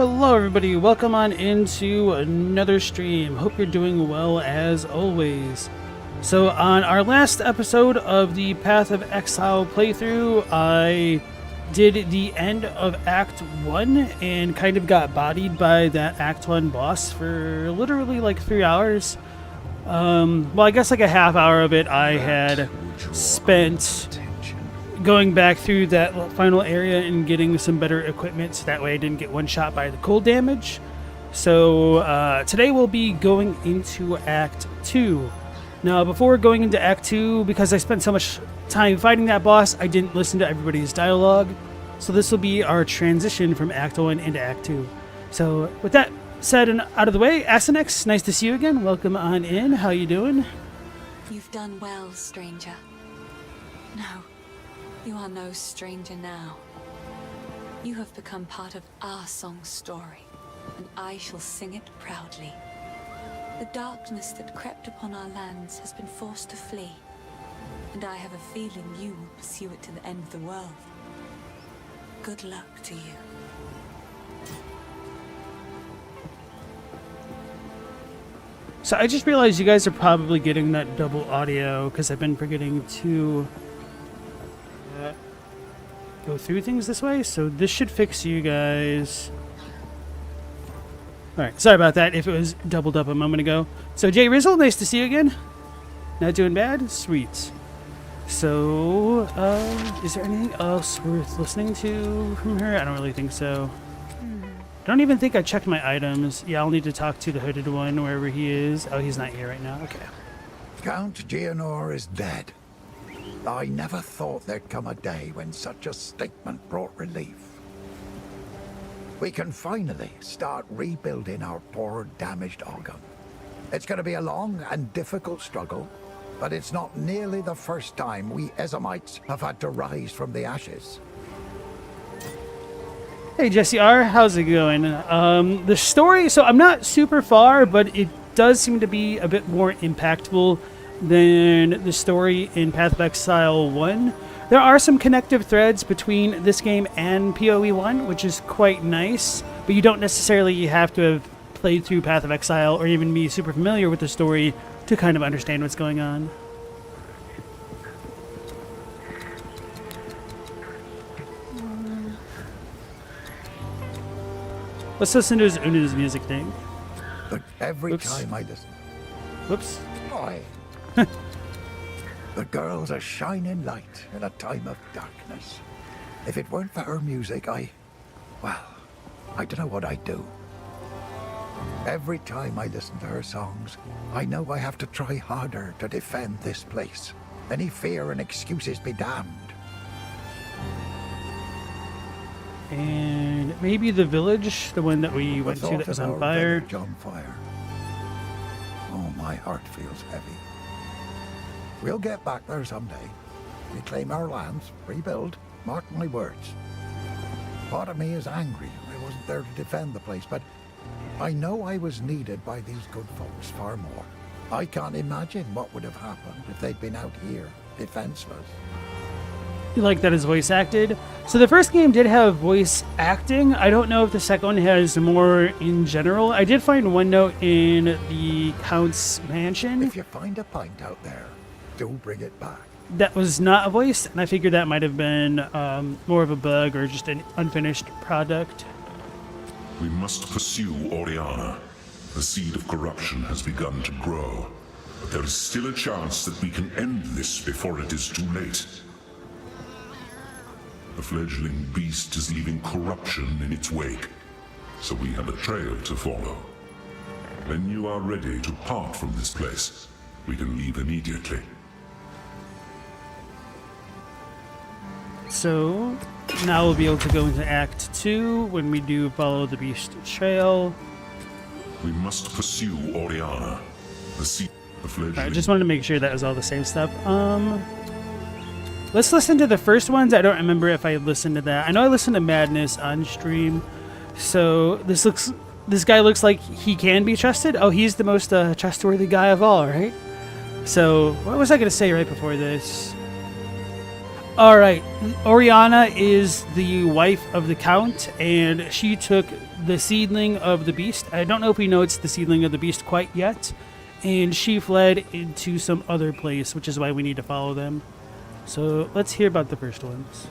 Hello everybody, welcome on into another stream. Hope you're doing well as always. So on our last episode of the Path of Exile playthrough, I did the end of Act 1 and kind of got bodied by that Act 1 boss for literally like 3 hours. Well, I guess like a half hour of it I had spent going back through that final area and getting some better equipment so that way I didn't get one shot by the cold damage. So today we'll be going into Act 2. Now before going into Act 2, because I spent so much time fighting that boss, I didn't listen to everybody's dialogue. So this will be our transition from Act 1 into Act 2. So with that said and out of the way, Asenex, nice to see you again. Welcome on in. How you doing? You've done well, stranger. No. You are no stranger now. You have become part of our song's story, and I shall sing it proudly. The darkness that crept upon our lands has been forced to flee, and I have a feeling you will pursue it to the end of the world. Good luck to you. So I just realized you guys are probably getting that double audio because I've been forgetting to go through things this way, so this should fix you guys. Alright, sorry about that if it was doubled up a moment ago. So Jay Rizzle, nice to see you again. Not doing bad? Sweet. So, is there anything else worth listening to from her? I don't really think so. I don't even think I checked my items. Yeah, I'll need to talk to the hooded one wherever he is. Oh, he's not here right now. Okay. Count Geonor is dead. I never thought there'd come a day when such a statement brought relief. We can finally start rebuilding our poor, damaged Ogham. It's going to be a long and difficult struggle, but it's not nearly the first time we Ezamites have had to rise from the ashes. Hey Jesse R, how's it going? The story, so I'm not super far, but it does seem to be a bit more impactful than the story in Path of Exile 1. There are some connective threads between this game and PoE 1, which is quite nice, but you don't necessarily have to have played through Path of Exile or even be super familiar with the story to kind of understand what's going on. Let's listen to Unu's music thing. But every Oops. time I listen... Whoops. Boy. The girl's a shining light in a time of darkness. If it weren't for her music, well, I don't know what I'd do. Every time I listen to her songs, I know I have to try harder to defend this place. Any fear and excuses be damned. And maybe the village, the one that we went to that was on fire. On fire. Oh, my heart feels heavy. We'll get back there someday. Reclaim our lands, rebuild, mark my words. Part of me is angry I wasn't there to defend the place, but I know I was needed by these good folks far more. I can't imagine what would have happened if they'd been out here, defenseless. You like that it's voice acted? So the first game did have voice acting. I don't know if the second one has more in general. I did find one note in the Count's mansion. If you find a pint out there, do bring it back. That was not a voice, and I figured that might have been more of a bug or just an unfinished product. We must pursue Oriana. The seed of corruption has begun to grow, but there is still a chance that we can end this before it is too late. The fledgling beast is leaving corruption in its wake, so we have a trail to follow. When you are ready to part from this place, we can leave immediately. So now we'll be able to go into Act 2 when we do follow the beast trail. We must pursue Oriana. The seed, the fledgling... Alright, just wanted to make sure that was all the same stuff. Let's listen to the first ones. I don't remember if I listened to that. I know I listened to Madness on stream. So this guy looks like he can be trusted. Oh, he's the most trustworthy guy of all, right? So what was I going to say right before this? All right, Oriana is the wife of the Count, and she took the seedling of the beast. I don't know if we know it's the seedling of the beast quite yet, and she fled into some other place, which is why we need to follow them. So let's hear about the first ones.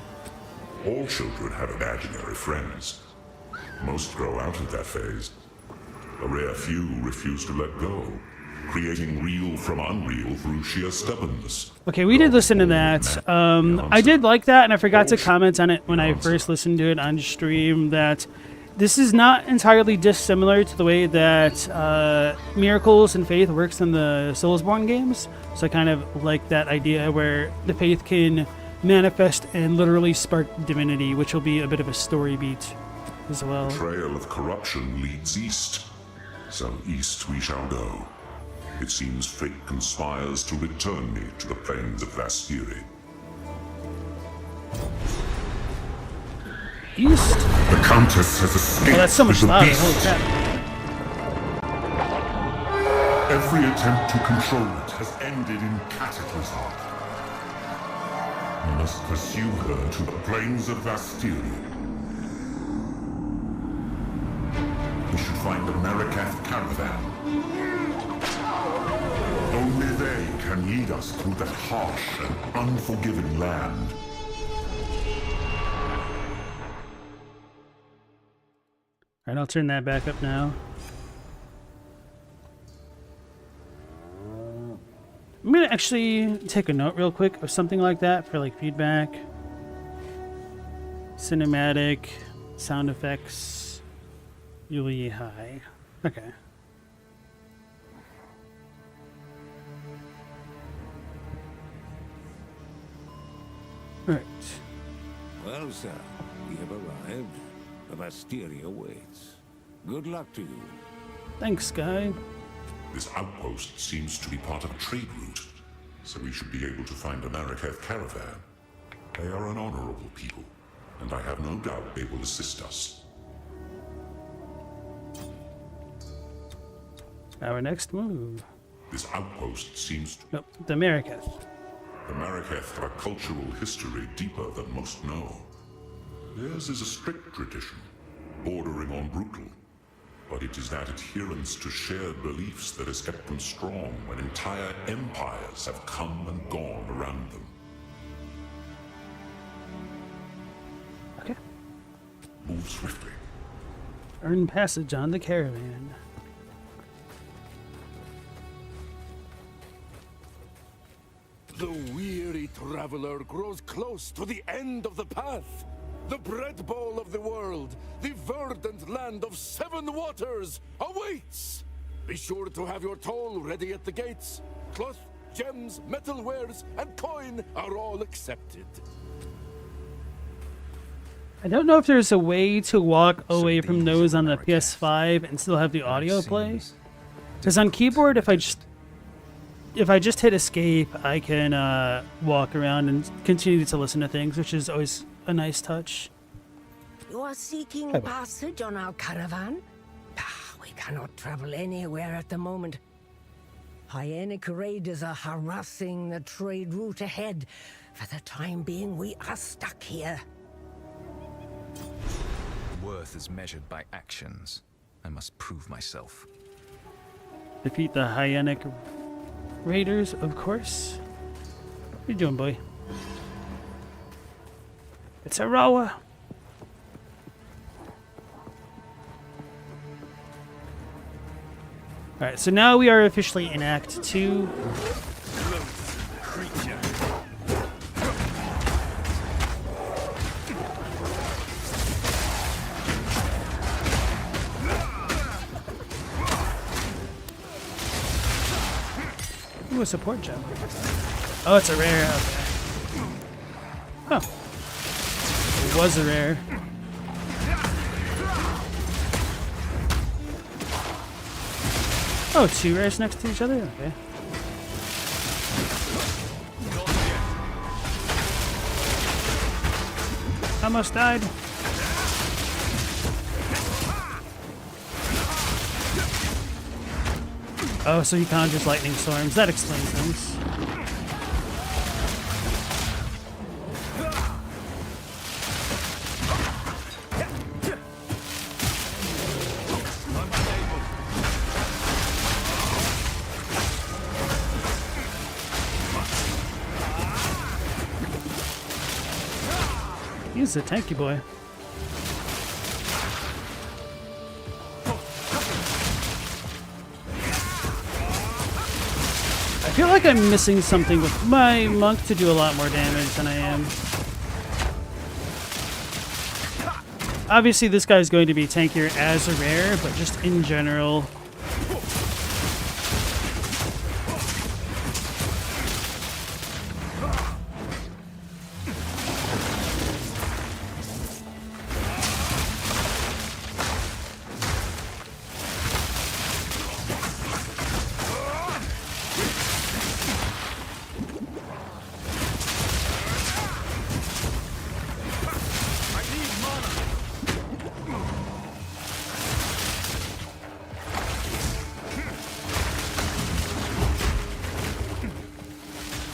All children have imaginary friends. Most grow out of that phase. A rare few refuse to let go, creating real from unreal through sheer stubbornness. Okay, we did listen to that. I did like that, and I forgot to comment on it when I first listened to it on stream, that this is not entirely dissimilar to the way that Miracles and Faith works in the Soulsborne games. So I kind of like that idea where the Faith can manifest and literally spark divinity, which will be a bit of a story beat as well. The trail of corruption leads east, so east we shall go. It seems fate conspires to return me to the plains of Vastiri. East? The Countess has escaped. Oh, that's so much with the louder. beast. Holy crap. Every attempt to control it has ended in cataclysm. We must pursue her to the plains of Vastiri. We should find the Marikath caravan. Only they can lead us through that harsh and unforgiving land. Alright, I'll turn that back up now. I'm gonna actually take a note real quick of something like that for like feedback. Cinematic, sound effects, really high. Okay. Alright. Well, sir, we have arrived. The Vastiri awaits. Good luck to you. Thanks, guy. This outpost seems to be part of a trade route, so we should be able to find a Marikath caravan. They are an honorable people, and I have no doubt they will assist us. Our next move. This outpost seems to... Nope, the Marikath. The Marikath have a cultural history deeper than most know. Theirs is a strict tradition, bordering on brutal. But it is that adherence to shared beliefs that has kept them strong when entire empires have come and gone around them. Okay. Move swiftly. Earn passage on the caravan. The weary traveler grows close to the end of the path. The bread bowl of the world, the verdant land of 7 waters, awaits! Be sure to have your toll ready at the gates. Cloth, gems, metal wares, and coin are all accepted. I don't know if there's a way to walk away from those on the PS5 and still have the audio play. Because on keyboard, if I just hit escape, I can walk around and continue to listen to things, which is always a nice touch. You are seeking passage on our caravan? We cannot travel anywhere at the moment. Hyenic raiders are harassing the trade route ahead. For the time being, we are stuck here. Worth is measured by actions. I must prove myself. Defeat the Hyenic raiders, of course. What are you doing, boy? It's a rower. Alright, so now we are officially in Act 2. Ooh, a support gem. Oh, it's a rare. Okay. Oh. It was a rare. Oh, 2 rares next to each other? Okay. Almost died. Oh, so he conjures lightning storms. That explains things. He's a tanky boy. I feel like I'm missing something with my monk to do a lot more damage than I am. Obviously, this guy's going to be tankier as a rare, but just in general.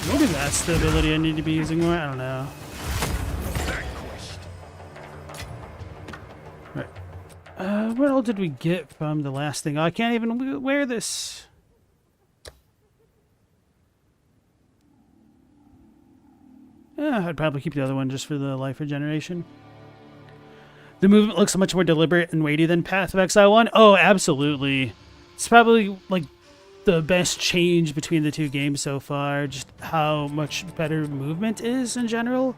Maybe that's the ability I need to be using more. I don't know. Right. What all did we get from the last thing? Oh, I can't even wear this. Yeah, I'd probably keep the other one just for the life regeneration. The movement looks much more deliberate and weighty than Path of Exile 1. Oh, absolutely. It's probably like the best change between the two games so far, just how much better movement is in general.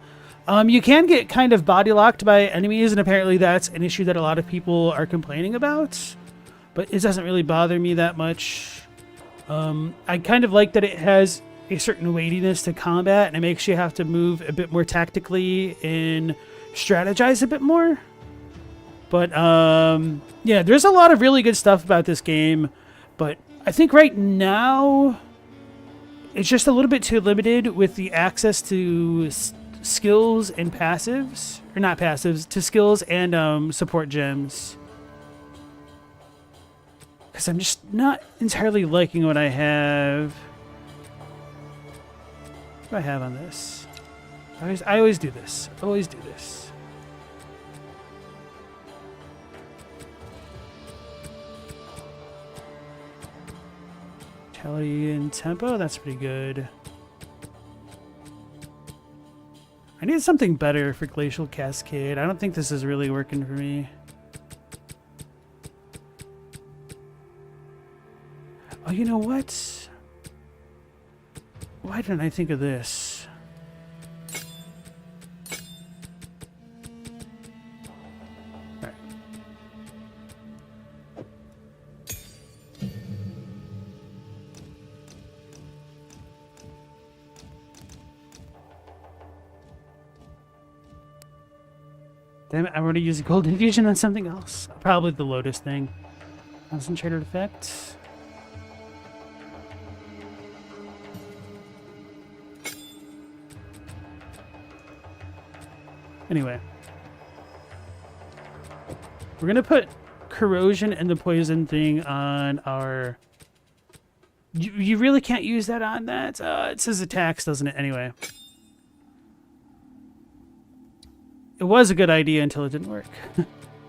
You can get kind of body locked by enemies, and apparently that's an issue that a lot of people are complaining about, but it doesn't really bother me that much. I kind of like that it has a certain weightiness to combat, and it makes you have to move a bit more tactically and strategize a bit more. But yeah, there's a lot of really good stuff about this game, but I think right now it's just a little bit too limited with the access to skills and passives, or not passives, to skills and support gems. Because I'm just not entirely liking what I have. What do I have on this? I always do this. Always do this. Vitality and tempo, that's pretty good. I need something better for Glacial Cascade. I don't think this is really working for me. Oh, you know what? Why didn't I think of this? All right. Damn it, I want to use a gold infusion on something else. Probably the Lotus thing. Concentrated effect. Anyway. We're going to put corrosion and the poison thing on our... You really can't use that on that? It says attacks, doesn't it? Anyway. It was a good idea until it didn't work.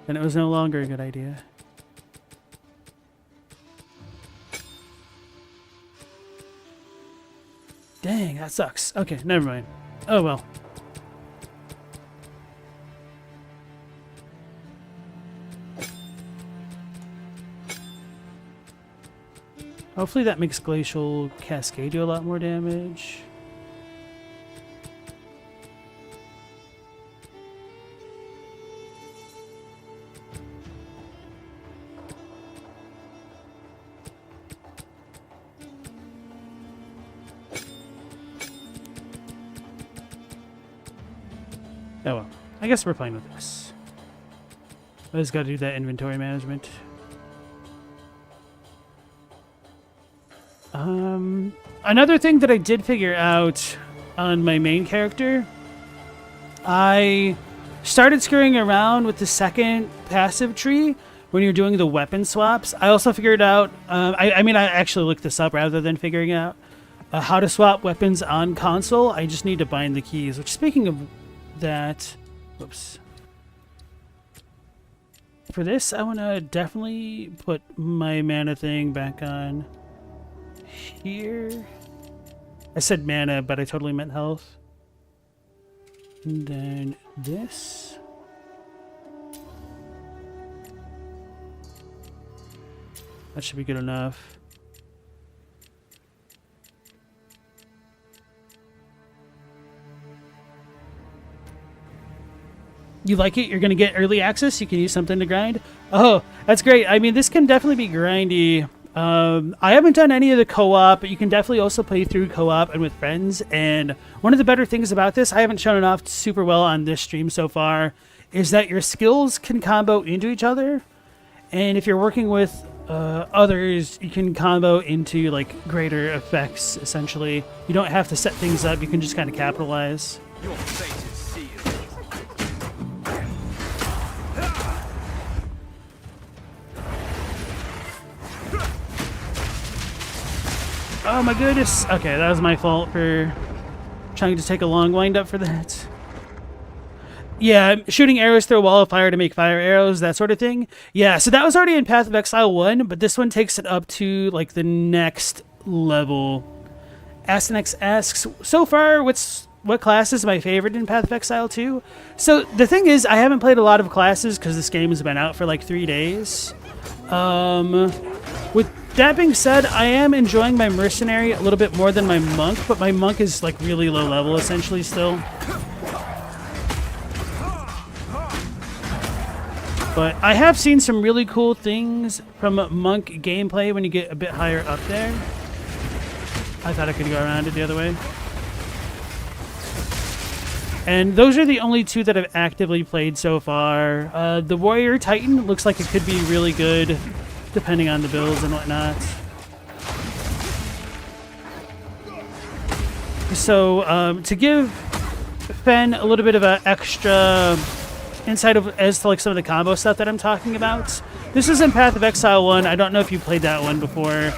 Then it was no longer a good idea. Dang, that sucks. Okay, never mind. Oh well. Hopefully that makes Glacial Cascade do a lot more damage. Oh well, I guess we're fine with this. I just gotta do that inventory management. Another thing that I did figure out on my main character, I started screwing around with the second passive tree when you're doing the weapon swaps. I also figured out, I mean, I actually looked this up rather than figuring out how to swap weapons on console. I just need to bind the keys, which, speaking of that, whoops. For this, I want to definitely put my mana thing back on here. I said mana, but I totally meant health. And then this. That should be good enough. You like it? You're going to get early access? You can use something to grind? Oh, that's great. I mean, this can definitely be grindy. I haven't done any of the co-op, but you can definitely also play through co-op and with friends. And one of the better things about this, I haven't shown it off super well on this stream so far, is that your skills can combo into each other. And if you're working with others, you can combo into like greater effects, essentially. You don't have to set things up, you can just kind of capitalize. Your fate is sealed. Oh my goodness. Okay, that was my fault for trying to take a long wind up for that. Yeah, shooting arrows through a wall of fire to make fire arrows, that sort of thing. Yeah, so that was already in Path of Exile 1, but this one takes it up to like the next level. Astanex asks, so far, what class is my favorite in Path of Exile 2? So the thing is, I haven't played a lot of classes because this game has been out for like 3 days. With that being said, I am enjoying my mercenary a little bit more than my monk, but my monk is like really low level essentially still. But I have seen some really cool things from monk gameplay when you get a bit higher up there. I thought I could go around it the other way. And those are the only two that I've actively played so far. The Warrior Titan looks like it could be really good, depending on the builds and whatnot. So, to give Fen a little bit of an extra insight as to like some of the combo stuff that I'm talking about. This is in Path of Exile 1. I don't know if you played that one before,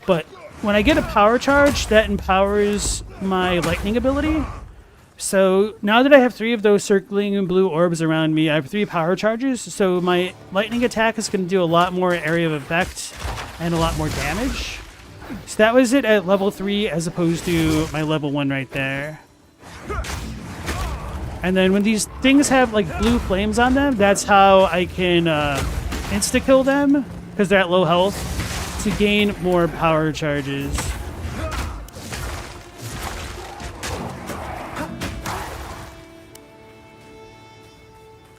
but when I get a power charge, that empowers my lightning ability. So now that I have 3 of those circling blue orbs around me, I have 3 power charges, so my lightning attack is going to do a lot more area of effect and a lot more damage. So that was it at level 3 as opposed to my level 1 right there. And then when these things have like blue flames on them, that's how I can insta-kill them, because they're at low health, to gain more power charges.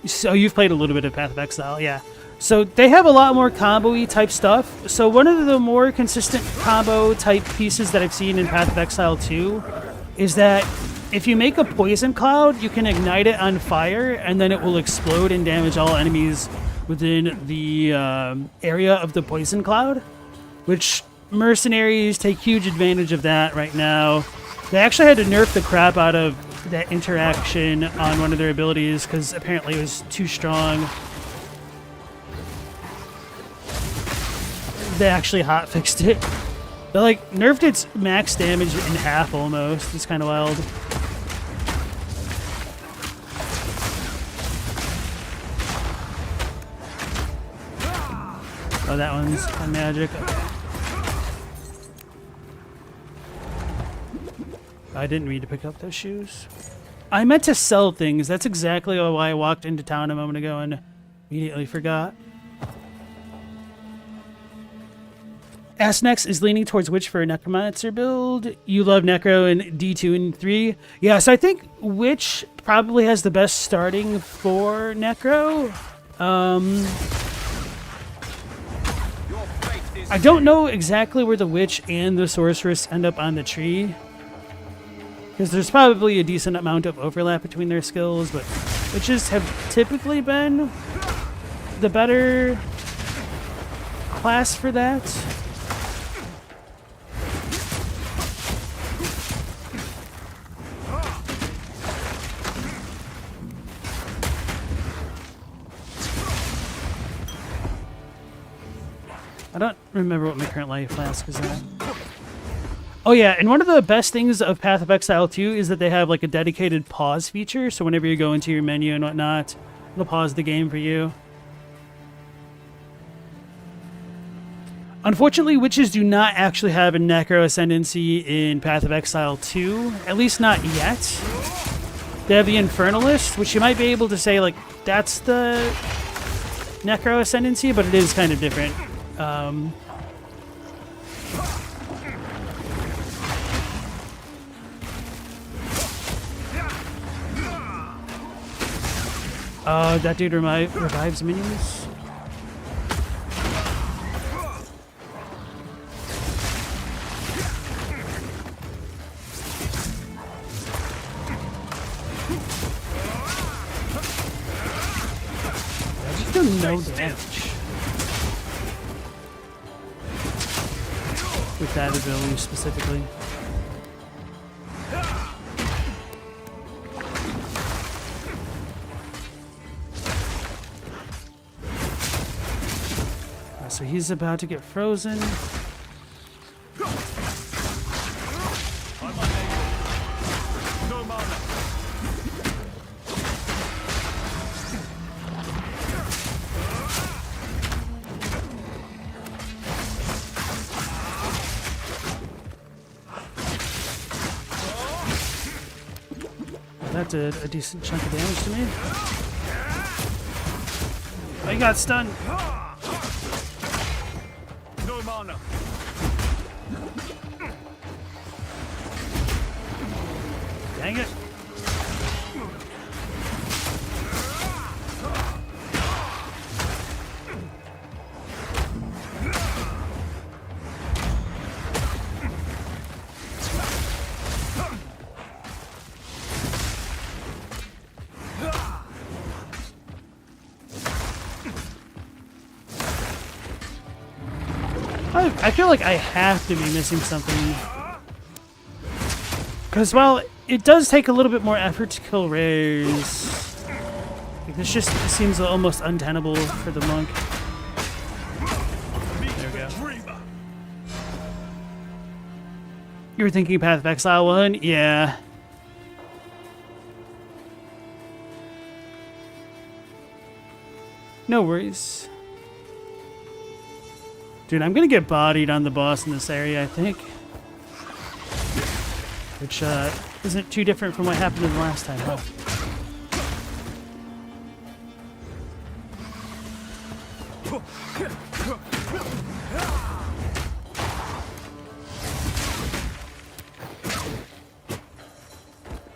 So you've played a little bit of Path of Exile, yeah. So they have a lot more combo-y type stuff. So one of the more consistent combo type pieces that I've seen in Path of Exile 2 is that if you make a poison cloud, you can ignite it on fire and then it will explode and damage all enemies within the area of the poison cloud, which mercenaries take huge advantage of that right now. They actually had to nerf the crap out of that interaction on one of their abilities because apparently it was too strong. They actually hotfixed it. They like nerfed its max damage in half almost. It's kind of wild. Oh, that one's on magic. I didn't mean to pick up those shoes. I meant to sell things. That's exactly why I walked into town a moment ago and immediately forgot. Asnex is leaning towards Witch for a Necromancer build. You love Necro in D2 and 3. Yeah, so I think Witch probably has the best starting for Necro. I don't know exactly where the Witch and the Sorceress end up on the tree, because there's probably a decent amount of overlap between their skills, but Witches have typically been the better class for that. I don't remember what my current life flask is at. Oh yeah, and one of the best things of Path of Exile 2 is that they have like a dedicated pause feature, so whenever you go into your menu and whatnot, it'll pause the game for you. Unfortunately, Witches do not actually have a Necro Ascendancy in Path of Exile 2, at least not yet. They have the Infernalist, which you might be able to say, like, that's the Necro Ascendancy, but it is kind of different. That dude revives minions. I just do no damage with that ability specifically. So he's about to get frozen. That did a decent chunk of damage to me. I got stunned. Dang it. I feel like I have to be missing something. Because, well, it does take a little bit more effort to kill rares. Like, this just seems almost untenable for the monk. There we go. You were thinking Path of Exile 1? Yeah. No worries. Dude, I'm gonna get bodied on the boss in this area, I think. Which, isn't too different from what happened in the last time, huh?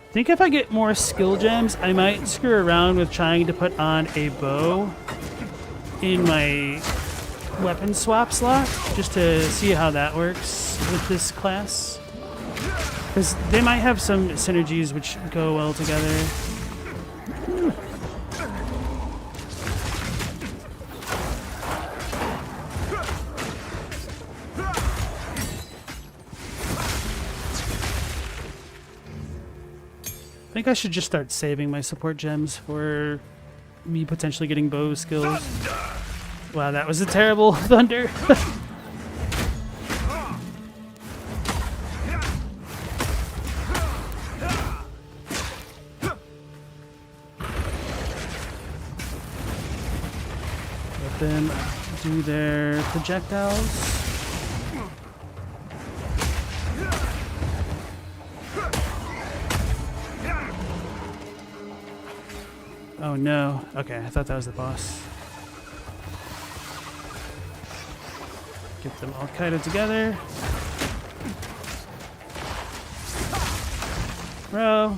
I think if I get more skill gems, I might screw around with trying to put on a bow in my weapon swap slot, just to see how that works with this class. Because they might have some synergies which go well together. I think I should just start saving my support gems for me potentially getting bow skills. Wow, that was a terrible thunder. Let them do their projectiles. Oh no. Okay, I thought that was the boss. Get them all kited together. Bro.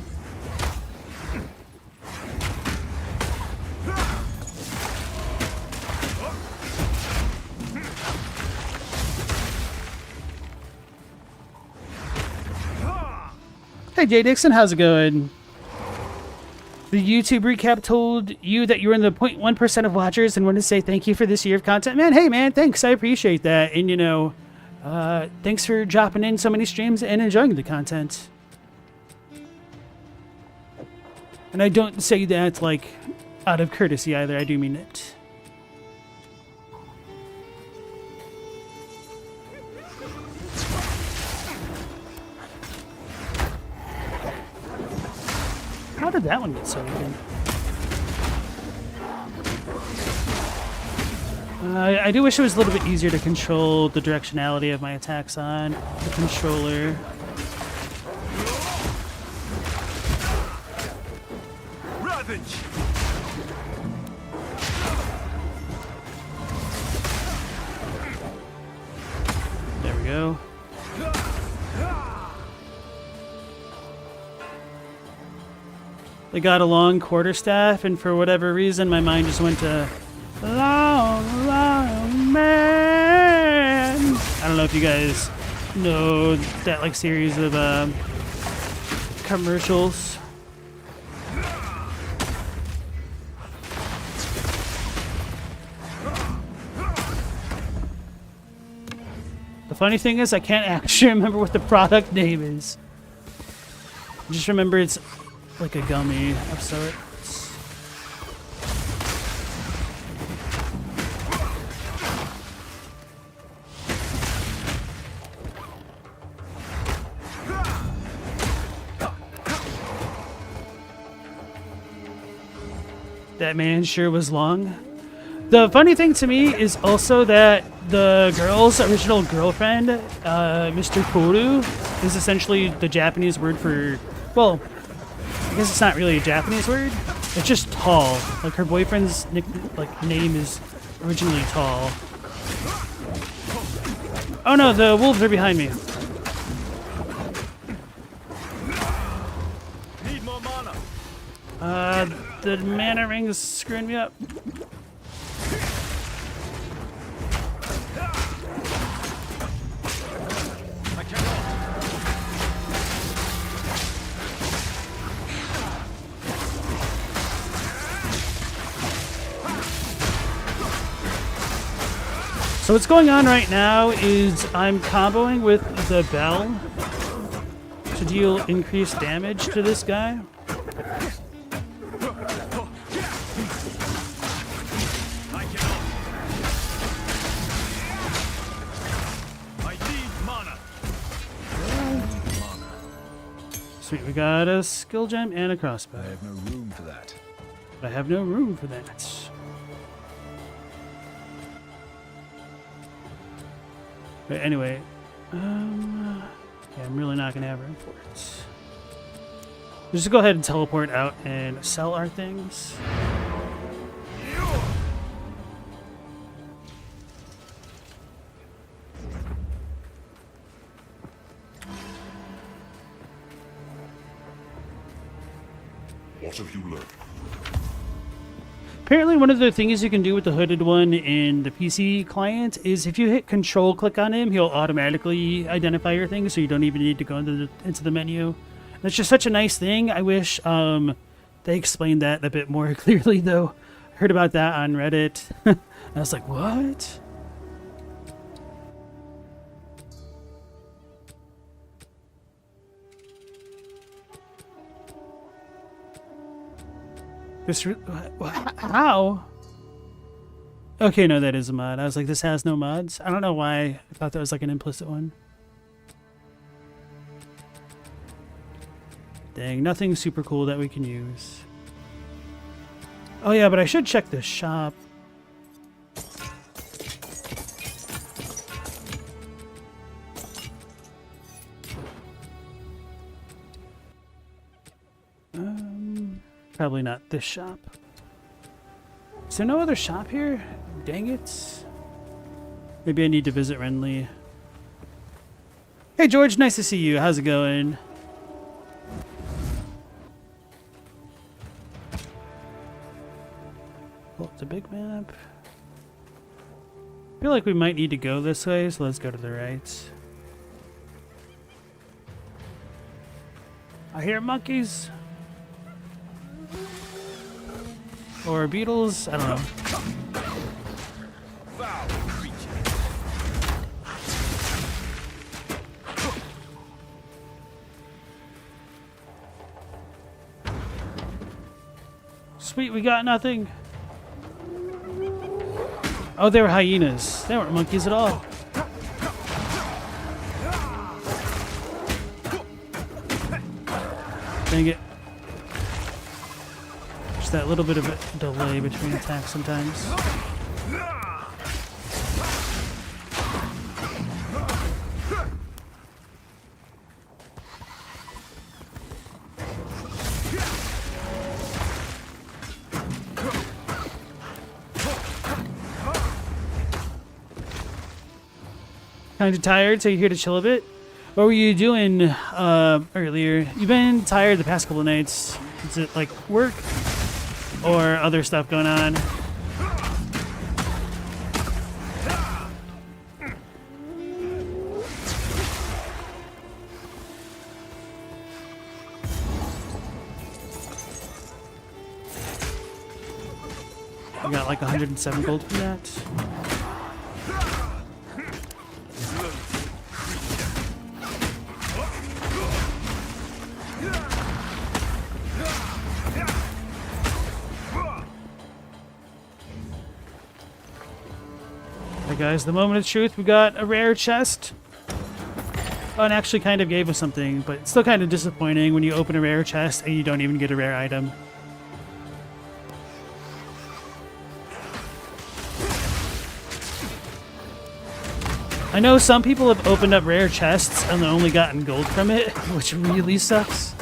Hey Jay Dixon, how's it going? The YouTube recap told you that you were in the 0.1% of watchers and wanted to say thank you for this year of content. Man, hey man, thanks. I appreciate that. And you know, thanks for dropping in so many streams and enjoying the content. And I don't say that like out of courtesy either. I do mean it. How did that one get so even? I do wish it was a little bit easier to control the directionality of my attacks on the controller. There we go. They got a long quarterstaff, and for whatever reason, my mind just went to Long, Long Man. I don't know if you guys know that like series of commercials. The funny thing is, I can't actually remember what the product name is. I just remember it's like a gummy of sorts. That man sure was long. The funny thing to me is also that the girl's original girlfriend, Mr. Koru, is essentially the Japanese word for, well, I guess it's not really a Japanese word. It's just tall. Like her boyfriend's name is originally Tall. Oh no, the wolves are behind me. Need more mana. The mana ring is screwing me up. So what's going on right now is I'm comboing with the bell to deal increased damage to this guy. Sweet, we got a skill gem and a crossbow. I have no room for that. I have no room for that. But anyway, yeah, I'm really not gonna have room for it. Just go ahead and teleport out and sell our things. What have you learned? Apparently one of the things you can do with the hooded one in the PC client is if you hit control click on him, he'll automatically identify your things, so you don't even need to go into the menu. And it's just such a nice thing. I wish they explained that a bit more clearly, though. I heard about that on Reddit. I was like, what? How? Okay, no, that is a mod. I was like, this has no mods. I don't know why I thought that was like an implicit one. Dang, nothing super cool that we can use. Oh yeah, but I should check the shop. Probably not this shop. Is there no other shop here? Dang it. Maybe I need to visit Renly. Hey George, nice to see you. How's it going? Oh, it's a big map. I feel like we might need to go this way, so let's go to the right. I hear monkeys. Or beetles, I don't know. Sweet, we got nothing. Oh, they were hyenas. They weren't monkeys at all. Dang it. Just that little bit of a delay between attacks sometimes. Kind of tired, so you're here to chill a bit? What were you doing earlier? You've been tired the past couple of nights. Is it like work or other stuff going on? I got like 107 gold for that. Alright guys, the moment of truth, we got a rare chest. Oh, and actually kind of gave us something, but it's still kind of disappointing when you open a rare chest and you don't even get a rare item. I know some people have opened up rare chests and only gotten gold from it, which really sucks.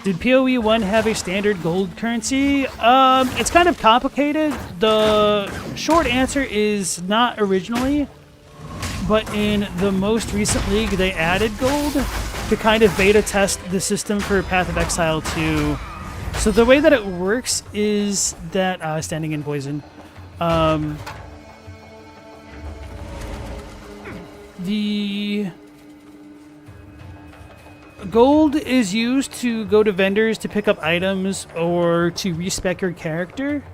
Did PoE 1 have a standard gold currency? It's kind of complicated. The short answer is not originally, but in the most recent league they added gold to kind of beta test the system for Path of Exile 2. So the way that it works is that, standing in poison, the gold is used to go to vendors to pick up items or to respec your character,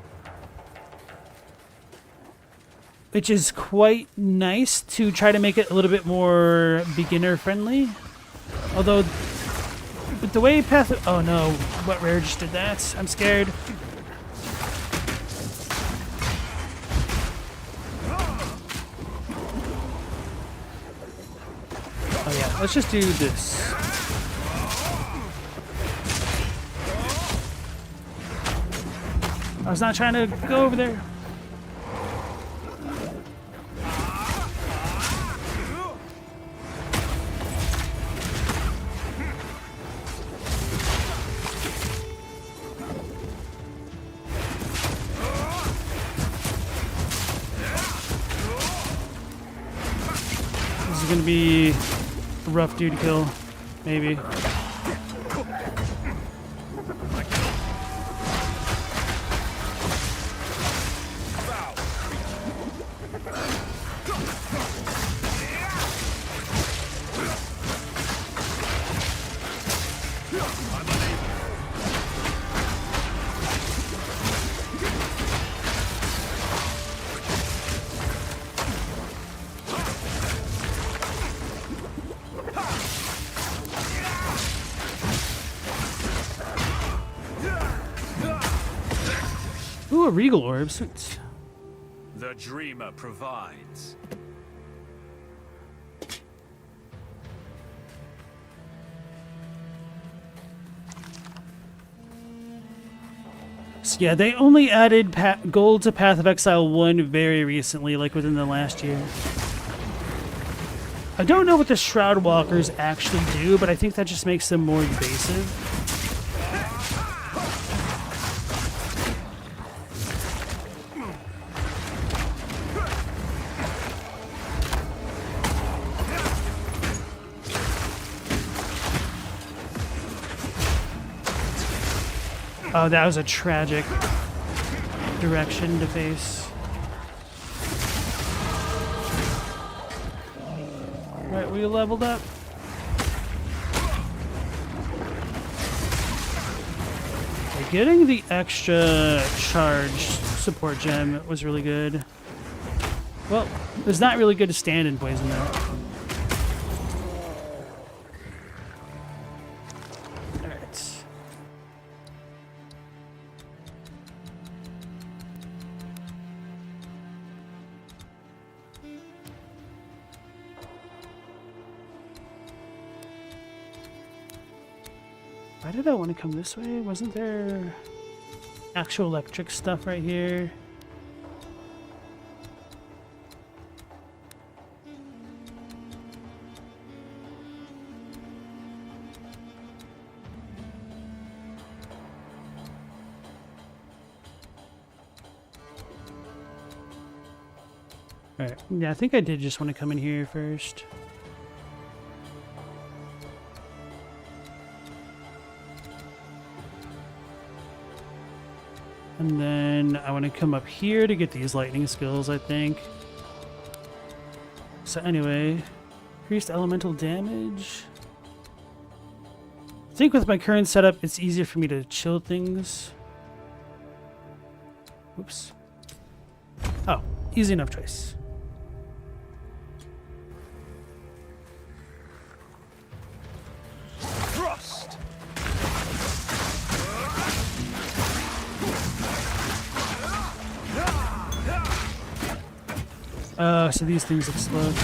which is quite nice to try to make it a little bit more beginner friendly. Although with the way Path of, oh no, what rare just did that? I'm scared. Oh yeah, let's just do this. I was not trying to go over there. This is gonna be a rough dude to kill, maybe. Ooh, a regal orb. Sweet. The dreamer provides. So yeah, they only added gold to Path of Exile 1 very recently, like within the last year. I don't know what the Shroud Walkers actually do, but I think that just makes them more evasive. Oh, that was a tragic direction to face. Right, we leveled up. Okay, getting the extra charge support gem was really good. Well, it's not really good to stand in poison though. Why did I want to come this way? Wasn't there actual electric stuff right here? Alright, yeah, I think I did just want to come in here first. And then I want to come up here to get these lightning skills, I think. So anyway, increased elemental damage. I think with my current setup, it's easier for me to chill things. Oops. Oh, easy enough choice. Thrust! So these things explode.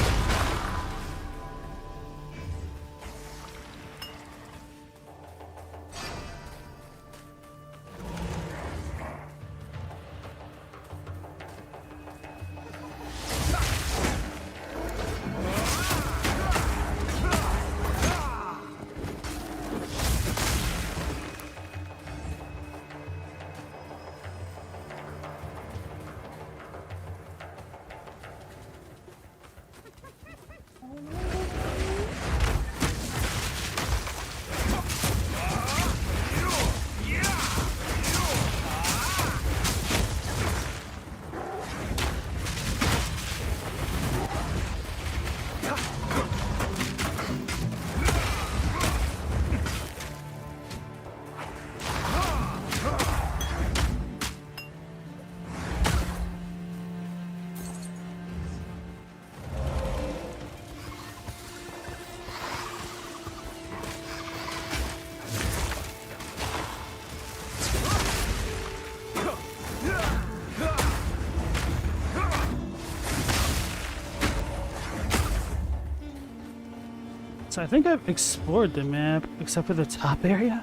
So I think I've explored the map, except for the top area.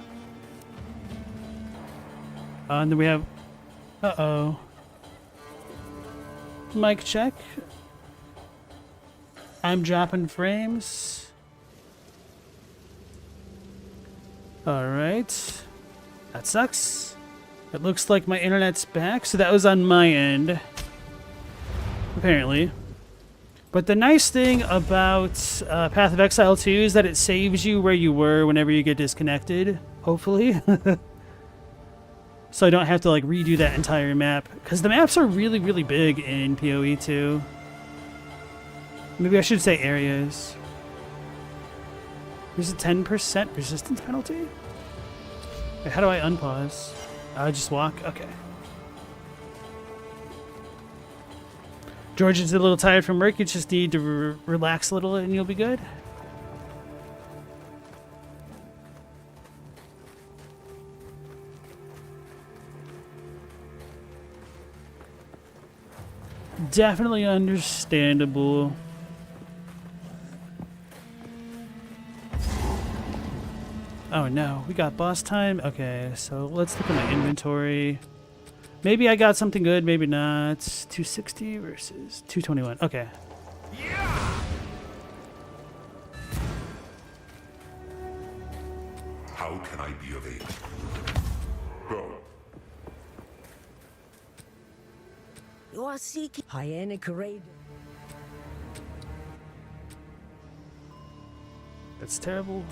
And then we have... Uh-oh. Mic check. I'm dropping frames. Alright. That sucks. It looks like my internet's back, so that was on my end. Apparently. But the nice thing about Path of Exile 2 is that it saves you where you were whenever you get disconnected, hopefully. So I don't have to like redo that entire map, because the maps are really, really big in PoE 2. Maybe I should say areas. There's a 10% resistance penalty? Wait, how do I unpause? I just walk? Okay. George is a little tired from work. You just need to relax a little and you'll be good. Definitely understandable. Oh no, we got boss time? Okay, so let's look at my inventory. Maybe I got something good, maybe not. 260 versus 221. Okay. How can I be of aid? Go. You are seeking Hyenic raid. That's terrible.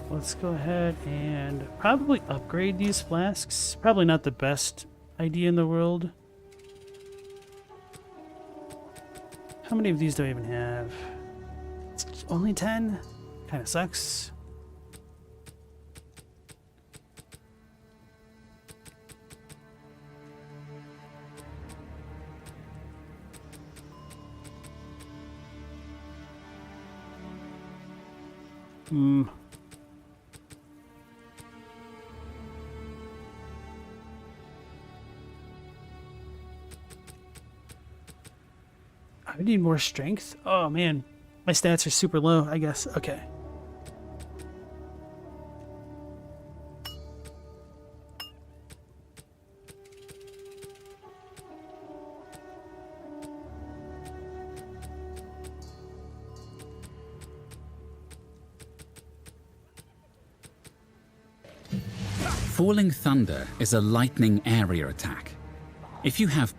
Let's go ahead and probably upgrade these flasks. Probably not the best idea in the world. How many of these do I even have? Only 10? Kind of sucks. I need more strength. Oh man, my stats are super low, I guess. Okay. Falling Thunder is a lightning area attack. If you have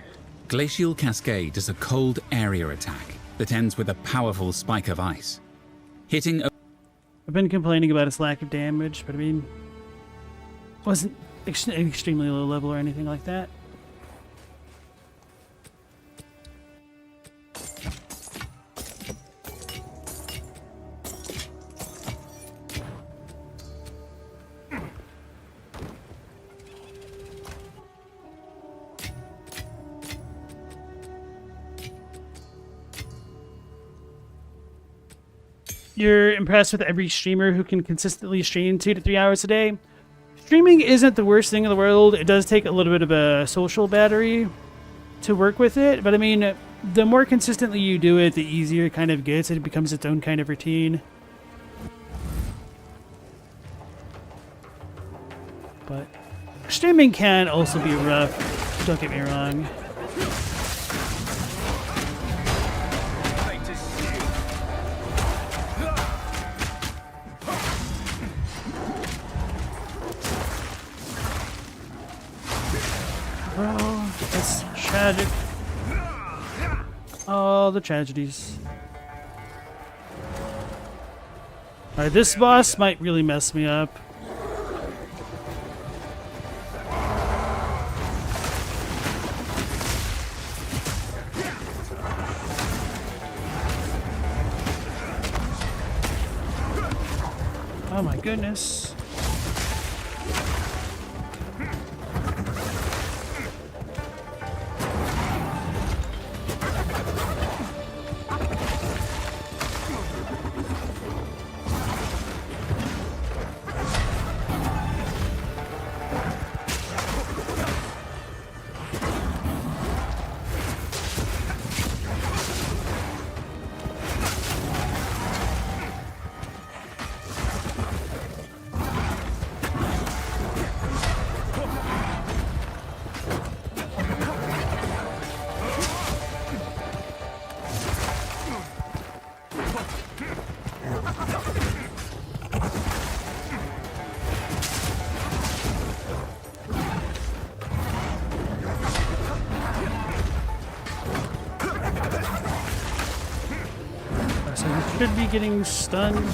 Glacial Cascade is a cold area attack that ends with a powerful spike of ice. Hitting a I've been complaining about its lack of damage, but I mean, wasn't extremely low level or anything like that. You're impressed with every streamer who can consistently stream 2 to 3 hours a day. Streaming isn't the worst thing in the world. It does take a little bit of a social battery to work with it, but I mean, the more consistently you do it, the easier it kind of gets. It becomes its own kind of routine. But streaming can also be rough, don't get me wrong. Oh, that's tragic. Oh, the tragedies. Alright, this boss might really mess me up. Oh my goodness. Should be getting stunned.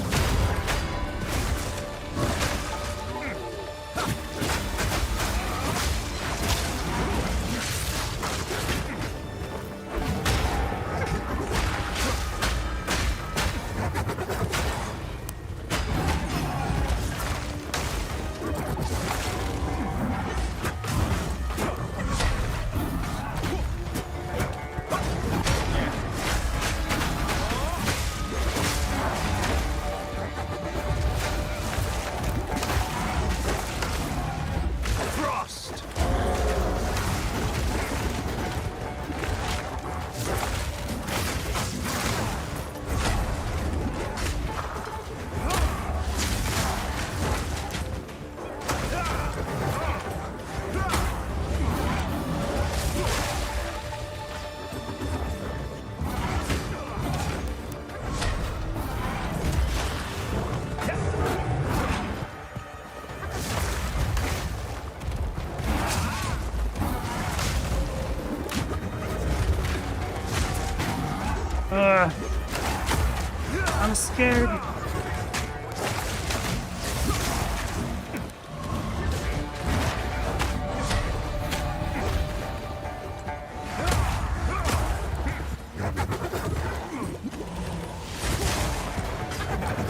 I'm scared.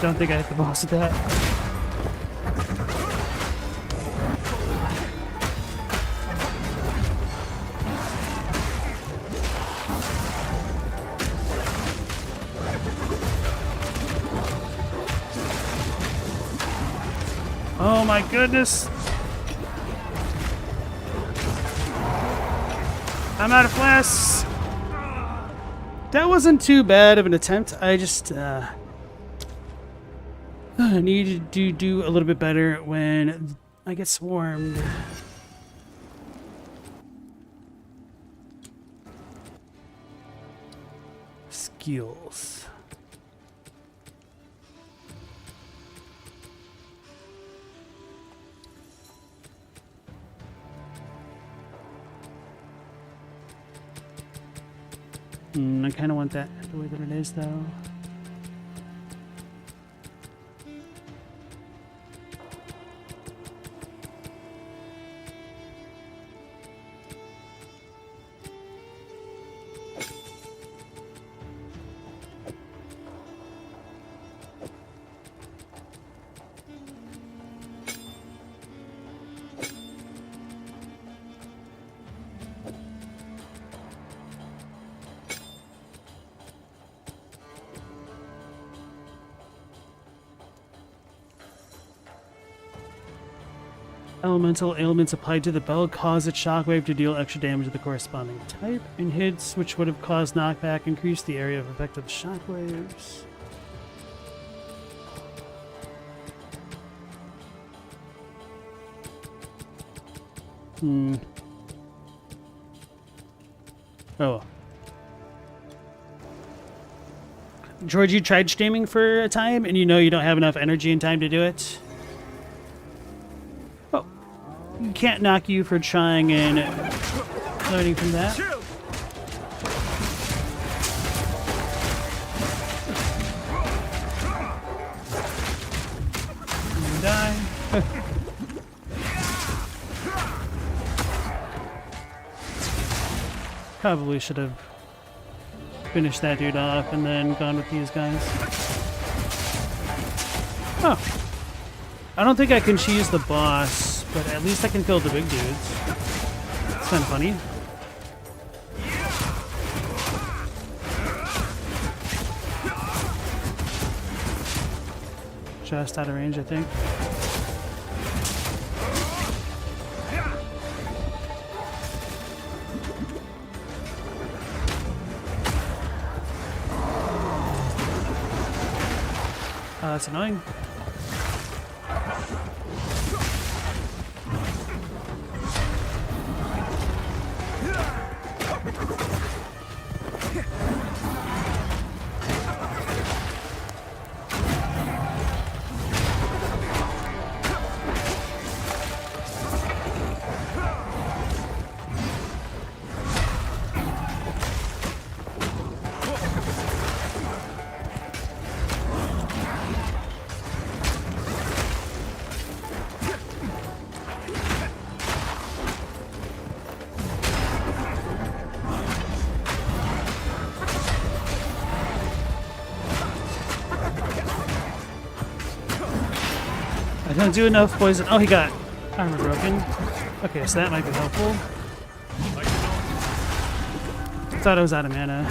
Don't think I hit the boss with that. Oh my goodness. I'm out of flasks. That wasn't too bad of an attempt. I just needed to do a little bit better when I get swarmed. Skills. I kind of want that the way that it is, though. Elemental ailments applied to the bell cause its shockwave to deal extra damage to the corresponding type, and hits which would have caused knockback increase the area of effect of the shockwaves. Oh. George, you tried streaming for a time, and you know you don't have enough energy and time to do it? Can't knock you for trying and learning from that. You die. Probably should have finished that dude off and then gone with these guys. Oh. I don't think I can cheese the boss, but at least I can kill the big dudes. It's kind of funny. Just out of range, I think. That's annoying. I don't do enough poison. Oh, he got armor broken. Okay, so that might be helpful. Thought I was out of mana.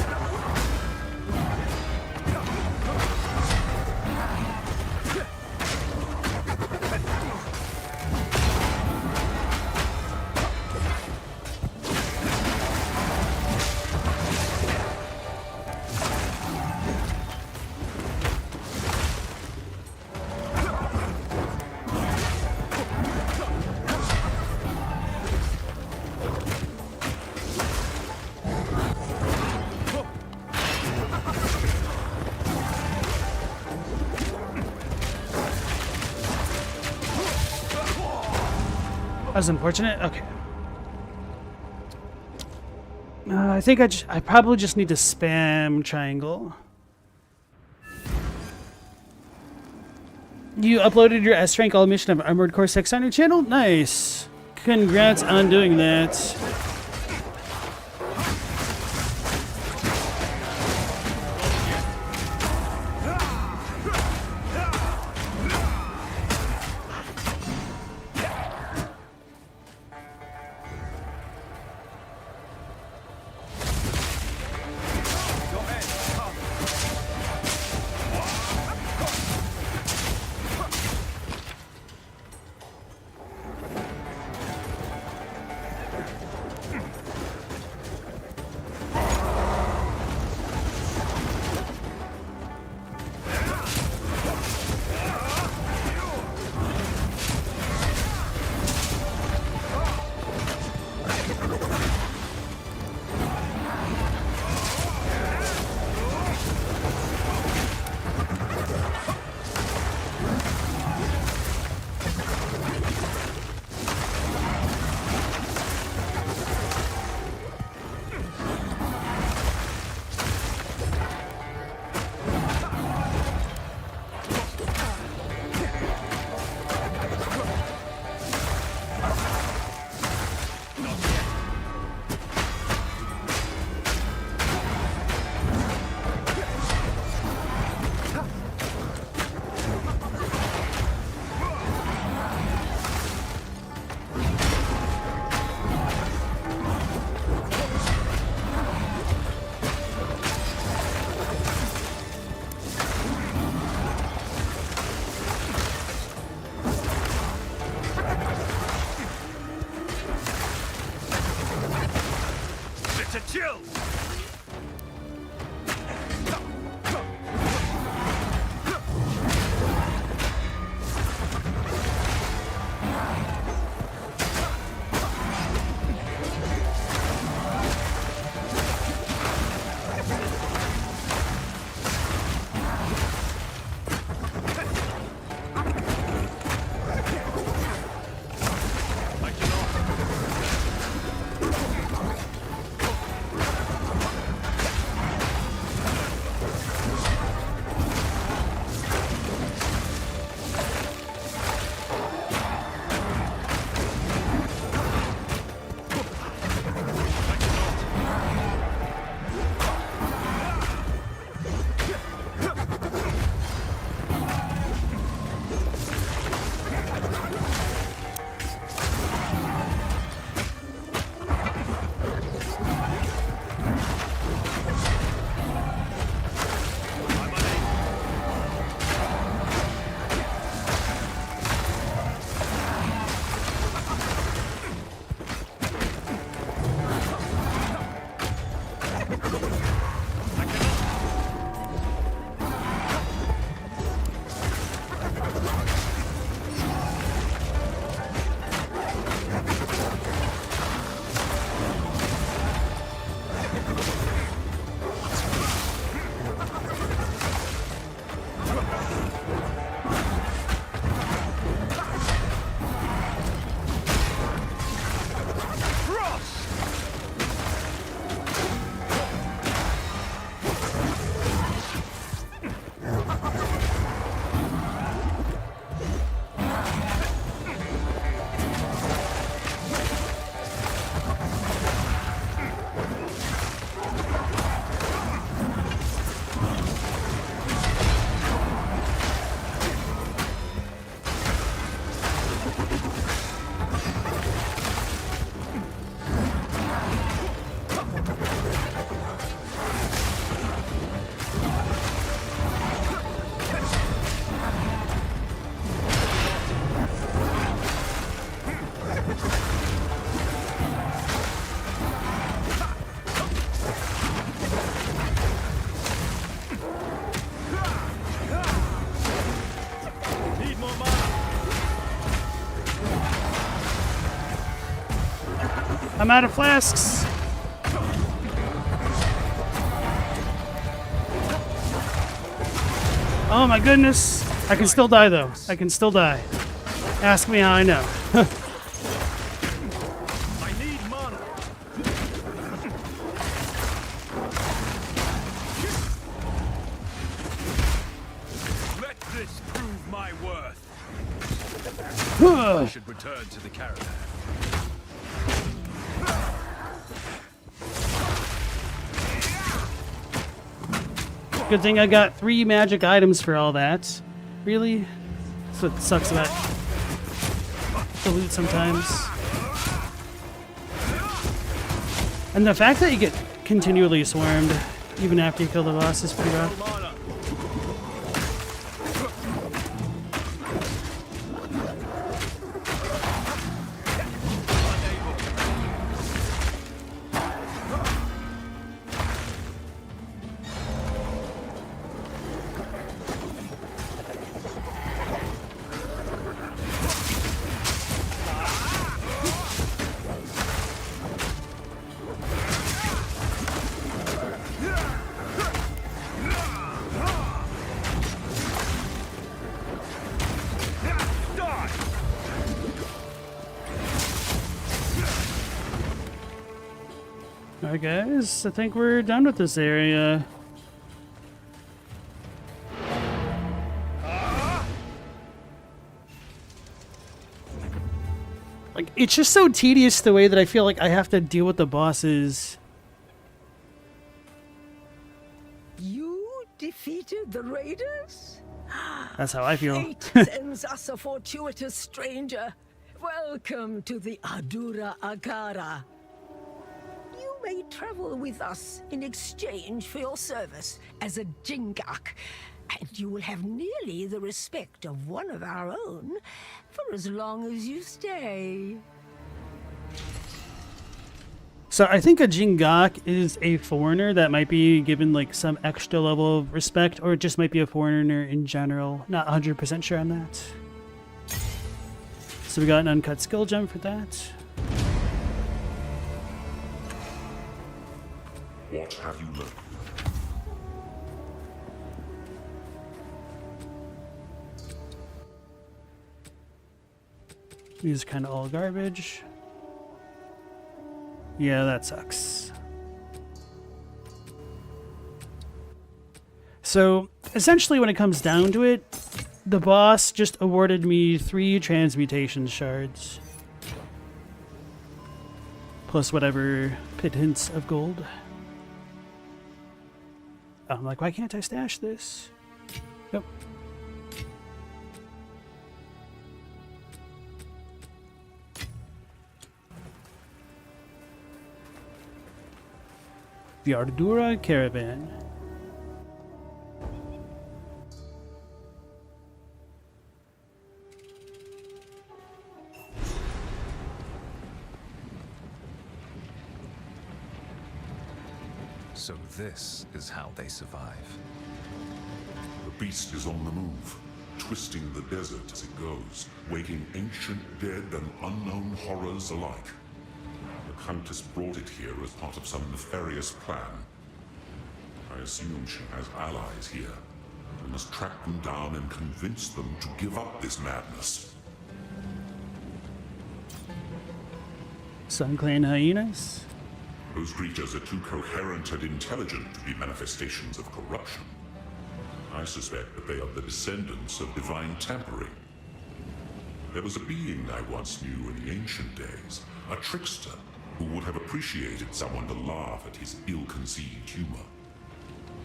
That was unfortunate. Okay. I think I probably just need to spam triangle. You uploaded your S rank all mission of Armored Core 6 on your channel? Nice. Congrats on doing that. Chill! I'm out of flasks. Oh my goodness. I can still die though. I can still die. Ask me how I know. I need mana. Let this prove my worth. I should return to the caravan. Good thing I got 3 magic items for all that. Really? That's what sucks about the loot sometimes. And the fact that you get continually swarmed even after you kill the boss is pretty rough. Alright guys, I think we're done with this area. Like, it's just so tedious the way that I feel like I have to deal with the bosses. You defeated the raiders? That's how I feel. Fate sends us a fortuitous stranger. Welcome to the Adura Agara. You may travel with us in exchange for your service as a Jingak, and you will have nearly the respect of one of our own for as long as you stay. So I think a Jingak is a foreigner that might be given like some extra level of respect, or it just might be a foreigner in general. Not 100% sure on that. So we got an uncut skill gem for that. What have you learned? These are kind of all garbage. Yeah, that sucks. So, essentially when it comes down to it, the boss just awarded me 3 transmutation shards. Plus whatever pittance of gold. I'm like, why can't I stash this? Nope. The Ardura Caravan. So this is how they survive. The beast is on the move, twisting the desert as it goes, waking ancient dead and unknown horrors alike. The Countess brought it here as part of some nefarious plan. I assume she has allies here. We must track them down and convince them to give up this madness. Sun Clan hyenas. Those creatures are too coherent and intelligent to be manifestations of corruption. I suspect that they are the descendants of divine tampering. There was a being I once knew in the ancient days, a trickster, who would have appreciated someone to laugh at his ill-conceived humor.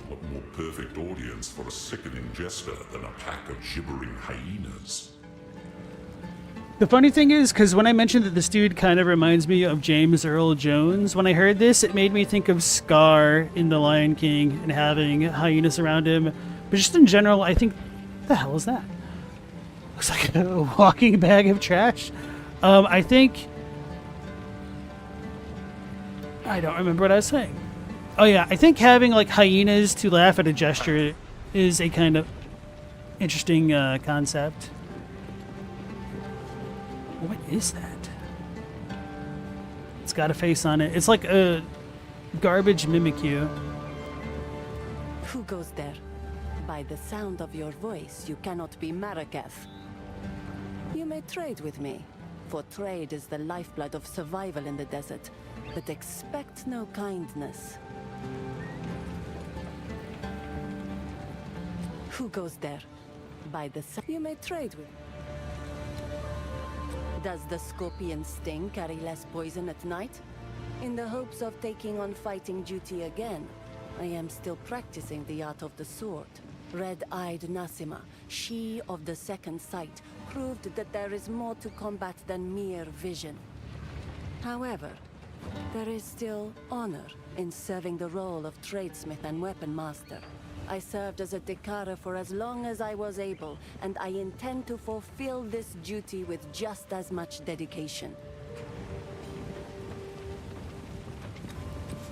What more perfect audience for a sickening jester than a pack of gibbering hyenas? The funny thing is, because when I mentioned that this dude kind of reminds me of James Earl Jones, when I heard this, it made me think of Scar in The Lion King and having hyenas around him. But just in general, I think, what the hell is that? Looks like a walking bag of trash. I think... I don't remember what I was saying. Oh yeah, I think having like hyenas to laugh at a gesture is a kind of interesting concept. What is that? It's got a face on it. It's like a garbage Mimikyu. Who goes there? By the sound of your voice, you cannot be Maraketh. You may trade with me, for trade is the lifeblood of survival in the desert, but expect no kindness. Who goes there? By the sound, you may trade with me. Does the scorpion sting carry less poison at night? In the hopes of taking on fighting duty again, I am still practicing the art of the sword. Red-eyed Nasima, she of the second sight, proved that there is more to combat than mere vision. However, there is still honor in serving the role of tradesmith and weapon master. I served as a Dekara for as long as I was able, and I intend to fulfill this duty with just as much dedication.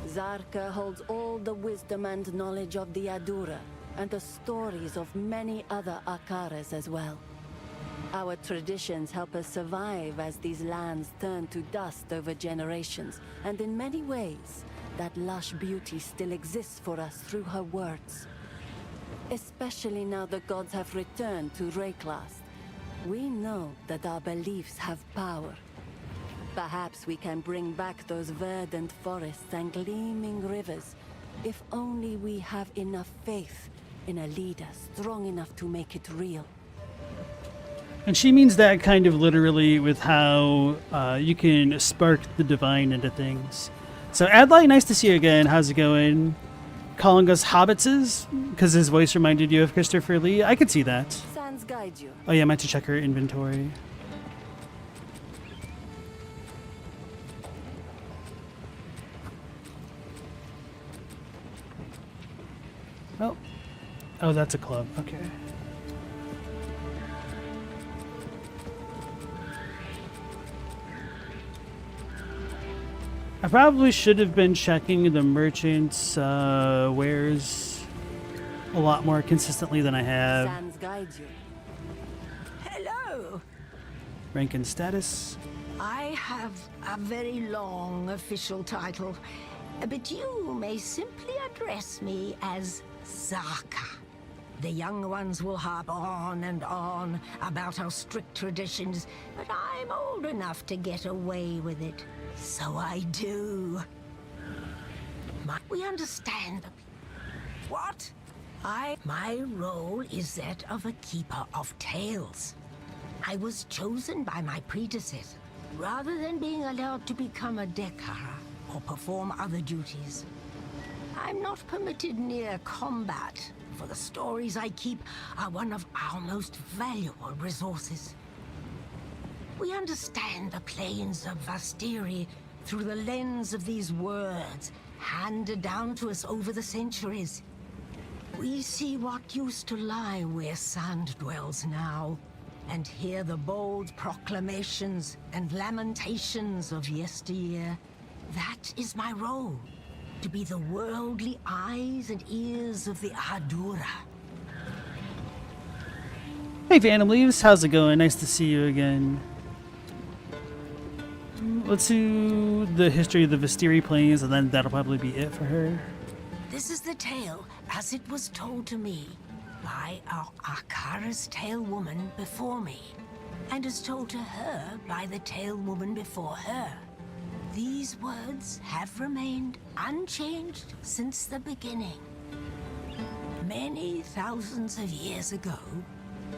Zarka holds all the wisdom and knowledge of the Adura, and the stories of many other Akaras as well. Our traditions help us survive as these lands turn to dust over generations, and in many ways, that lush beauty still exists for us through her words. Especially now the gods have returned to Rayclast. We know that our beliefs have power. Perhaps we can bring back those verdant forests and gleaming rivers, if only we have enough faith in a leader strong enough to make it real. And she means that kind of literally with how you can spark the divine into things. So Adlai, nice to see you again. How's it going? Calling us hobbitses because his voice reminded you of Christopher Lee. I could see that. Sans guide you. Oh yeah, I meant to check her inventory. Oh, that's a club. Okay. I probably should have been checking the merchant's wares a lot more consistently than I have. Sans guides you. Hello. Rank and status. I have a very long official title, but you may simply address me as Zaka. The younger ones will harp on and on about our strict traditions, but I'm old enough to get away with it. So I do. We understand. What? My role is that of a keeper of tales. I was chosen by my predecessor, rather than being allowed to become a Dekara or perform other duties. I'm not permitted near combat, for the stories I keep are one of our most valuable resources. We understand the plains of Vastiri through the lens of these words handed down to us over the centuries. We see what used to lie where sand dwells now, and hear the bold proclamations and lamentations of yesteryear. That is my role, to be the worldly eyes and ears of the Adura. Hey Phantom Leaves, how's it going? Nice to see you again. Let's do the history of the Vastiri Plains, and then that'll probably be it for her. This is the tale as it was told to me by our Akara's Tale Woman before me, and as told to her by the Tale Woman before her. These words have remained unchanged since the beginning. Many thousands of years ago,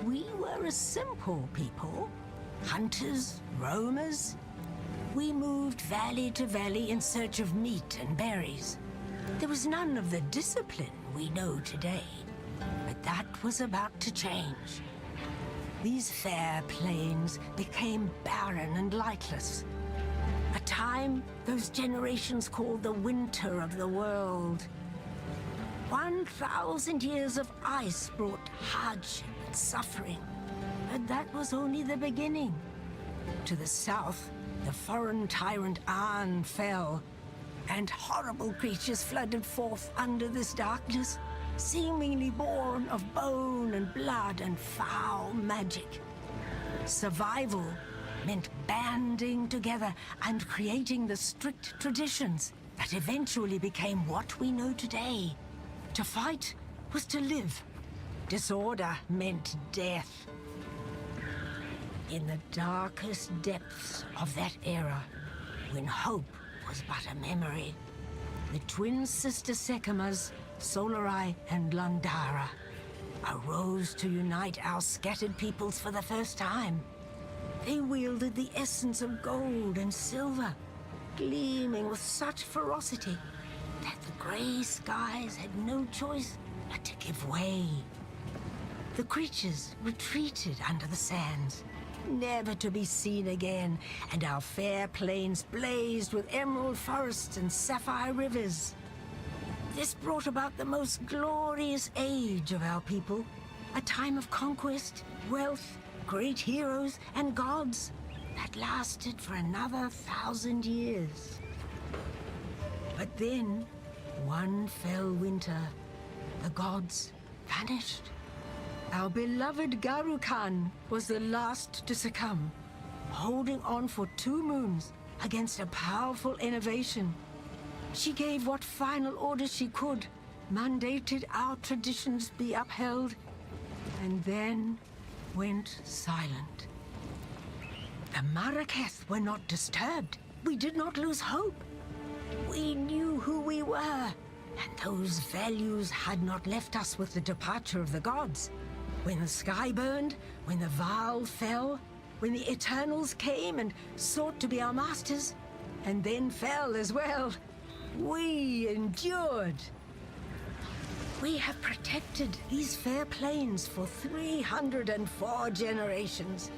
we were a simple people, hunters, roamers. We moved valley to valley in search of meat and berries. There was none of the discipline we know today, but that was about to change. These fair plains became barren and lightless. A time those generations called the winter of the world. 1,000 years of ice brought hardship and suffering, but that was only the beginning. To the south, the foreign tyrant An fell, and horrible creatures flooded forth under this darkness, seemingly born of bone and blood and foul magic. Survival meant banding together and creating the strict traditions that eventually became what we know today. To fight was to live. Disorder meant death. In the darkest depths of that era, when hope was but a memory, the twin sister Sekimas, Solarai and Landara, arose to unite our scattered peoples for the first time. They wielded the essence of gold and silver, gleaming with such ferocity that the gray skies had no choice but to give way. The creatures retreated under the sands, never to be seen again, and our fair plains blazed with emerald forests and sapphire rivers. This brought about the most glorious age of our people, a time of conquest, wealth, great heroes, and gods that lasted for another 1,000 years. But then, one fell winter, the gods vanished. Our beloved Garukan was the last to succumb, holding on for 2 moons against a powerful innovation. She gave what final order she could, mandated our traditions be upheld, and then went silent. The Maraketh were not disturbed. We did not lose hope. We knew who we were, and those values had not left us with the departure of the gods. When the sky burned, when the Vaal fell, when the Eternals came and sought to be our masters, and then fell as well, we endured. We have protected these fair plains for 304 generations,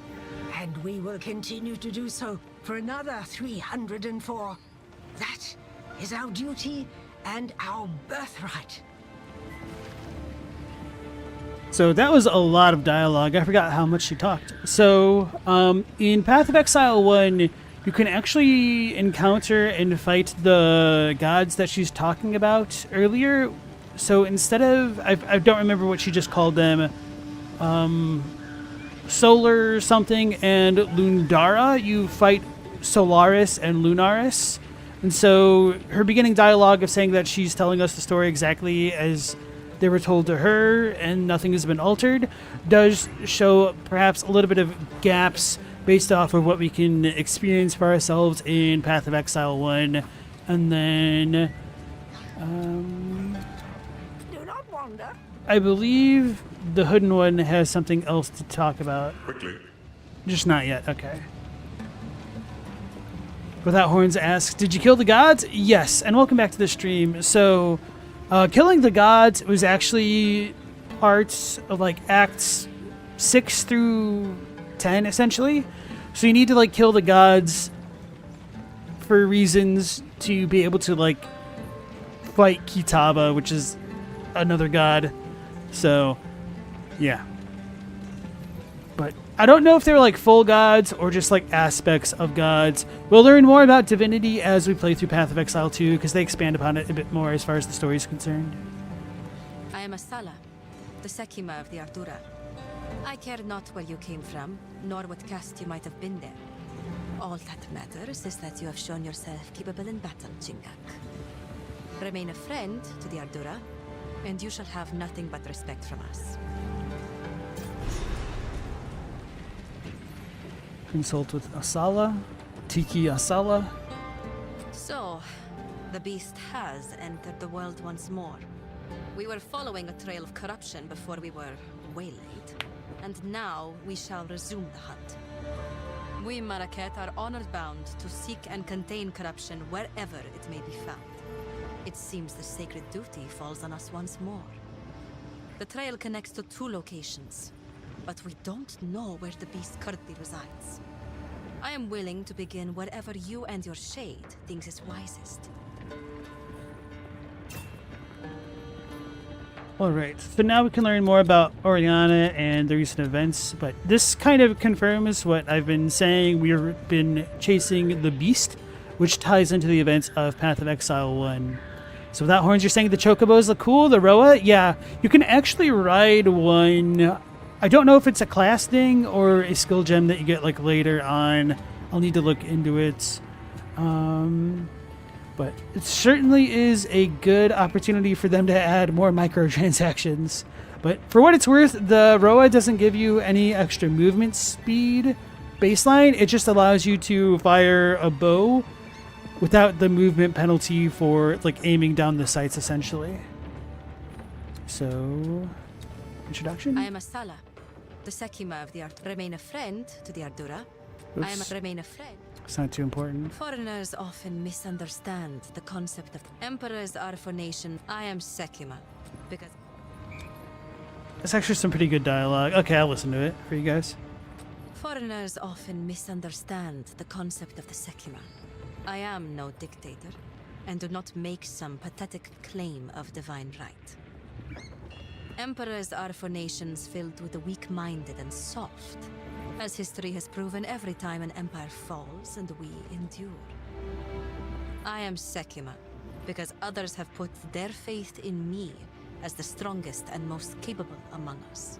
and we will continue to do so for another 304. That is our duty and our birthright. So that was a lot of dialogue. I forgot how much she talked. So in Path of Exile 1, you can actually encounter and fight the gods that she's talking about earlier. So instead of, I don't remember what she just called them, Solar something and Lundara, you fight Solaris and Lunaris. And so her beginning dialogue of saying that she's telling us the story exactly as they were told to her and nothing has been altered does show perhaps a little bit of gaps based off of what we can experience for ourselves in Path of Exile 1. And then Do not wander. I believe the Hooded One has something else to talk about. Quickly. Just not yet, okay. Without Horns asks, did you kill the gods? Yes, and welcome back to the stream. So, killing the gods was actually parts of like Acts 6 through 10, essentially. So you need to like kill the gods for reasons to be able to like fight Kitaba, which is another god. So, yeah. But I don't know if they're like full gods or just like aspects of gods. We'll learn more about divinity as we play through Path of Exile 2 because they expand upon it a bit more as far as the story is concerned. I am Asala, the Sekima of the Ardura. I care not where you came from, nor what caste you might have been there. All that matters is that you have shown yourself capable in battle, Chingak. Remain a friend to the Ardura, and you shall have nothing but respect from us. Consult with Asala. Tiki Asala. So, the beast has entered the world once more. We were following a trail of corruption before we were waylaid, and now we shall resume the hunt. We Maraket are honored bound to seek and contain corruption wherever it may be found. It seems the sacred duty falls on us once more. The trail connects to 2 locations, but we don't know where the beast currently resides. I am willing to begin wherever you and your shade thinks is wisest. Alright, so now we can learn more about Oriana and the recent events, but this kind of confirms what I've been saying. We've been chasing the beast, which ties into the events of Path of Exile 1. So without horns, you're saying the chocobos look cool? The Roa? Yeah, you can actually ride one. I don't know if it's a class thing or a skill gem that you get like later on. I'll need to look into it. But it certainly is a good opportunity for them to add more microtransactions. But for what it's worth, the Roa doesn't give you any extra movement speed baseline. It just allows you to fire a bow without the movement penalty for like aiming down the sights, essentially. So, introduction? I am Asala, the Sekima of the Art. Remain a friend to the Ardura. I am remain a friend. It's not too important. Foreigners often misunderstand the concept of emperors are for nation. I am Sekima, because That's actually some pretty good dialogue. Okay, I'll listen to it for you guys. foreigners often misunderstand the concept of the Sekima. I am no dictator, and do not make some pathetic claim of divine right. Emperors are for nations filled with the weak-minded and soft, as history has proven every time an empire falls and we endure. I am Sekima, because others have put their faith in me as the strongest and most capable among us.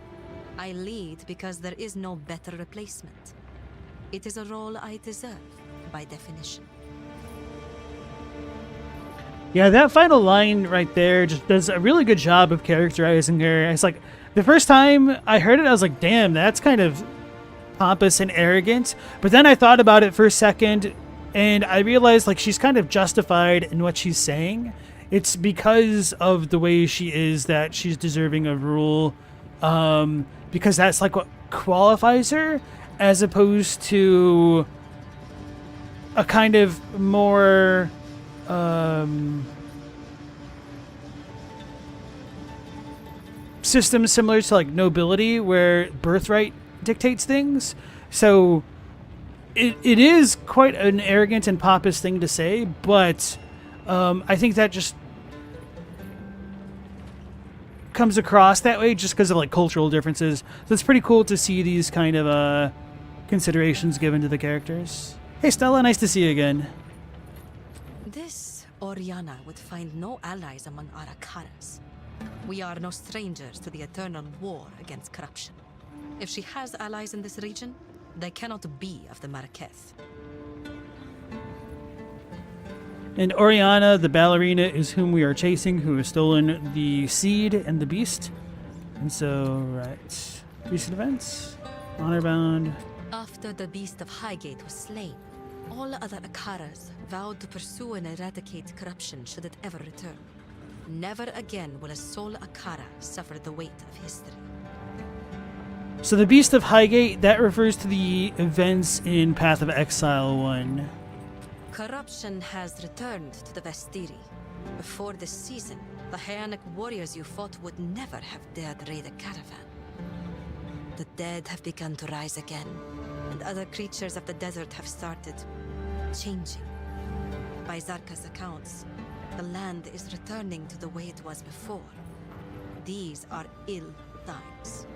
I lead because there is no better replacement. It is a role I deserve, by definition. Yeah, that final line right there just does a really good job of characterizing her. It's like, the first time I heard it, I was like, damn, that's kind of pompous and arrogant. But then I thought about it for a second, and I realized, like, she's kind of justified in what she's saying. It's because of the way she is that she's deserving of rule, because that's, like, what qualifies her, as opposed to a kind of more system similar to like nobility where birthright dictates things. So it is quite an arrogant and pompous thing to say, but I think that just comes across that way just because of like cultural differences. So it's pretty cool to see these kind of considerations given to the characters. Hey Stella, nice to see you again. This Oriana would find no allies among our Akaras. We are no strangers to the eternal war against corruption. If she has allies in this region, they cannot be of the Marqueth. And Oriana, the ballerina, is whom we are chasing, who has stolen the seed and the beast. And so, right. Recent events. Honor bound. After the beast of Highgate was slain, all other Akaras vowed to pursue and eradicate corruption should it ever return. Never again will a sole Akara suffer the weight of history. So the Beast of Highgate, that refers to the events in Path of Exile 1. Corruption has returned to the Vestiri. Before this season, the Hyanic warriors you fought would never have dared raid a caravan. The dead have begun to rise again, and other creatures of the desert have started changing. By Zarka's accounts, the land is returning to the way it was before. These are ill times.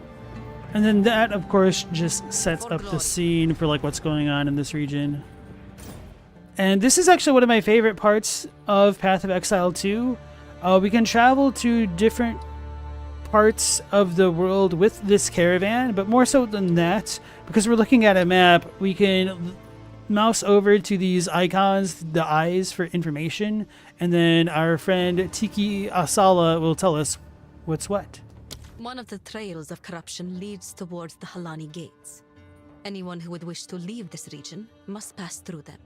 And then that, of course, just sets up the scene for like what's going on in this region. And this is actually one of my favorite parts of Path of Exile 2. We can travel to different parts of the world with this caravan, but more so than that, because we're looking at a map, we can mouse over to these icons, the eyes, for information, and then our friend Tiki Asala will tell us what's what. One of the trails of corruption leads towards the Halani gates. Anyone who would wish to leave this region must pass through them.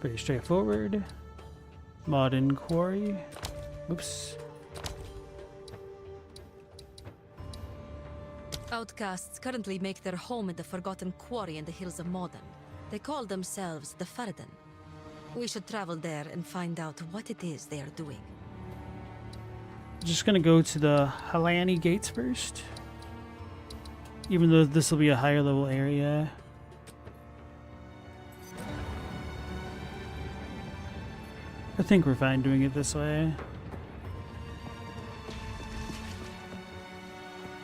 Pretty straightforward. Modern quarry. Oops. Outcasts currently make their home in the forgotten quarry in the hills of Modern. They call themselves the Farden. We should travel there and find out what it is they are doing. Just gonna go to the Halani gates first. Even though this will be a higher level area. I think we're fine doing it this way.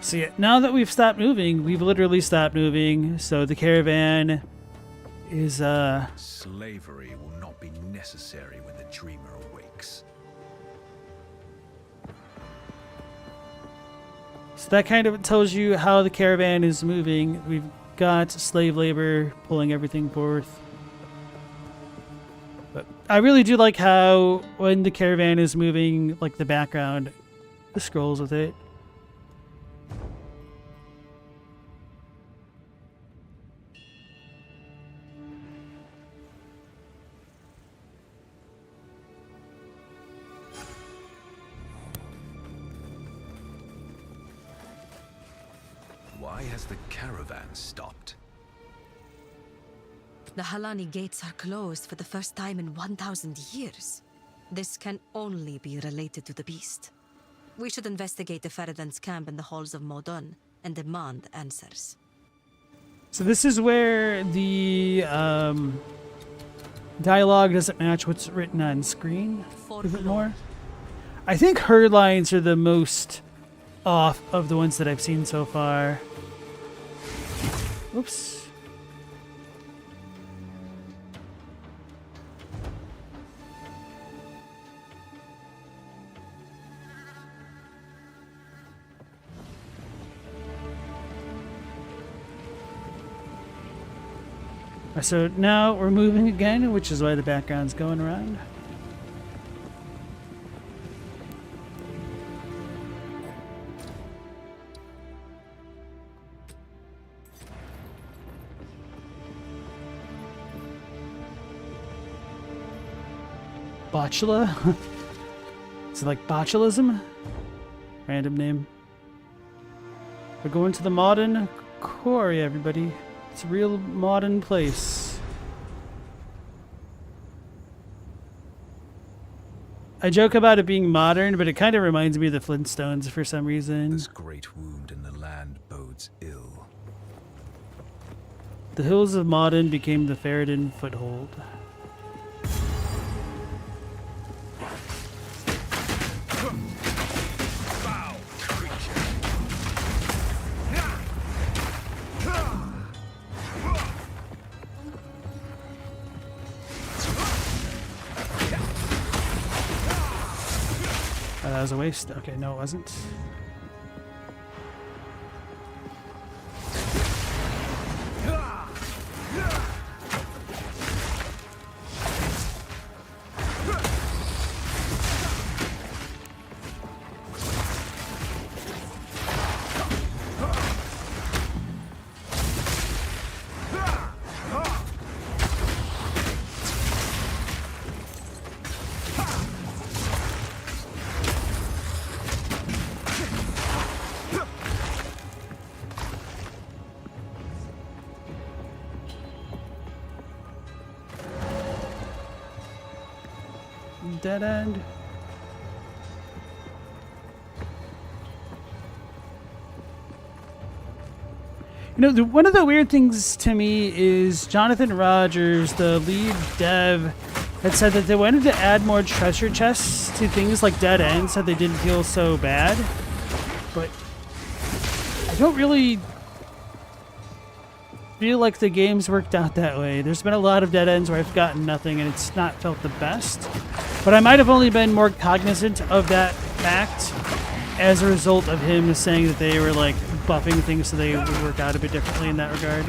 So yeah, now that we've stopped moving, we've literally stopped moving, so the caravan is Slavery will not be necessary when the dreamer awakes. So that kind of tells you how the caravan is moving. We've got slave labor pulling everything forth. But I really do like how when the caravan is moving, like the background, the scrolls with it. Why has the caravan stopped? The Halani gates are closed for the first time in 1,000 years. This can only be related to the beast. We should investigate the Faradan's camp in the halls of Modon and demand answers. So this is where the dialogue doesn't match what's written on screen. A bit more. I think her lines are the most off of the ones that I've seen so far. Oops. So now we're moving again, which is why the background's going around. Botula? Is it like botulism? Random name. We're going to the modern quarry, everybody. It's a real modern place. I joke about it being modern, but it kind of reminds me of the Flintstones for some reason. This great wound in the land bodes ill. The hills of Modern became the Faradan foothold. that was a waste. Okay, no, it wasn't. Dead end. You know, one of the weird things to me is Jonathan Rogers, the lead dev, had said that they wanted to add more treasure chests to things like dead ends so they didn't feel so bad. But I don't really feel like the game's worked out that way. There's been a lot of dead ends where I've gotten nothing and it's not felt the best. But I might have only been more cognizant of that fact as a result of him saying that they were like buffing things so they would work out a bit differently in that regard.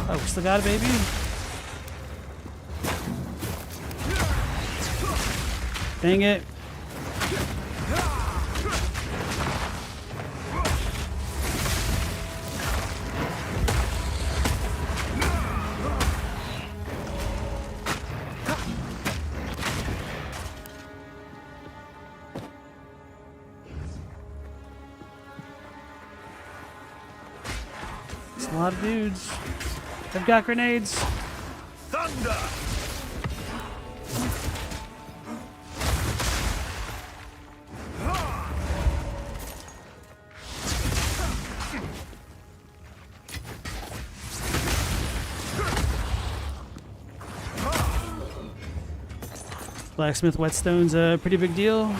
Oh, still got it, baby. Dang it. It's a lot of dudes. I've got grenades. Thunder! Blacksmith whetstone's a pretty big deal.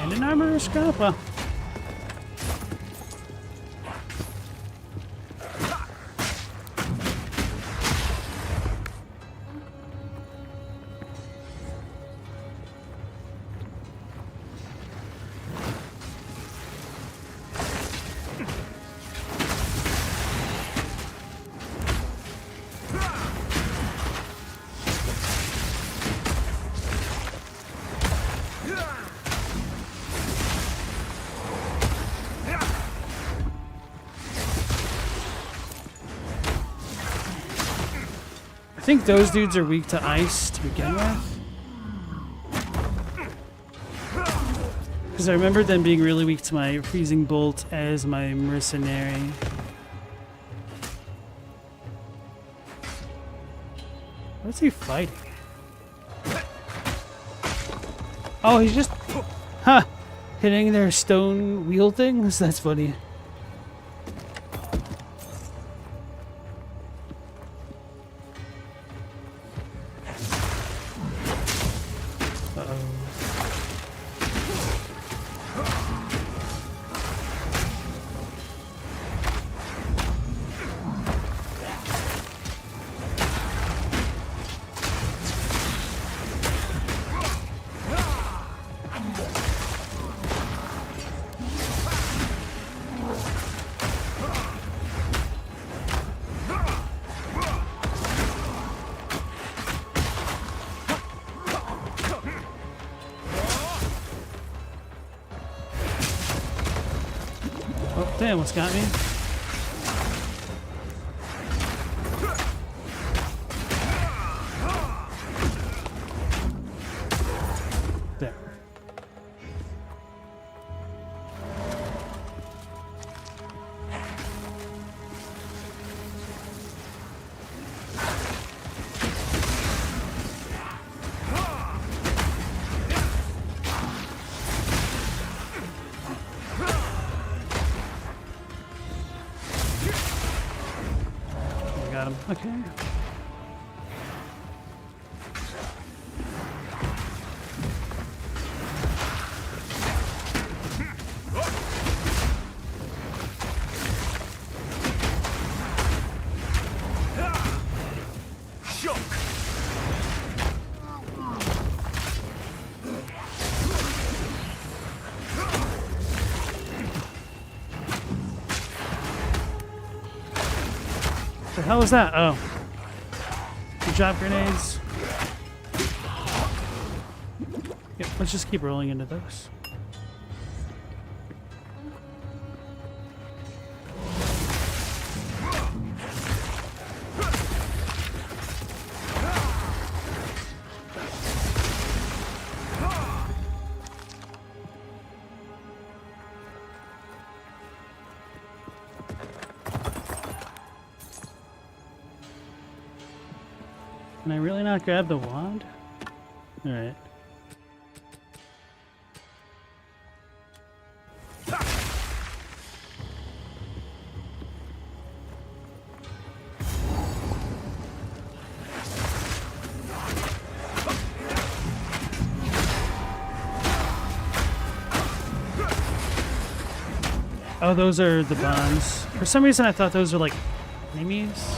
And an armor scrap. Well, I think those dudes are weak to ice to begin with. Because I remember them being really weak to my freezing bolt as my mercenary. What's he fighting? Oh, he's just... Huh! Hitting their stone wheel things? That's funny. Oh, they almost got me. There. Got him. Okay. The hell is that? Oh. Good job, grenades. Yep, let's just keep rolling into those. Can I really not grab the wand? Alright. Oh, those are the bombs. For some reason I thought those were like enemies.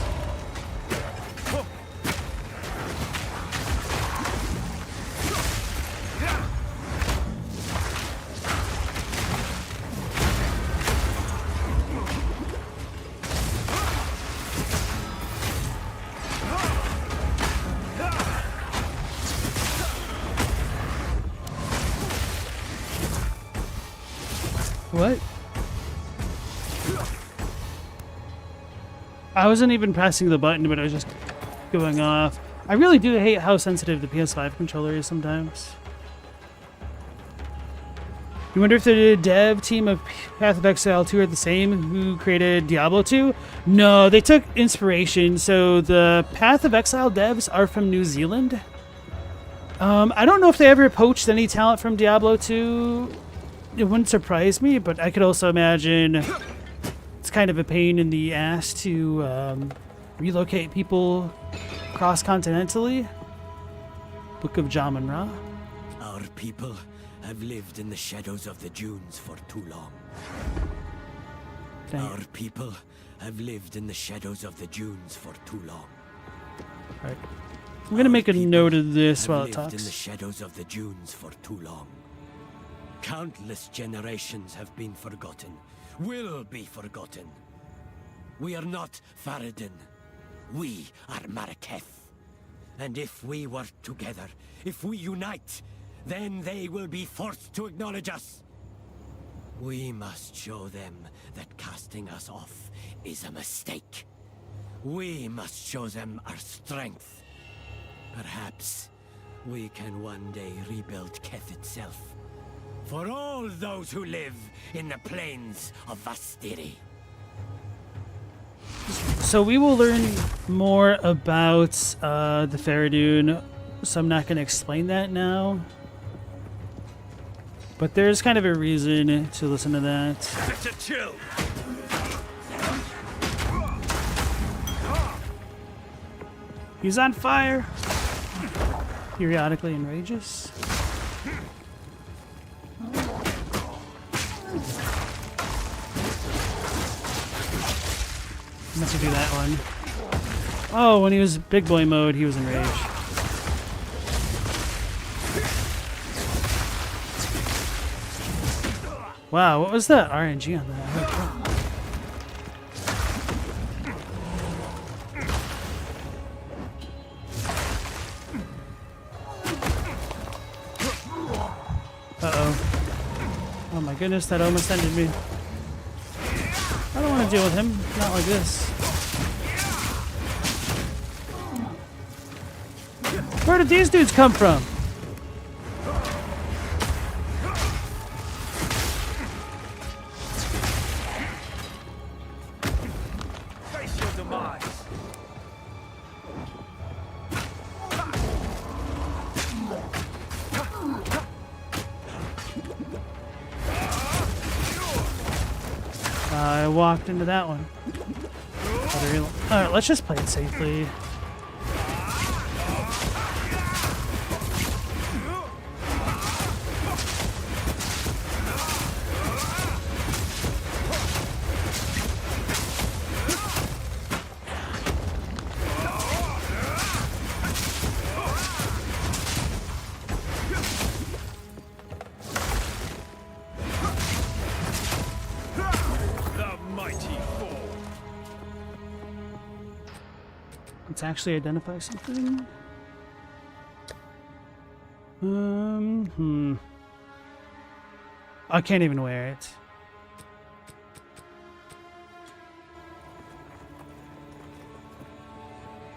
What? I wasn't even pressing the button, but it was just going off. I really do hate how sensitive the PS5 controller is sometimes. You wonder if the dev team of Path of Exile 2 are the same who created Diablo 2? No, they took inspiration. So the Path of Exile devs are from New Zealand. I don't know if they ever poached any talent from Diablo 2. It wouldn't surprise me, but I could also imagine it's kind of a pain in the ass to relocate people cross-continentally. Book of Jaman Ra. Our people have lived in the shadows of the dunes for too long. Dang. Our people have lived in the shadows of the dunes for too long. Alright. I'm gonna make a note of this while it lived in the talks. shadows of the dunes for too long. Countless generations have been forgotten, will be forgotten. We are not Faradin. We are Maraketh. And if we work together, if we unite, then they will be forced to acknowledge us. We must show them that casting us off is a mistake. We must show them our strength. Perhaps we can one day rebuild Keth itself. For all those who live in the plains of Vastiri. So we will learn more about the Faradun, so I'm not going to explain that now. But there's kind of a reason to listen to that. Better chill. He's on fire! Periodically enrages. Must do that one. Oh, when he was big boy mode, he was enraged. Wow, what was that RNG on that? Uh-oh. Oh my goodness, that almost ended me. I don't want to deal with him. Not like this. Where did these dudes come from? Face your demise. I walked into that one. Alright, let's just play it safely. Let's actually identify something. I can't even wear it.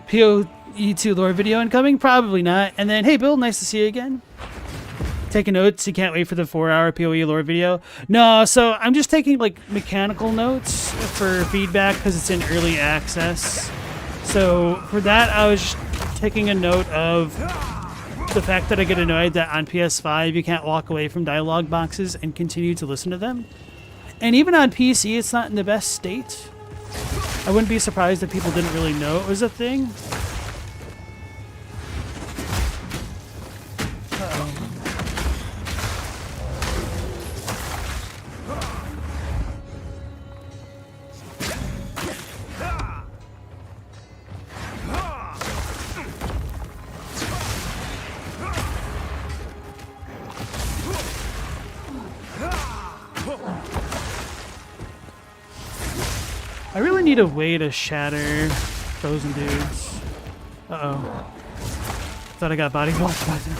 PoE2 lore video incoming? Probably not. And then, hey Bill, nice to see you again. Taking notes. You can't wait for the 4-hour PoE lore video. No, so I'm just taking like mechanical notes for feedback because it's in early access. So for that, I was just taking a note of the fact that I get annoyed that on PS5 you can't walk away from dialogue boxes and continue to listen to them. And even on PC, it's not in the best state. I wouldn't be surprised if people didn't really know it was a thing. I really need a way to shatter frozen dudes. Uh-oh. Thought I got body blocked by them.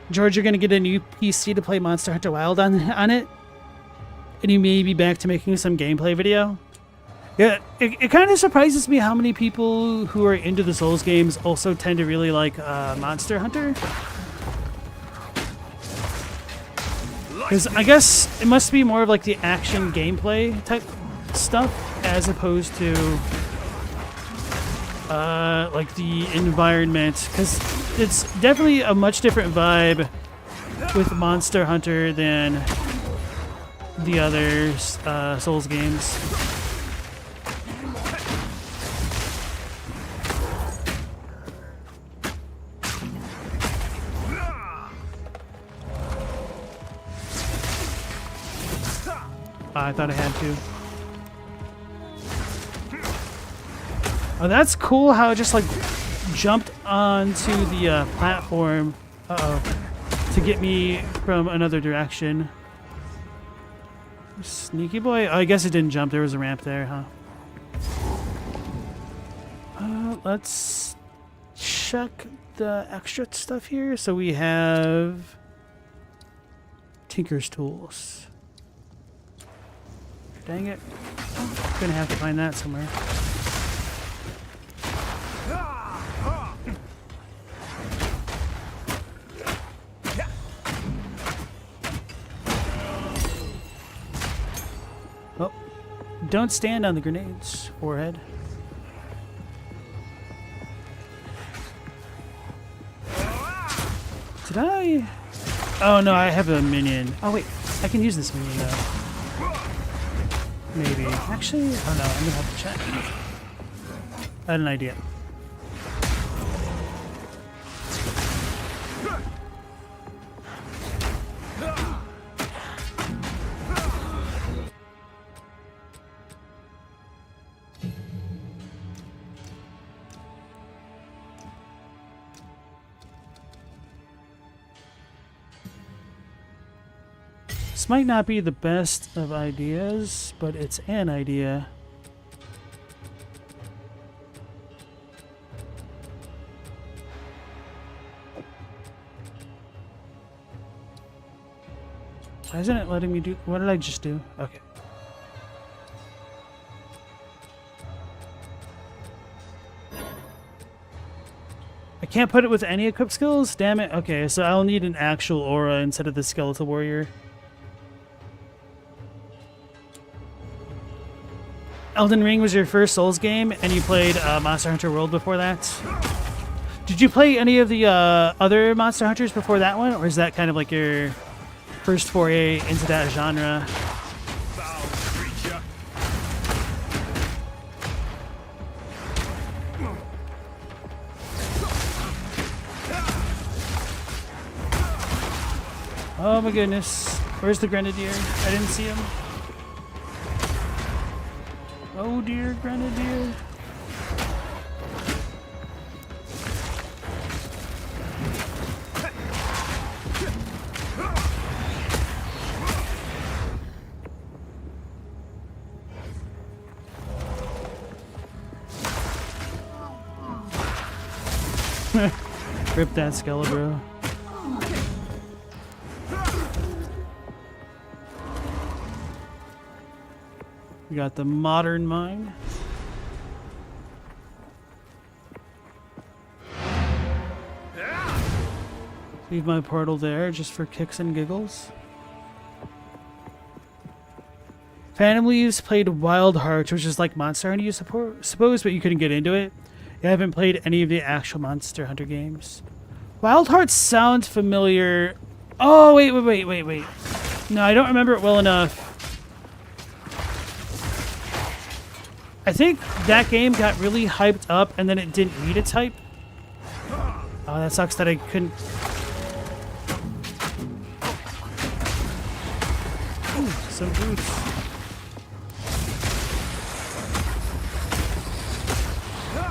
George, you're going to get a new PC to play Monster Hunter Wild on it? And you may be back to making some gameplay video? Yeah, it kind of surprises me how many people who are into the Souls games also tend to really like Monster Hunter. Because I guess it must be more of like the action gameplay type stuff as opposed to like the environment. Because it's definitely a much different vibe with Monster Hunter than the other Souls games. I thought I had to. Oh, that's cool how it just like jumped onto the platform. To get me from another direction. Sneaky boy. Oh, I guess it didn't jump. There was a ramp there, huh? Let's check the extra stuff here. So we have Tinker's Tools. Dang it. I'm gonna have to find that somewhere. Oh, don't stand on the grenades, forehead. Did I? Oh no, I have a minion. Oh wait, I can use this minion though. Maybe. Actually, oh no, I'm gonna have to check. I had an idea. This might not be the best of ideas, but it's an idea. Why isn't it letting me do? What did I just do? Okay. I can't put it with any equipped skills? Damn it. Okay, so I'll need an actual aura instead of the skeletal warrior. Elden Ring was your first Souls game, and you played Monster Hunter World before that? Did you play any of the other Monster Hunters before that one, or is that kind of like your first foray into that genre. Foul creature. Oh my goodness. Where's the Grenadier? I didn't see him. Oh dear, Grenadier. Rip that Skelebro. We got the modern mine. Leave my portal there just for kicks and giggles. Phantom Leaves played Wild Hearts, which is like Monster Hunter, you suppose, but you couldn't get into it. You haven't played any of the actual Monster Hunter games. Wild Hearts sounds familiar. Oh, wait. No, I don't remember it well enough. I think that game got really hyped up and then it didn't read its hype. Oh, that sucks that I couldn't. Ooh, some boots.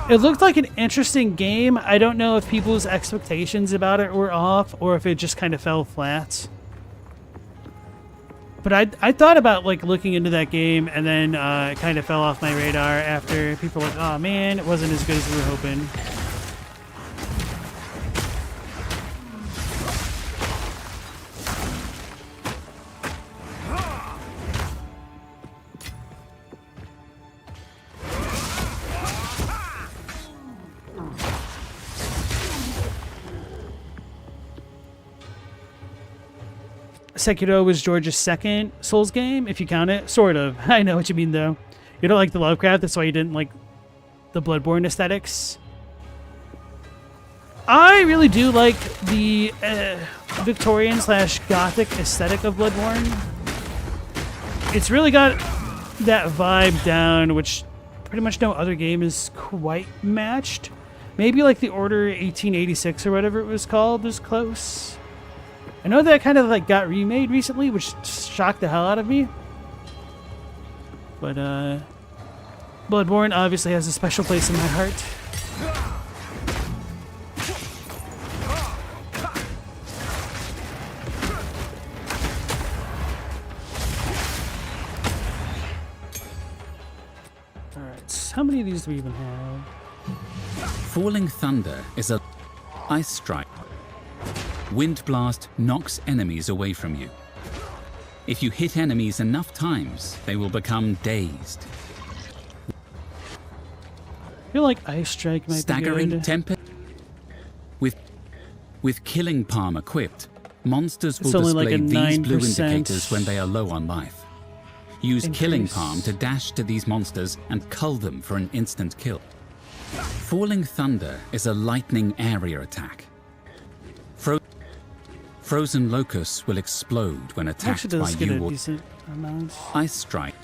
It looked like an interesting game. I don't know if people's expectations about it were off or if it just kind of fell flat. But I thought about like looking into that game and then it kind of fell off my radar after people were like, oh man, it wasn't as good as we were hoping. Sekiro was George's second Souls game, if you count it. Sort of. I know what you mean, though. You don't like the Lovecraft, that's why you didn't like the Bloodborne aesthetics. I really do like the Victorian/Gothic aesthetic of Bloodborne. It's really got that vibe down, which pretty much no other game is quite matched. Maybe like the Order 1886 or whatever it was called was close. I know that kind of like got remade recently, which shocked the hell out of me. But Bloodborne obviously has a special place in my heart. Alright, so how many of these do we even have? Falling Thunder is a ice strike. Wind Blast knocks enemies away from you. If you hit enemies enough times, they will become dazed. I feel like Ice Strike might Staggering be good. Tempest. With Killing Palm equipped, monsters It's will only like display a these blue 9% indicators when they are low on life. Use Killing increase. Palm to dash to these monsters and cull them for an instant kill. Falling Thunder is a lightning area attack. Frozen locusts will explode when attacked Actually by does get you a or decent amount. Ice Strike. Or do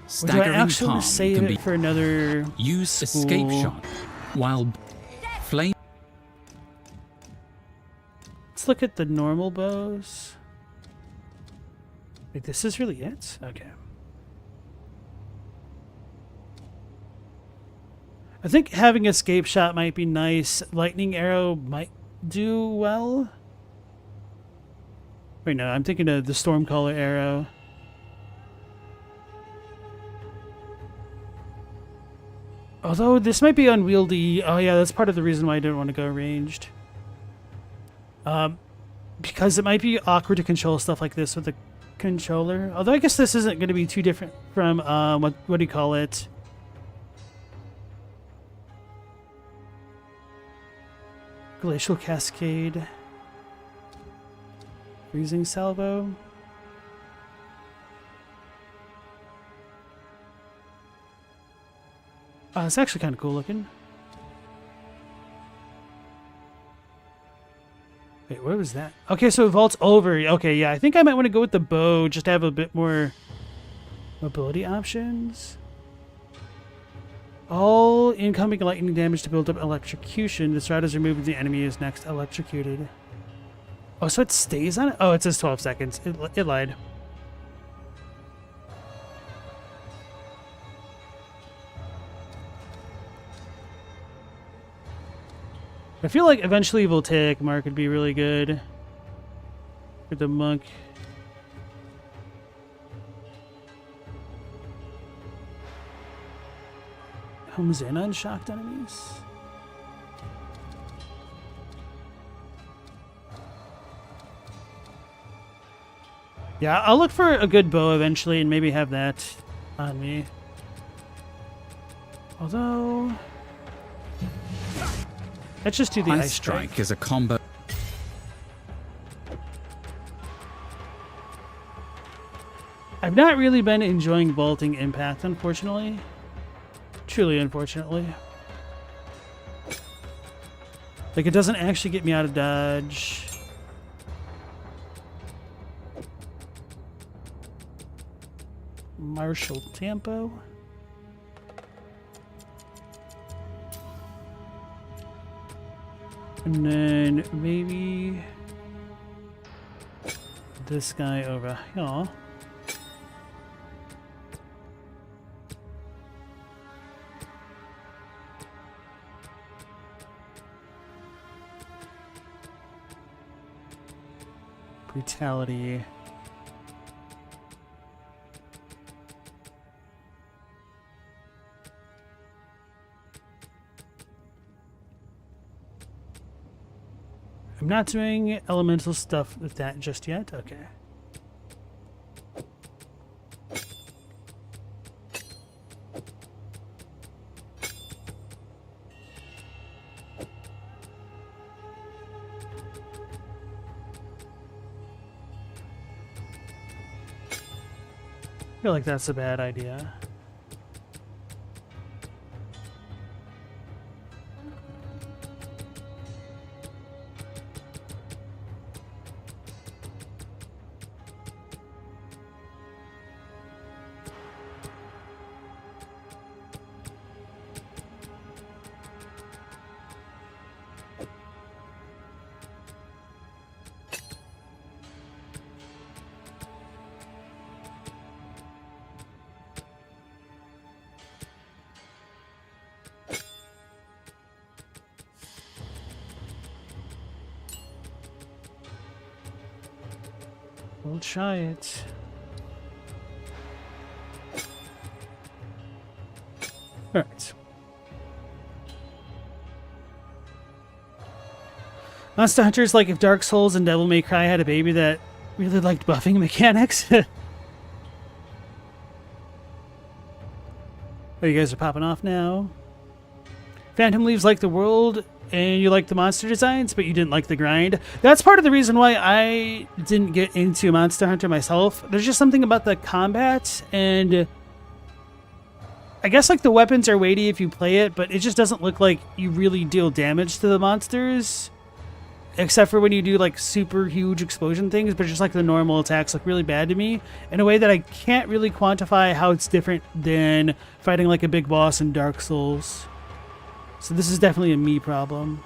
I Staggering actually Palm save can it be for another use escape school? shot while flame. Let's look at the normal bows. Wait, this is really it? Okay. I think having escape shot might be nice. Lightning arrow might do well. Wait, no, I'm thinking of the Stormcaller arrow. Although this might be unwieldy. Oh yeah, that's part of the reason why I didn't want to go ranged. Because it might be awkward to control stuff like this with a controller. Although I guess this isn't going to be too different from what do you call it? Glacial Cascade. Freezing Salvo. It's actually kind of cool looking. Wait, where was that? Okay, so it vaults over. Okay, yeah, I think I might want to go with the bow just to have a bit more mobility options. All incoming lightning damage to build up electrocution. The strat is removed if the enemy is next electrocuted. Oh, so it stays on it? Oh, it says 12 seconds. It lied. I feel like eventually Voltaic Mark would be really good for the monk. Homes in on shocked enemies. Yeah, I'll look for a good bow eventually and maybe have that on me. Although... let's just do the Ice Strike is a combo. I've not really been enjoying vaulting impact, unfortunately. Truly, unfortunately. Like, it doesn't actually get me out of dodge. Martial Tempo. And then maybe this guy over here. Brutality. I'm not doing elemental stuff with that just yet. Okay. I feel like that's a bad idea. We'll try it. All right. Monster Hunter's like if Dark Souls and Devil May Cry had a baby that really liked buffing mechanics. Oh, you guys are popping off now. Phantom Leaves like the world and you like the monster designs, but you didn't like the grind. That's part of the reason why I didn't get into Monster Hunter myself. There's just something about the combat, and I guess like the weapons are weighty if you play it, but it just doesn't look like you really deal damage to the monsters. Except for when you do like super huge explosion things, but just like the normal attacks look really bad to me in a way that I can't really quantify how it's different than fighting like a big boss in Dark Souls. So this is definitely a me problem.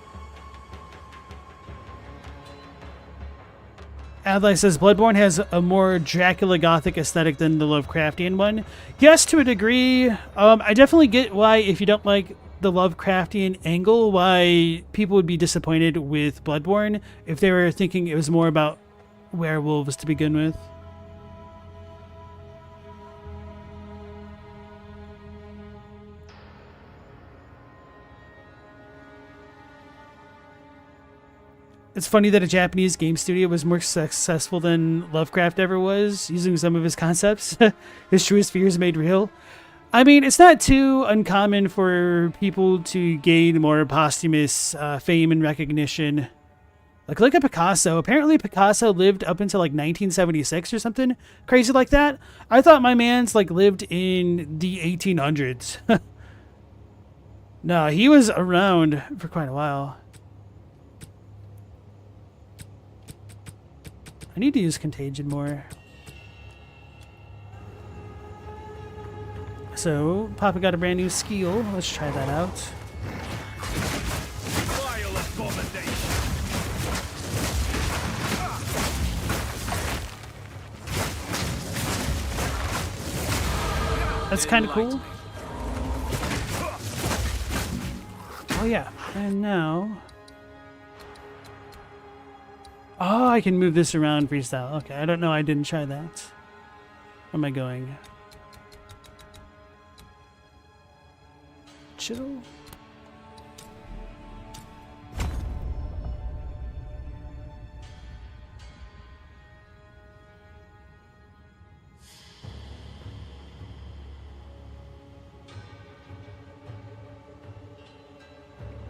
Adlai says Bloodborne has a more Dracula Gothic aesthetic than the Lovecraftian one. Yes, to a degree. I definitely get why, if you don't like the Lovecraftian angle, why people would be disappointed with Bloodborne if they were thinking it was more about werewolves to begin with. It's funny that a Japanese game studio was more successful than Lovecraft ever was, using some of his concepts. His truest fears made real. I mean, it's not too uncommon for people to gain more posthumous fame and recognition. Like, look at Picasso. Apparently Picasso lived up until like 1976 or something crazy like that. I thought my man's like lived in the 1800s. No, he was around for quite a while. I need to use Contagion more. So, Papa got a brand new skill. Let's try that out. Vile abomination. That's kind of cool. Oh yeah, and now... Oh, I can move this around freestyle. Okay, I don't know, I didn't try that. Where am I going? Chill.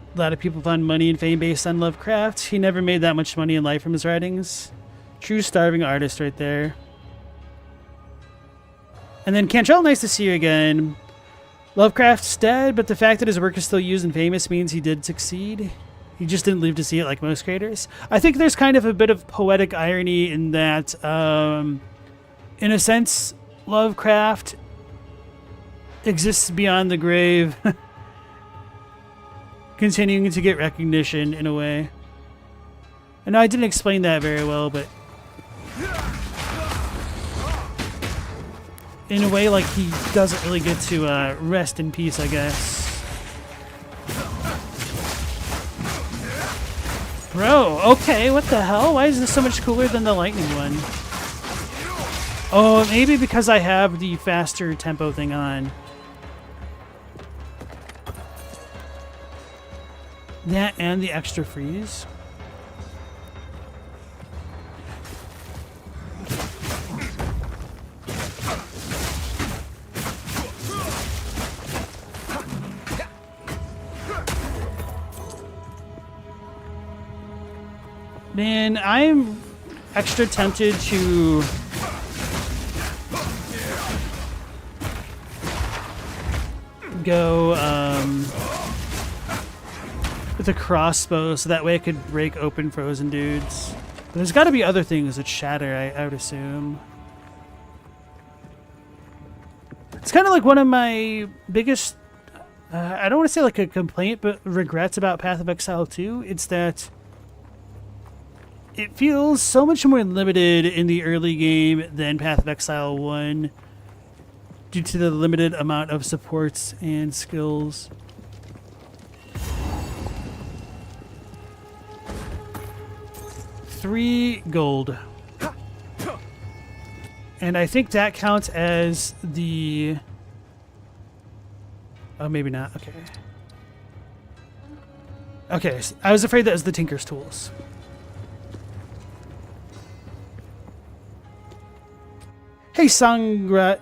A lot of people find money and fame based on Lovecraft. He never made that much money in life from his writings. True starving artist right there. And then Cantrell, nice to see you again. Lovecraft's dead, but the fact that his work is still used and famous means he did succeed. He just didn't live to see it like most creators. I think there's kind of a bit of poetic irony in that, in a sense, Lovecraft exists beyond the grave, continuing to get recognition in a way. I know I didn't explain that very well, but in a way, like, he doesn't really get to rest in peace, I guess. Bro, okay, what the hell? Why is this so much cooler than the lightning one? Oh, maybe because I have the faster tempo thing on. That and the extra freeze. Man, I'm extra tempted to go with a crossbow so that way I could break open frozen dudes. But there's got to be other things that shatter, I would assume. It's kind of like one of my biggest, I don't want to say like a complaint, but regrets about Path of Exile 2. It's that it feels so much more limited in the early game than Path of Exile 1 due to the limited amount of supports and skills. $3 gold. And I think that counts as the... Oh, maybe not. Okay. Okay, so I was afraid that was the Tinker's Tools. Hey, Sangramjit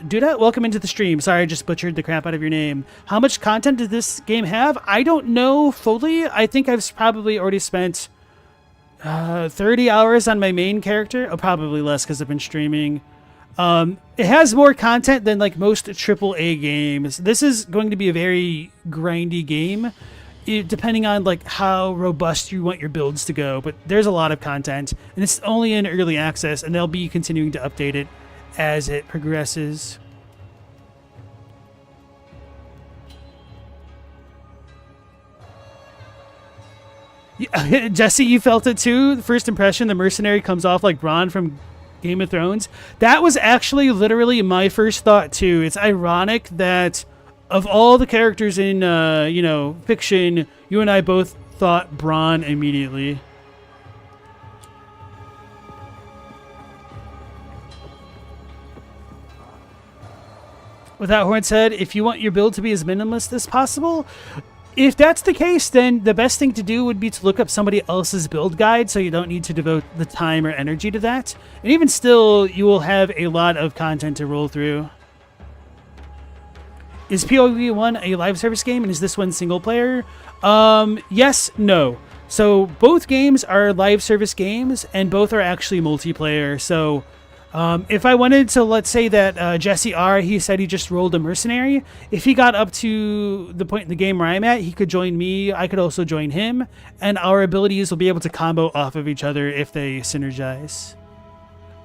Duda, welcome into the stream. Sorry, I just butchered the crap out of your name. How much content did this game have? I don't know fully. I think I've probably already spent 30 hours on my main character. Oh, probably less because I've been streaming. It has more content than like most AAA games. This is going to be a very grindy game, depending on like how robust you want your builds to go. But there's a lot of content, and it's only in early access, and they'll be continuing to update it as it progresses. Yeah, Jesse, you felt it too? The first impression, the mercenary comes off like Bronn from Game of Thrones. That was actually literally my first thought too. It's ironic that of all the characters in, fiction, you and I both thought Bronn immediately. With that horn said, if you want your build to be as minimalist as possible, if that's the case, then the best thing to do would be to look up somebody else's build guide so you don't need to devote the time or energy to that. And even still, you will have a lot of content to roll through. Is PoE 1 a live service game, and is this one single player? Yes, no. So both games are live service games, and both are actually multiplayer. So If I wanted to, let's say that Jesse R, he said he just rolled a mercenary. If he got up to the point in the game where I'm at, he could join me. I could also join him, and our abilities will be able to combo off of each other if they synergize.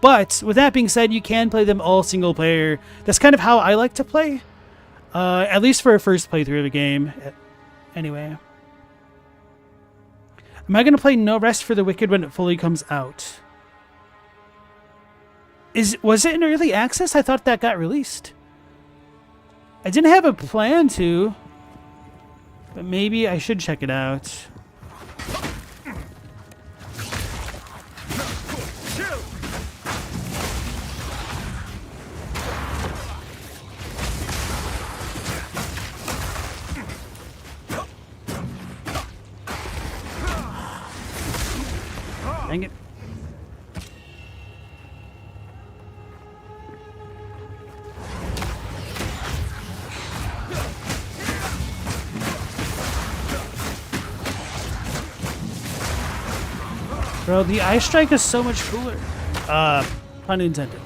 But with that being said, you can play them all single player. That's kind of how I like to play, at least for a first playthrough of a game. Anyway, am I going to play No Rest for the Wicked when it fully comes out? Was it in early access? I thought that got released. I didn't have a plan to, but maybe I should check it out. Dang it. Bro, the Eye Strike is so much cooler. Pun intended.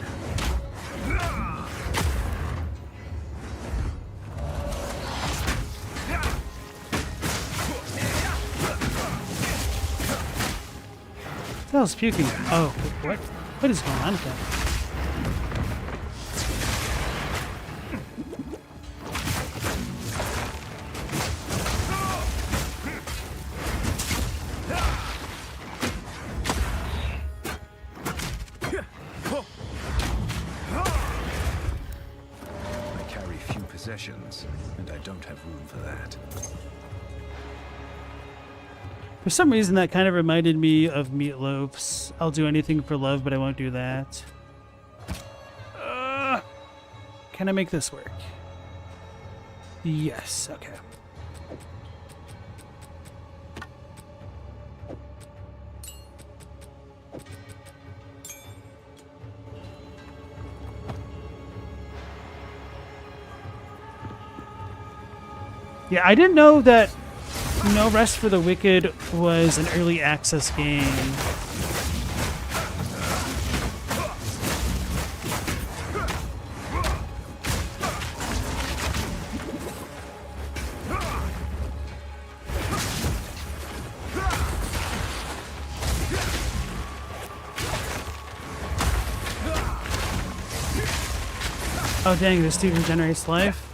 What the hell's puking? Oh, what? What is going on with that? And I don't have room for that. For some reason, that kind of reminded me of Meatloaf's "I'll do anything for love, but I won't do that." Can I make this work? Yes, okay. Yeah, I didn't know that No Rest for the Wicked was an early access game. Oh dang, this dude regenerates life.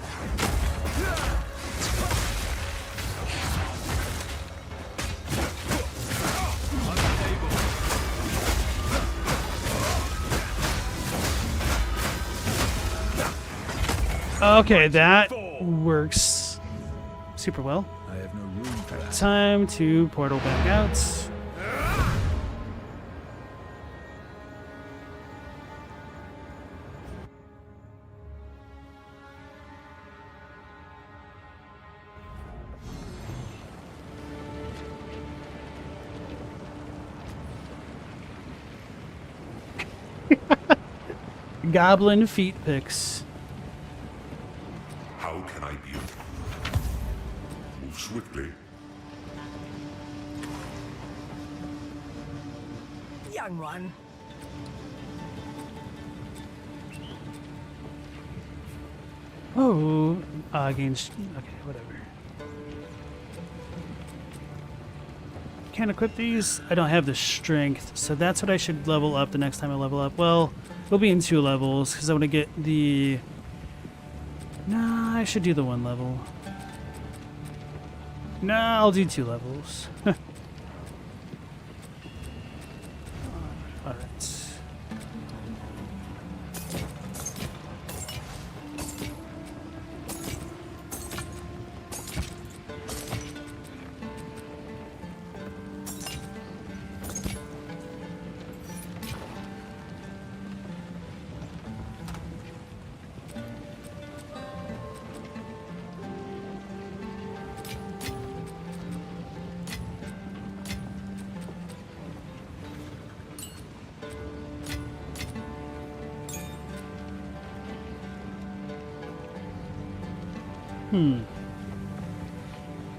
Okay, that works super well. I have no room for that. Time to portal back out. Goblin feet picks. How can I be of move swiftly? Young one. Oh, against. Okay, whatever. Can't equip these. I don't have the strength, so that's what I should level up the next time I level up. Well, we'll be in 2 levels because I want to get the. Nah, I should do the 1 level. Nah, I'll do 2 levels. Alright.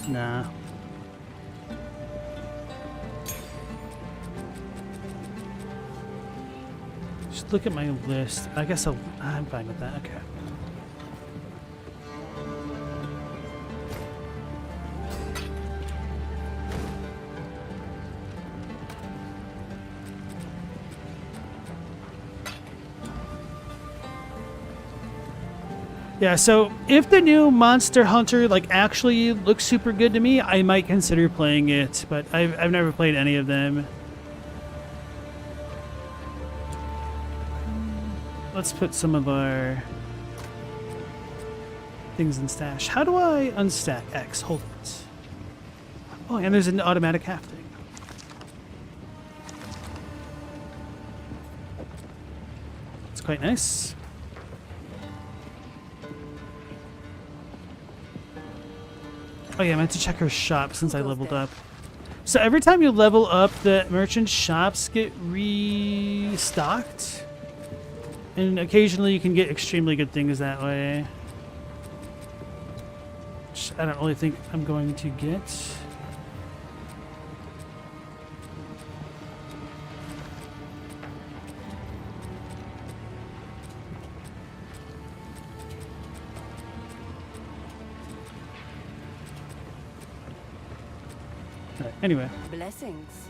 Nah. Just look at my list. I guess I'm fine with that. Okay. Yeah, so if the new Monster Hunter like actually looks super good to me, I might consider playing it, but I've never played any of them. Let's put some of our things in stash. How do I unstack X? Hold it. Oh, and there's an automatic hafting. It's quite nice. Oh yeah, I meant to check her shop since I leveled up. So every time you level up, the merchant shops get restocked. And occasionally you can get extremely good things that way. Which I don't really think I'm going to get. All right, anyway. Blessings.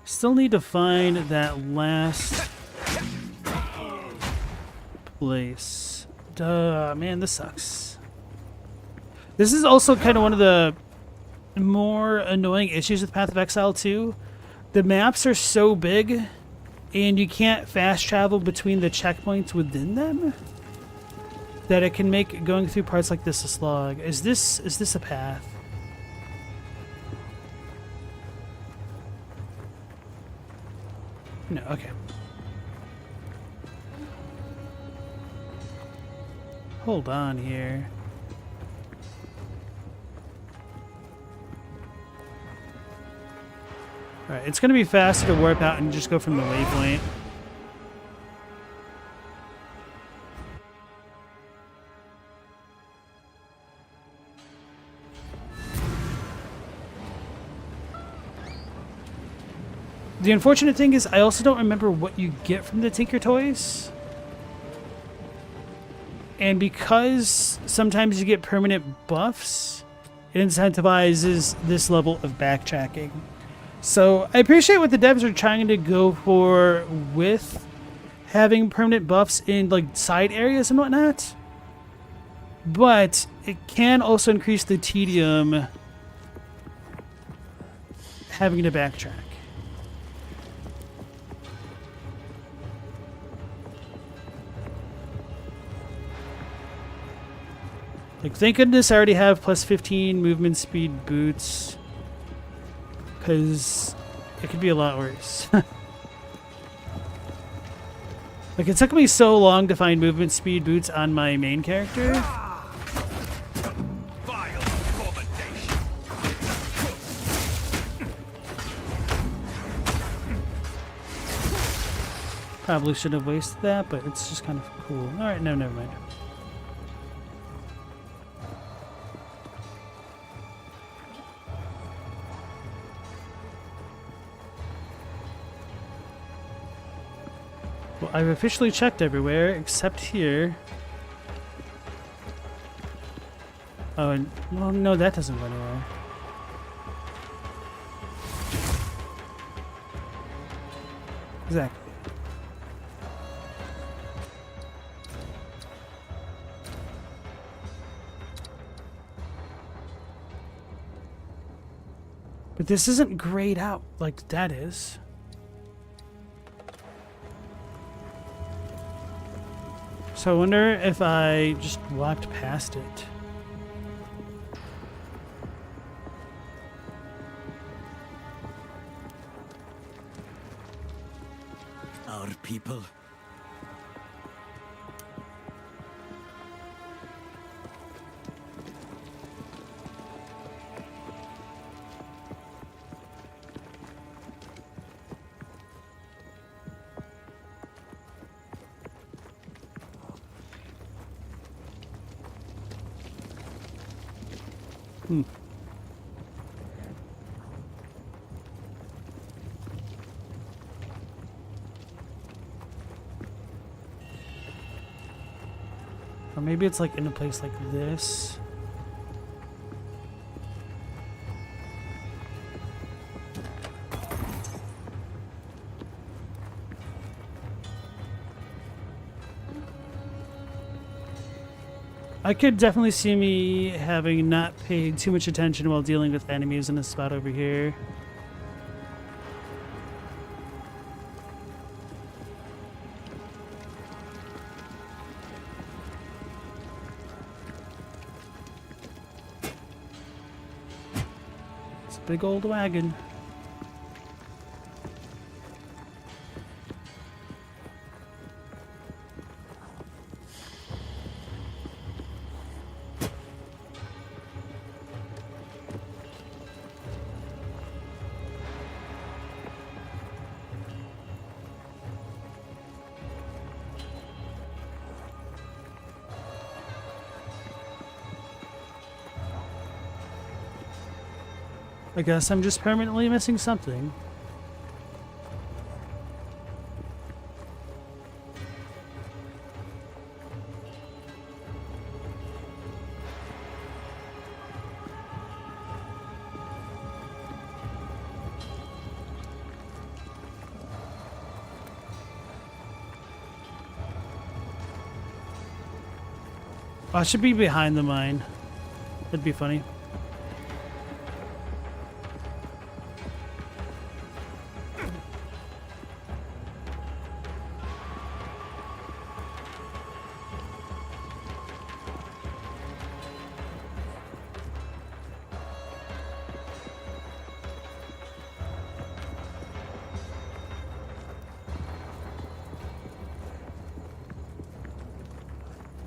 Still need to find that last place. Duh, man, this sucks. This is also kind of one of the more annoying issues with Path of Exile 2. The maps are so big, and you can't fast travel between the checkpoints within them, that it can make going through parts like this a slog. Is this a path? No, okay. Hold on here. Alright, it's gonna be faster to warp out and just go from the waypoint. The unfortunate thing is I also don't remember what you get from the Tinker Toys. And because sometimes you get permanent buffs, it incentivizes this level of backtracking. So I appreciate what the devs are trying to go for with having permanent buffs in like side areas and whatnot. But it can also increase the tedium having to backtrack. Like, thank goodness I already have plus 15 movement speed boots, because it could be a lot worse. Like, it took me so long to find movement speed boots on my main character. Probably should have wasted that, but it's just kind of cool. Alright, no, never mind. Well, I've officially checked everywhere except here. Oh, and, well, no, that doesn't go anywhere. Exactly. But this isn't grayed out like that is. So I wonder if I just walked past it. Our people. Or maybe it's like in a place like this. I could definitely see me having not paid too much attention while dealing with enemies in a spot over here. It's a big old wagon. I guess I'm just permanently missing something. Oh, I should be behind the mine. That'd be funny.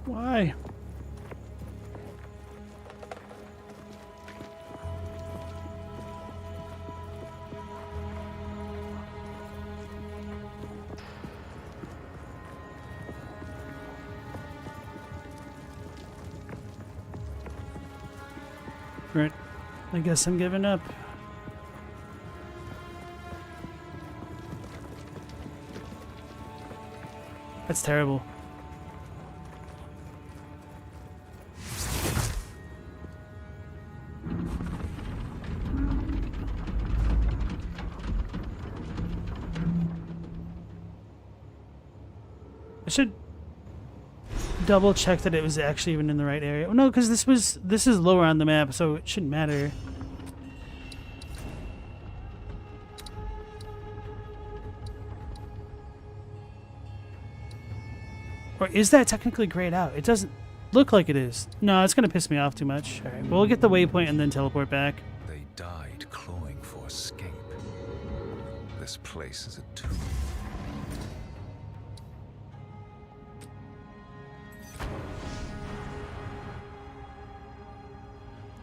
Why? Right. I guess I'm giving up. That's terrible. I should double check that it was actually even in the right area. No, because this is lower on the map, so it shouldn't matter. Or is that technically grayed out? It doesn't look like it is. No, it's gonna piss me off too much. All right, well, we'll get the waypoint and then teleport back. They died clawing for escape. This place is a tomb.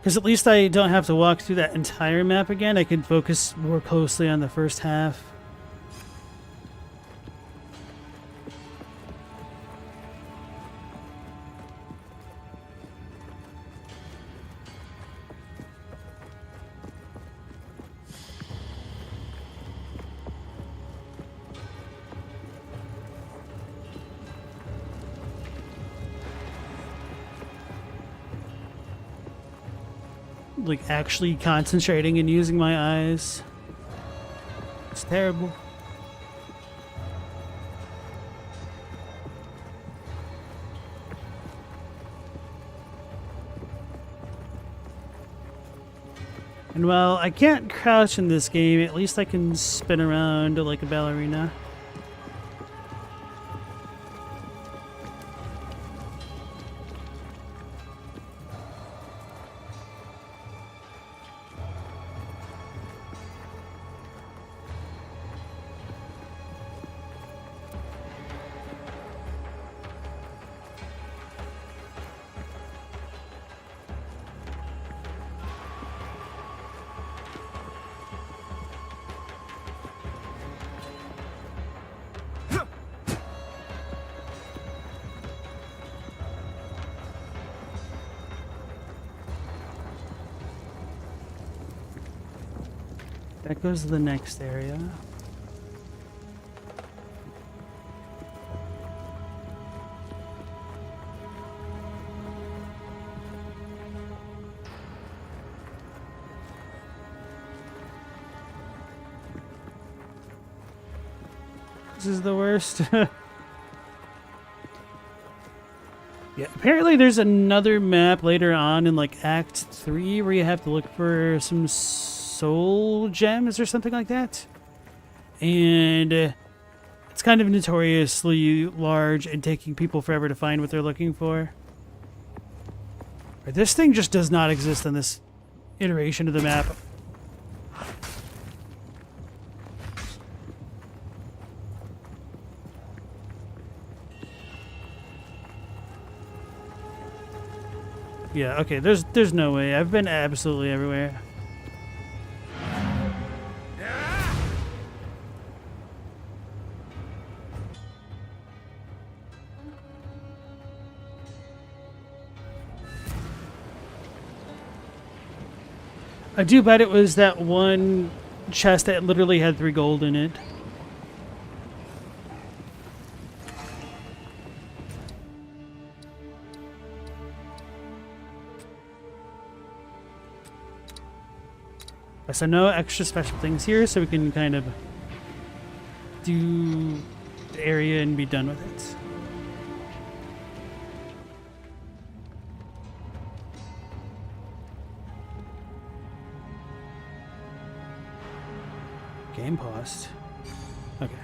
Because at least I don't have to walk through that entire map again. I can focus more closely on the first half. Like actually concentrating and using my eyes. It's terrible. And while I can't crouch in this game, at least I can spin around like a ballerina. That goes to the next area. This is the worst. Yeah, apparently there's another map later on in like Act 3 where you have to look for some soul gems or something like that. And it's kind of notoriously large and taking people forever to find what they're looking for. But this thing just does not exist on this iteration of the map. Yeah, okay, there's no way. I've been absolutely everywhere. I do bet it was that one chest that literally had 3 gold in it. So no extra special things here, so we can kind of do the area and be done with it. Game paused. Okay.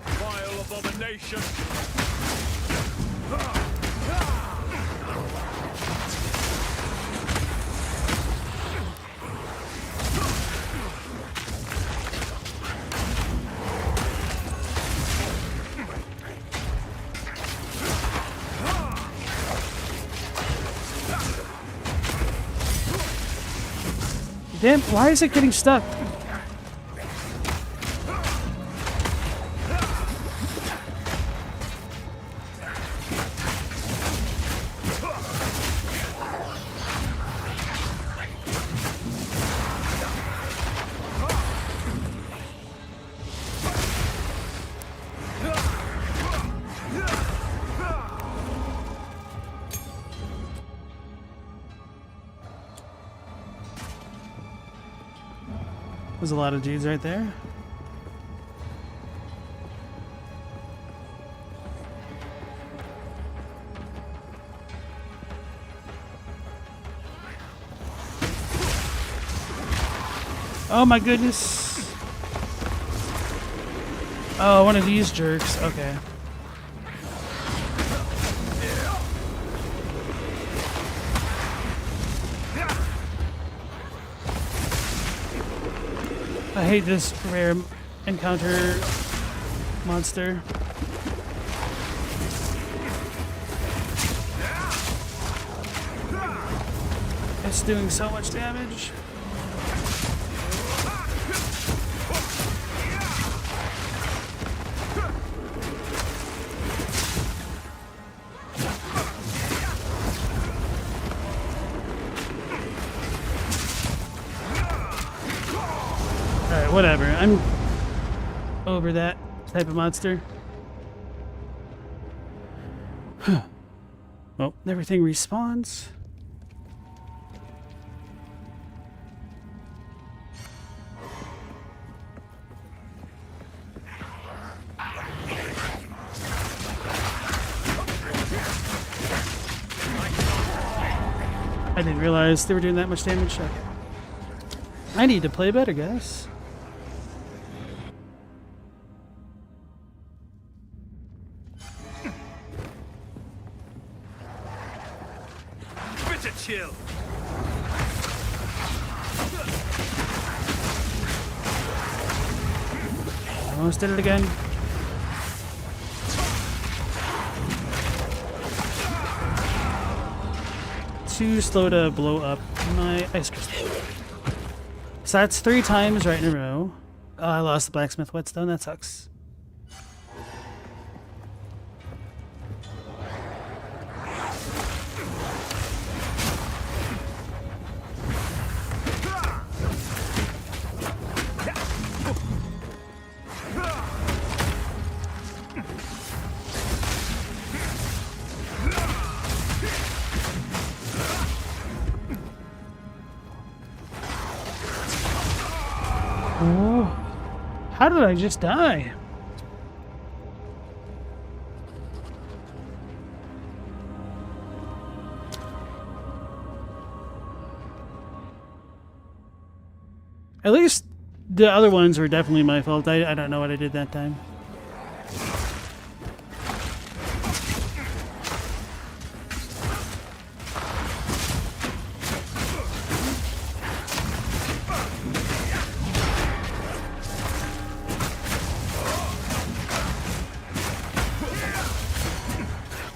Vile abomination! Damn, why is it getting stuck? There's a lot of dudes right there. Oh my goodness. Oh, one of these jerks. Okay. I hate this rare encounter monster. It's doing so much damage. Alright, whatever. I'm over that type of monster. Well, everything respawns. I didn't realize they were doing that much damage. Okay. I need to play better, guys. Bitter chill! Almost did it again. Too slow to blow up my ice crystal. So that's 3 times right in a row. Oh, I lost the blacksmith whetstone. That sucks. Oh, how did I just die? At least the other ones were definitely my fault. I don't know what I did that time.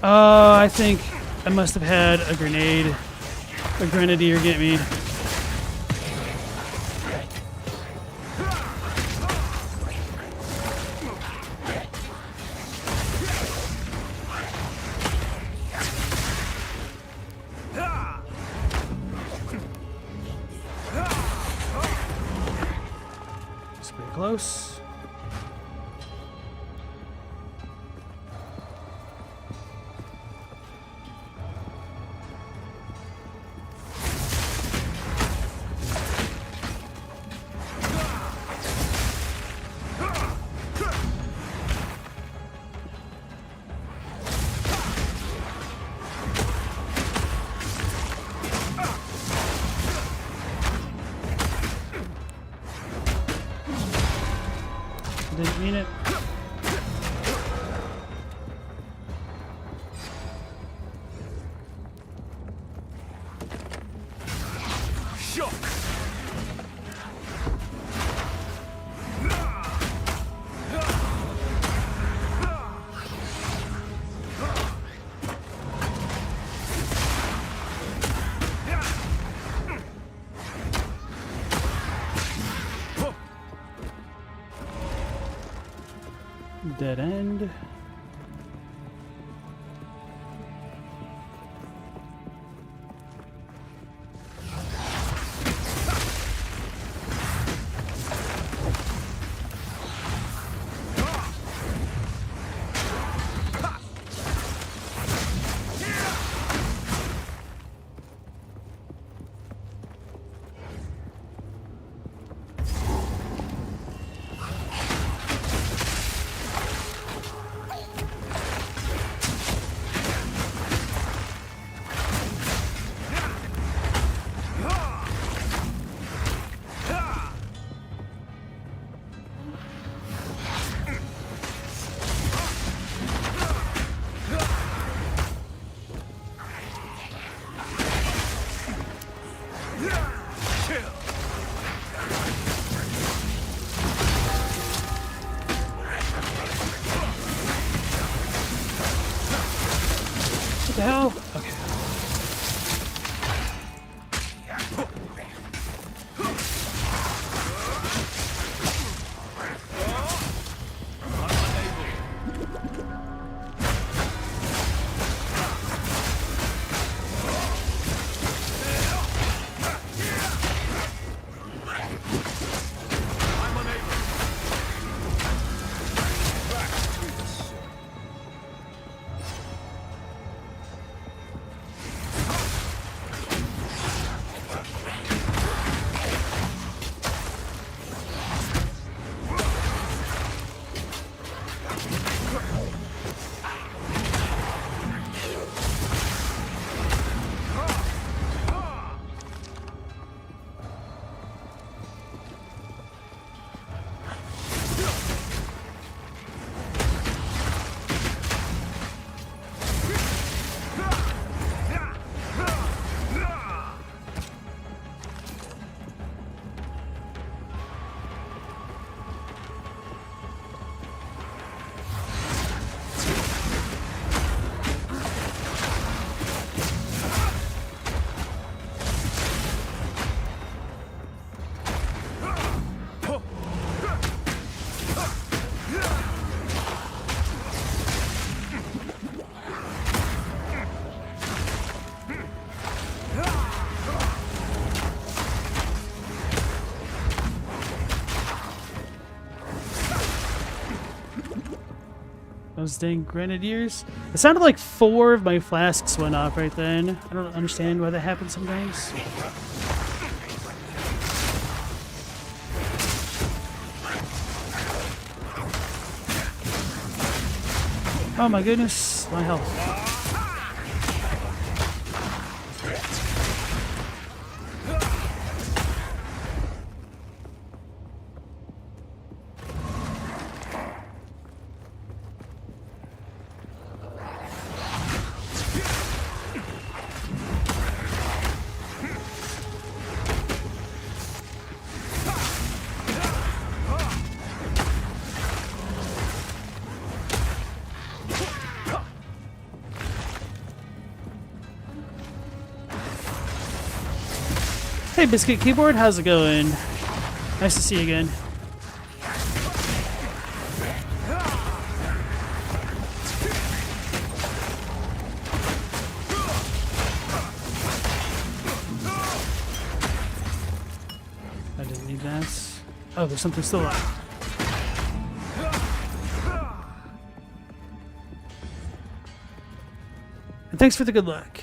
Oh, I think I must have had a grenade. A grenadier get me. It's pretty close. Didn't mean it. Shock! Dead end. What the hell? Okay. Those dang grenadiers. It sounded like 4 of my flasks went off right then. I don't understand why that happens sometimes. Oh my goodness, my health. Hey Biscuit Keyboard, how's it going? Nice to see you again. I didn't need that. Oh, there's something still left. And thanks for the good luck.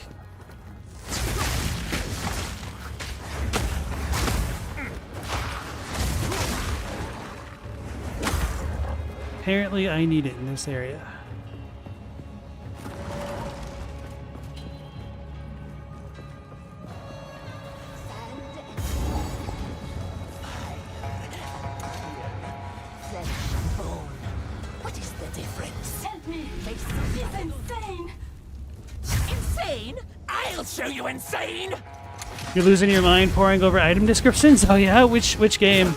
Apparently I need it in this area. What is the difference? Help me! He's insane! Insane? I'll show you insane! You're losing your mind poring over item descriptions? Oh yeah? Which game?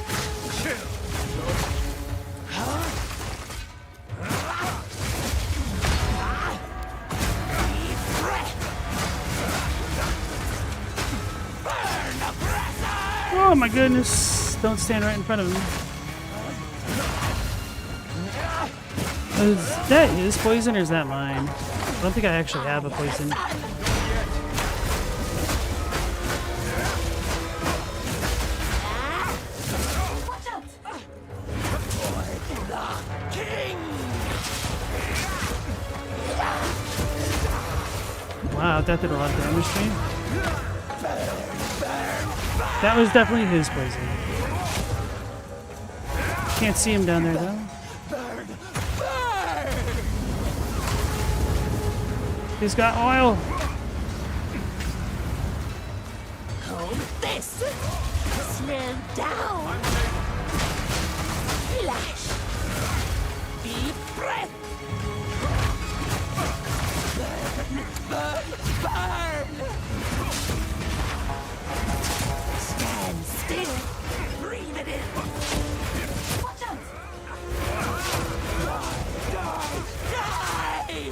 Oh my goodness. Don't stand right in front of him. Is that his poison or is that mine? I don't think I actually have a poison. Wow, that did a lot of damage to me. That was definitely his poison. Can't see him down there though. He's got oil. Hold this. Slow down. Flash. Deep breath. Burn, burn, burn. Stand still. Breathe it in. Watch out. Die.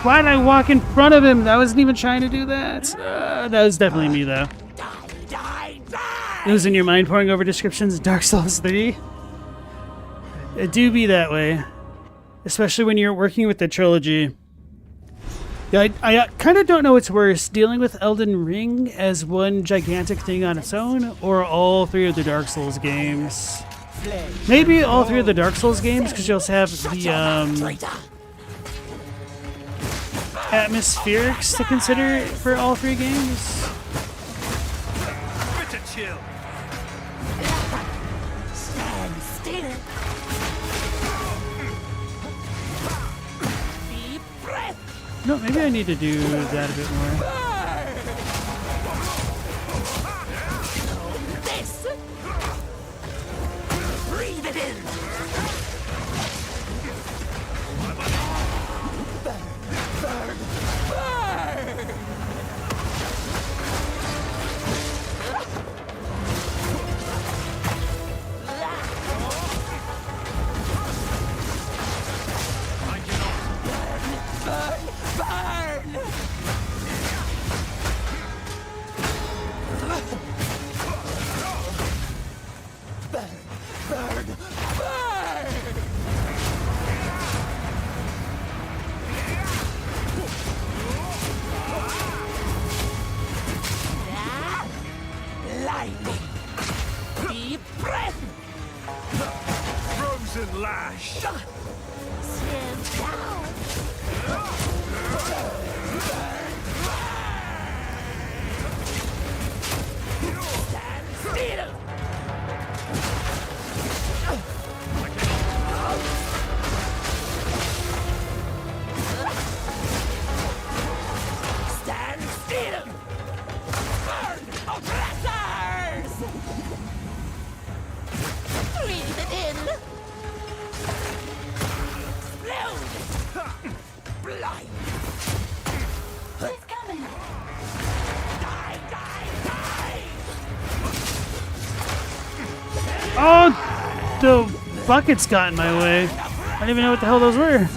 Why did I walk in front of him? I wasn't even trying to do that. That was definitely me, though. Losing your mind pouring over descriptions of Dark Souls 3? It do be that way. Especially when you're working with the trilogy. I kind of don't know what's worse, dealing with Elden Ring as one gigantic thing on its own, or all three of the Dark Souls games. Maybe all three of the Dark Souls games, because you also have the, atmospherics to consider for all three games. Bit of chill. Stand still. Deep breath. No, maybe I need to do that a bit more. This. Breathe it in. still! Burn, oppressors! Breathe it in! Explode! Blind! He's coming! Die, die, die! Oh, the buckets got in my way. I didn't even know what the hell those were.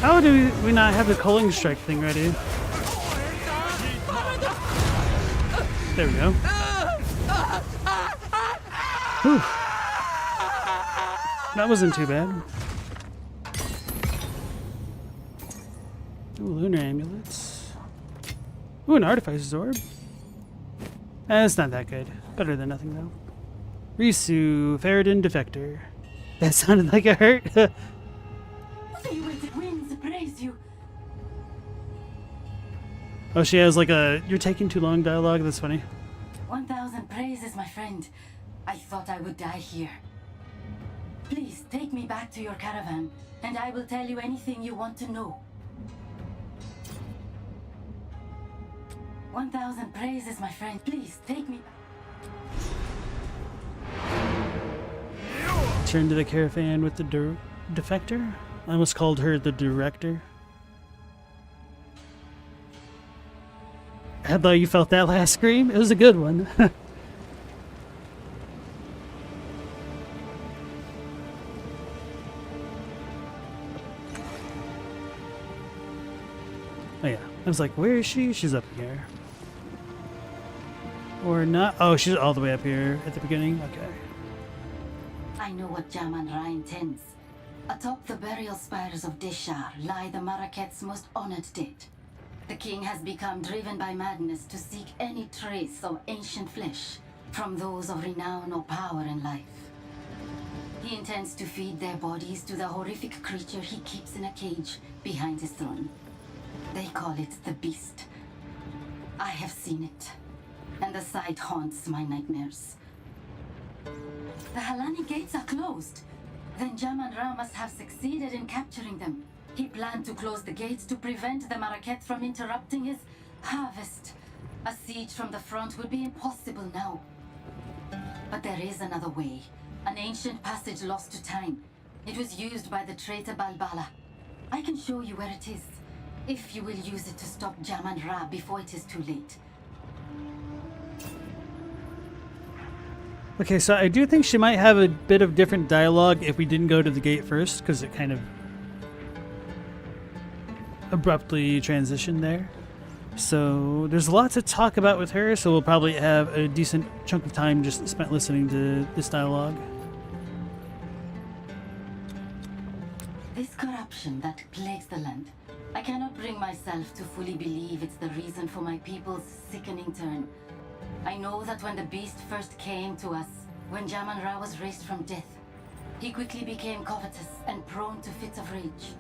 How do we not have the culling strike thing ready? There we go. Whew. That wasn't too bad. Ooh, lunar amulets. Ooh, an artificer's orb. It's not that good. Better than nothing though. Risu, Faradin Defector. That sounded like it hurt. The wizard winds praise you. Oh, she has like a "you're taking too long" dialogue. That's funny. 1,000 praises, my friend. I thought I would die here. Please take me back to your caravan, and I will tell you anything you want to know. 1,000 praises, my friend. Please take me back. Turn to the caravan with the defector. I almost called her the director. I thought you felt that last scream. It was a good one. Oh yeah, I was like, where is she? She's up here. Or not. Oh, she's all the way up here at the beginning. Okay. I know what Jaman-Ra intends. Atop the burial spires of Deshar lie the Maraket's most honored dead. The king has become driven by madness to seek any trace of ancient flesh from those of renown or power in life. He intends to feed their bodies to the horrific creature he keeps in a cage behind his throne. They call it the Beast. I have seen it, and the sight haunts my nightmares. The Halani gates are closed. Then Jaman-Ra must have succeeded in capturing them. He planned to close the gates to prevent the Maraket from interrupting his harvest. A siege from the front would be impossible now. But there is another way. An ancient passage lost to time. It was used by the traitor Balbala. I can show you where it is, if you will use it to stop Jaman-Ra before it is too late. Okay, so I do think she might have a bit of different dialogue if we didn't go to the gate first, because it kind of abruptly transitioned there. So there's a lot to talk about with her, so we'll probably have a decent chunk of time just spent listening to this dialogue. This corruption that plagues the land, I cannot bring myself to fully believe it's the reason for my people's sickening turn. I know that when the beast first came to us, when Jaman-Ra was raised from death, he quickly became covetous and prone to fits of rage.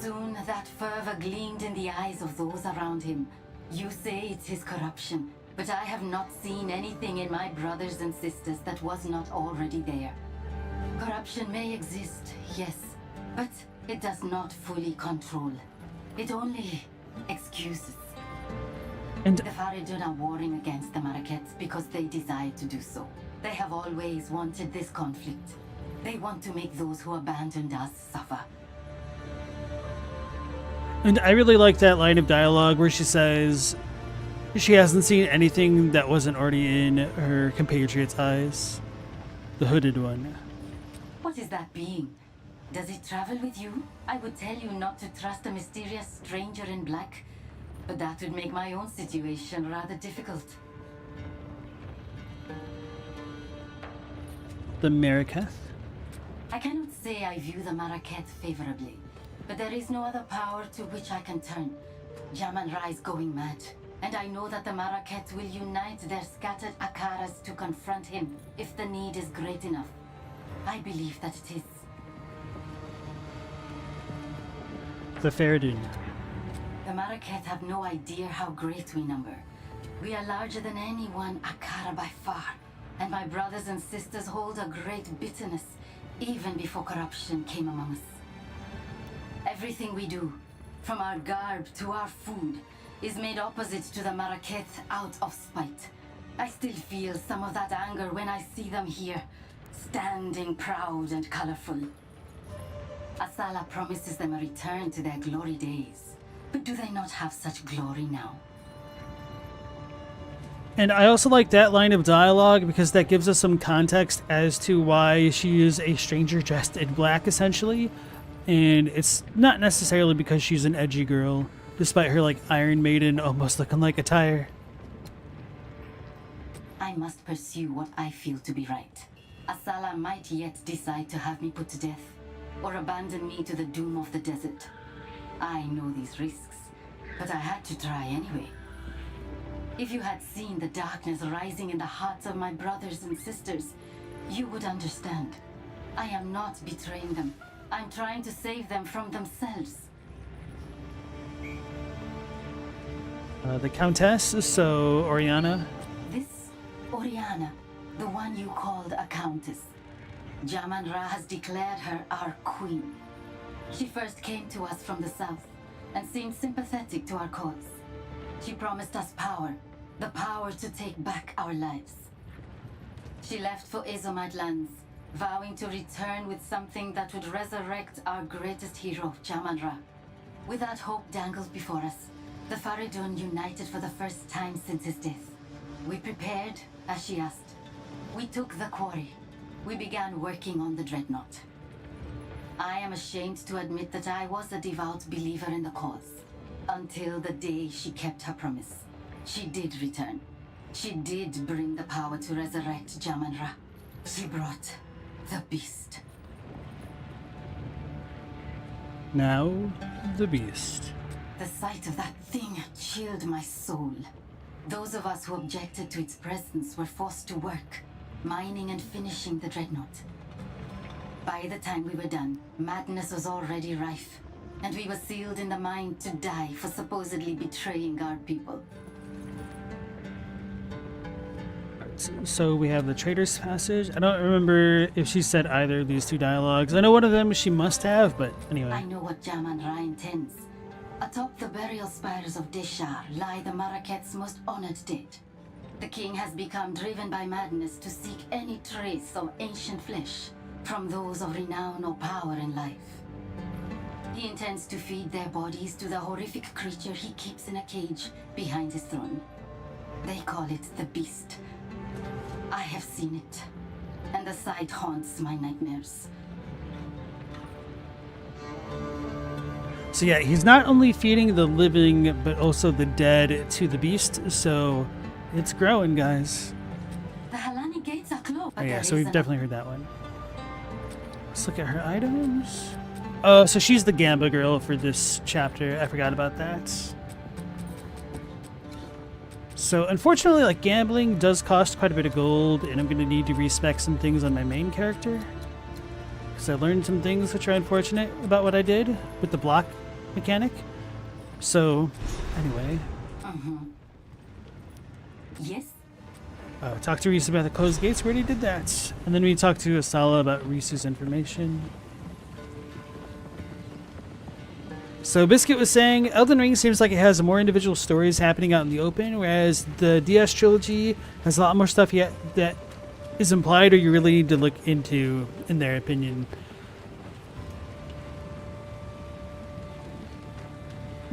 Soon that fervor gleamed in the eyes of those around him. You say it's his corruption, but I have not seen anything in my brothers and sisters that was not already there. Corruption may exist, yes, but it does not fully control. It only excuses. And the Faradun are warring against the Marakets because they desire to do so. They have always wanted this conflict. They want to make those who abandoned us suffer. And I really like that line of dialogue where she says she hasn't seen anything that wasn't already in her compatriot's eyes. The hooded one. What is that being? Does it travel with you? I would tell you not to trust a mysterious stranger in black, but that would make my own situation rather difficult. The Mariketh? I cannot say I view the Mariketh favorably, but there is no other power to which I can turn. Jaman Ra is going mad, and I know that the Mariketh will unite their scattered Akaras to confront him if the need is great enough. I believe that it is. The Faradun. The Mariketh have no idea how great we number. We are larger than any one Akara by far, and my brothers and sisters hold a great bitterness, even before corruption came among us. Everything we do, from our garb to our food, is made opposite to the Mariketh out of spite. I still feel some of that anger when I see them here, standing proud and colorful. Asala promises them a return to their glory days, but do they not have such glory now? And I also like that line of dialogue because that gives us some context as to why she is a stranger dressed in black, essentially. And it's not necessarily because she's an edgy girl, despite her like Iron Maiden almost looking like attire. I must pursue what I feel to be right. Asala might yet decide to have me put to death, or abandon me to the doom of the desert. I know these risks, but I had to try anyway. If you had seen the darkness rising in the hearts of my brothers and sisters, you would understand. I am not betraying them. I'm trying to save them from themselves. The Countess, so Oriana. This Oriana, the one you called a countess. Jaman Ra has declared her our queen. She first came to us from the south and seemed sympathetic to our cause. She promised us power, the power to take back our lives. She left for Azomite lands, vowing to return with something that would resurrect our greatest hero, Jaman Ra. With that hope dangled before us, the Faradun united for the first time since his death. We prepared, as she asked. We took the quarry. We began working on the dreadnought. I am ashamed to admit that I was a devout believer in the cause. Until the day she kept her promise. She did return. She did bring the power to resurrect Jaman Ra. She brought the beast. Now, the beast. The sight of that thing chilled my soul. Those of us who objected to its presence were forced to work, mining and finishing the dreadnought. By the time we were done, madness was already rife, and we were sealed in the mine to die for supposedly betraying our people. So we have the Traitor's Passage. I don't remember if she said either of these two dialogues. I know one of them she must have, but anyway. I know what Jaman Ra intends. Atop the burial spires of Deshar lie the Maraketh's most honored dead. The king has become driven by madness to seek any trace of ancient flesh from those of renown or power in life. He intends to feed their bodies to the horrific creature he keeps in a cage behind his throne. They call it the Beast. I have seen it, and the sight haunts my nightmares. So yeah, he's not only feeding the living, but also the dead to the beast, so it's growing, guys. The Halani gates are closed. Oh yeah, so we've definitely heard that one. Let's look at her items. Oh, so she's the Gamba girl for this chapter. I forgot about that. So unfortunately, like, gambling does cost quite a bit of gold, and I'm going to need to respec some things on my main character. Because I learned some things which are unfortunate about what I did with the block mechanic. So, anyway. Yes? Talk to Risu about the closed gates. We already did that. And then we talked to Asala about Risu's information. So Biscuit was saying, Elden Ring seems like it has more individual stories happening out in the open, whereas the DS trilogy has a lot more stuff yet that is implied or you really need to look into, in their opinion.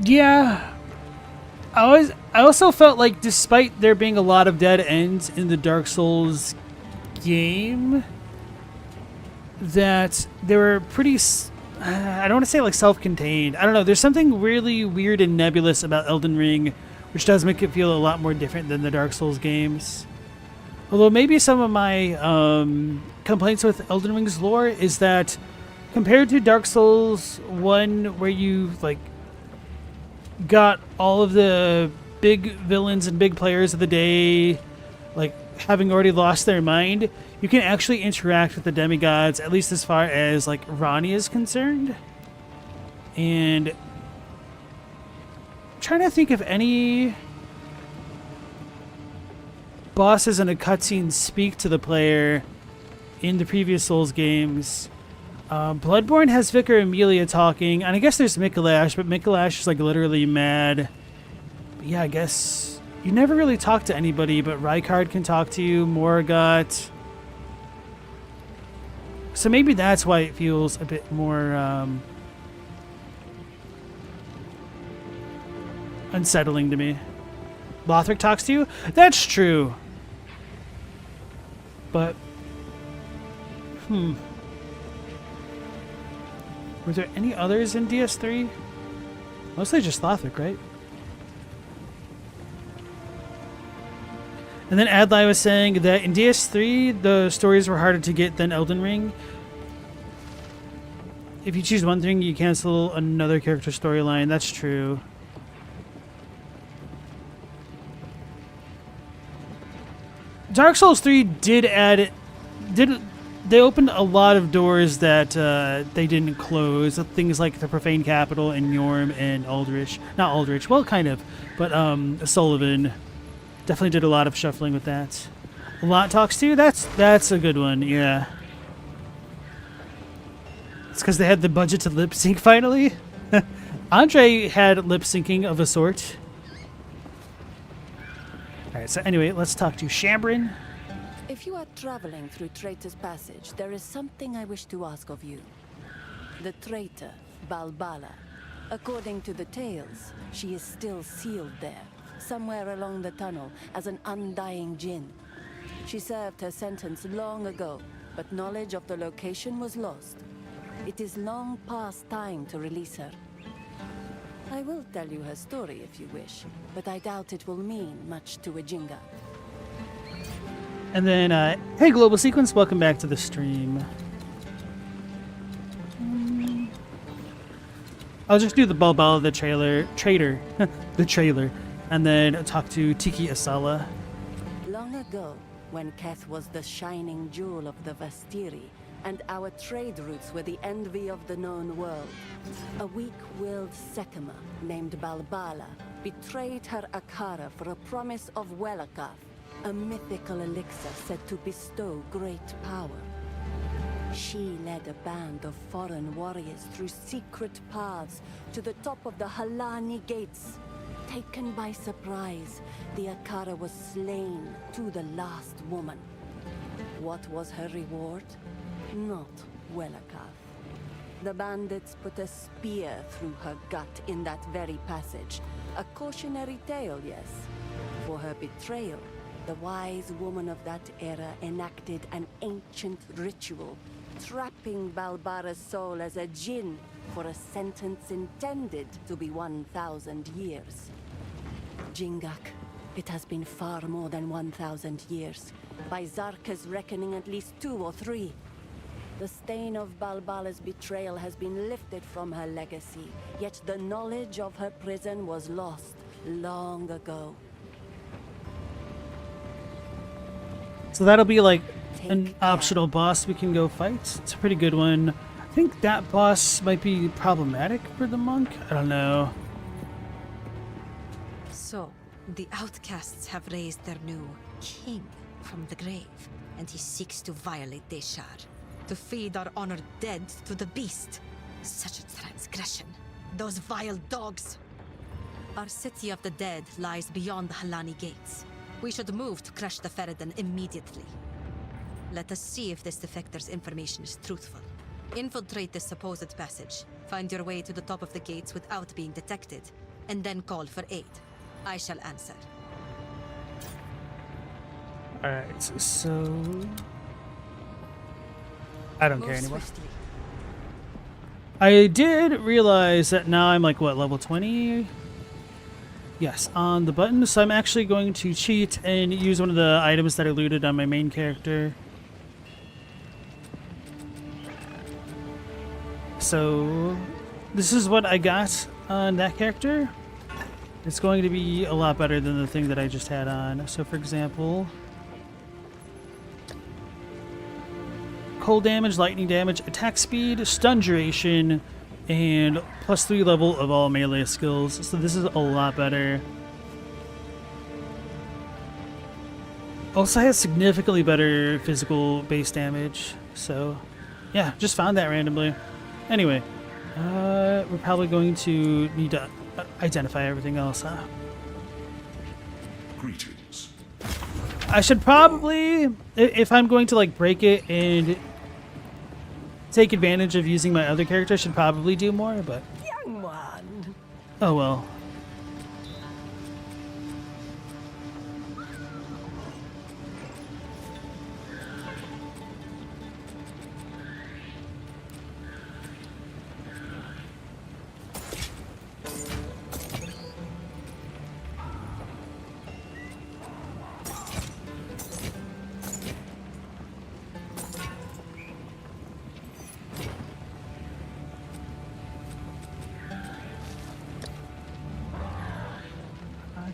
Yeah. I also felt like despite there being a lot of dead ends in the Dark Souls game, that they were pretty, I don't want to say like self-contained. I don't know. There's something really weird and nebulous about Elden Ring, which does make it feel a lot more different than the Dark Souls games. Although maybe some of my complaints with Elden Ring's lore is that compared to Dark Souls 1, where you like got all of the big villains and big players of the day, like having already lost their mind, you can actually interact with the demigods, at least as far as like Ronnie is concerned. And I'm trying to think if any bosses in a cutscene speak to the player in the previous Souls games. Bloodborne has Vicar Amelia talking, and I guess there's Mikolash, but Mikolash is like literally mad. But yeah, I guess you never really talk to anybody, but Rykard can talk to you, Morgott. So maybe that's why it feels a bit more unsettling to me. Lothric talks to you? That's true. But, were there any others in DS3? Mostly just Lothric, right? And then Adlai was saying that in DS3, the stories were harder to get than Elden Ring. If you choose one thing, you cancel another character storyline. That's true. Dark Souls 3 they opened a lot of doors that they didn't close. Things like the Profane Capital and Yorm and Aldrich. Not Aldrich, well, kind of. But Sullivan definitely did a lot of shuffling with that. A lot talks to you? That's a good one, yeah. It's because they had the budget to lip sync finally. Andre had lip syncing of a sort. Alright, so anyway, let's talk to Shambrin. If you are traveling through Traitor's Passage, there is something I wish to ask of you. The traitor, Balbala. According to the tales, she is still sealed there, somewhere along the tunnel, as an undying djinn. She served her sentence long ago, but knowledge of the location was lost. It is long past time to release her. I will tell you her story if you wish, but I doubt it will mean much to a Jinga. And then, hey Global Sequence, welcome back to the stream. I'll just do the Balbala, the traitor, the trailer, and then talk to Tiki Asala. Long ago, when Keth was the shining jewel of the Vastiri, and our trade routes were the envy of the known world, a weak-willed Sekema named Balbala betrayed her Akara for a promise of Welakath, a mythical elixir said to bestow great power. She led a band of foreign warriors through secret paths to the top of the Halani Gates. Taken by surprise, the Akara was slain to the last woman. What was her reward? Not Welakath. The bandits put a spear through her gut in that very passage. A cautionary tale, yes. For her betrayal, the wise woman of that era enacted an ancient ritual, trapping Balbara's soul as a djinn for a sentence intended to be 1,000 years. Jingak, it has been far more than 1,000 years. By Zarka's reckoning, at least 2 or 3. The stain of Balbala's betrayal has been lifted from her legacy, yet the knowledge of her prison was lost long ago. So that'll be like an optional boss we can go fight. It's a pretty good one. I think that boss might be problematic for the monk. I don't know. So, the outcasts have raised their new king from the grave, and he seeks to violate Deshar, to feed our honored dead to the beast. Such a transgression. Those vile dogs. Our city of the dead lies beyond the Halani gates. We should move to crush the Ferryden immediately. Let us see if this defector's information is truthful. Infiltrate this supposed passage. Find your way to the top of the gates without being detected, and then call for aid. I shall answer. Alright, so... I don't care anymore. Swiftly. I did realize that now I'm like, what, level 20? Yes, on the button. So I'm actually going to cheat and use one of the items that I looted on my main character. So this is what I got on that character. It's going to be a lot better than the thing that I just had on. So for example, cold damage, lightning damage, attack speed, stun duration, and +3 level of all melee skills. So this is a lot better. Also has significantly better physical base damage. So yeah, just found that randomly. Anyway, we're probably going to need to identify everything else, huh? Greetings. I should probably, if I'm going to like break it and take advantage of using my other character, I should probably do more, but... Young one. Oh well.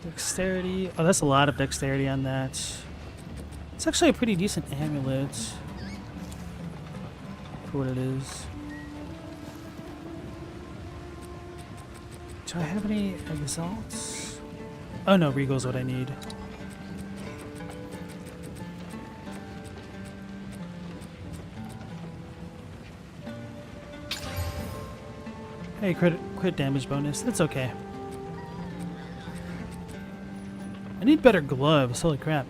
Dexterity. Oh, that's a lot of dexterity on that. It's actually a pretty decent amulet for what it is. Do I have any exalts? Oh no, Regal's what I need. Hey, crit damage bonus. That's okay. I need better gloves, holy crap.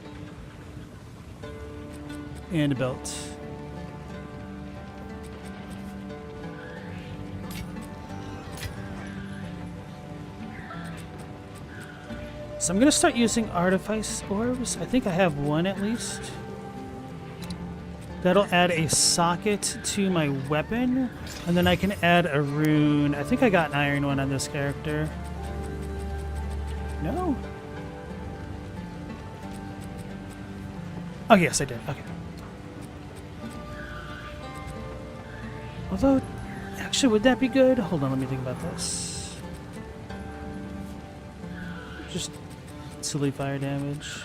And a belt. So I'm gonna start using artifice orbs. I think I have one at least. That'll add a socket to my weapon, and then I can add a rune. I think I got an iron one on this character. No? Oh, yes, I did. Okay. Although, actually, would that be good? Hold on, let me think about this. Just silly fire damage.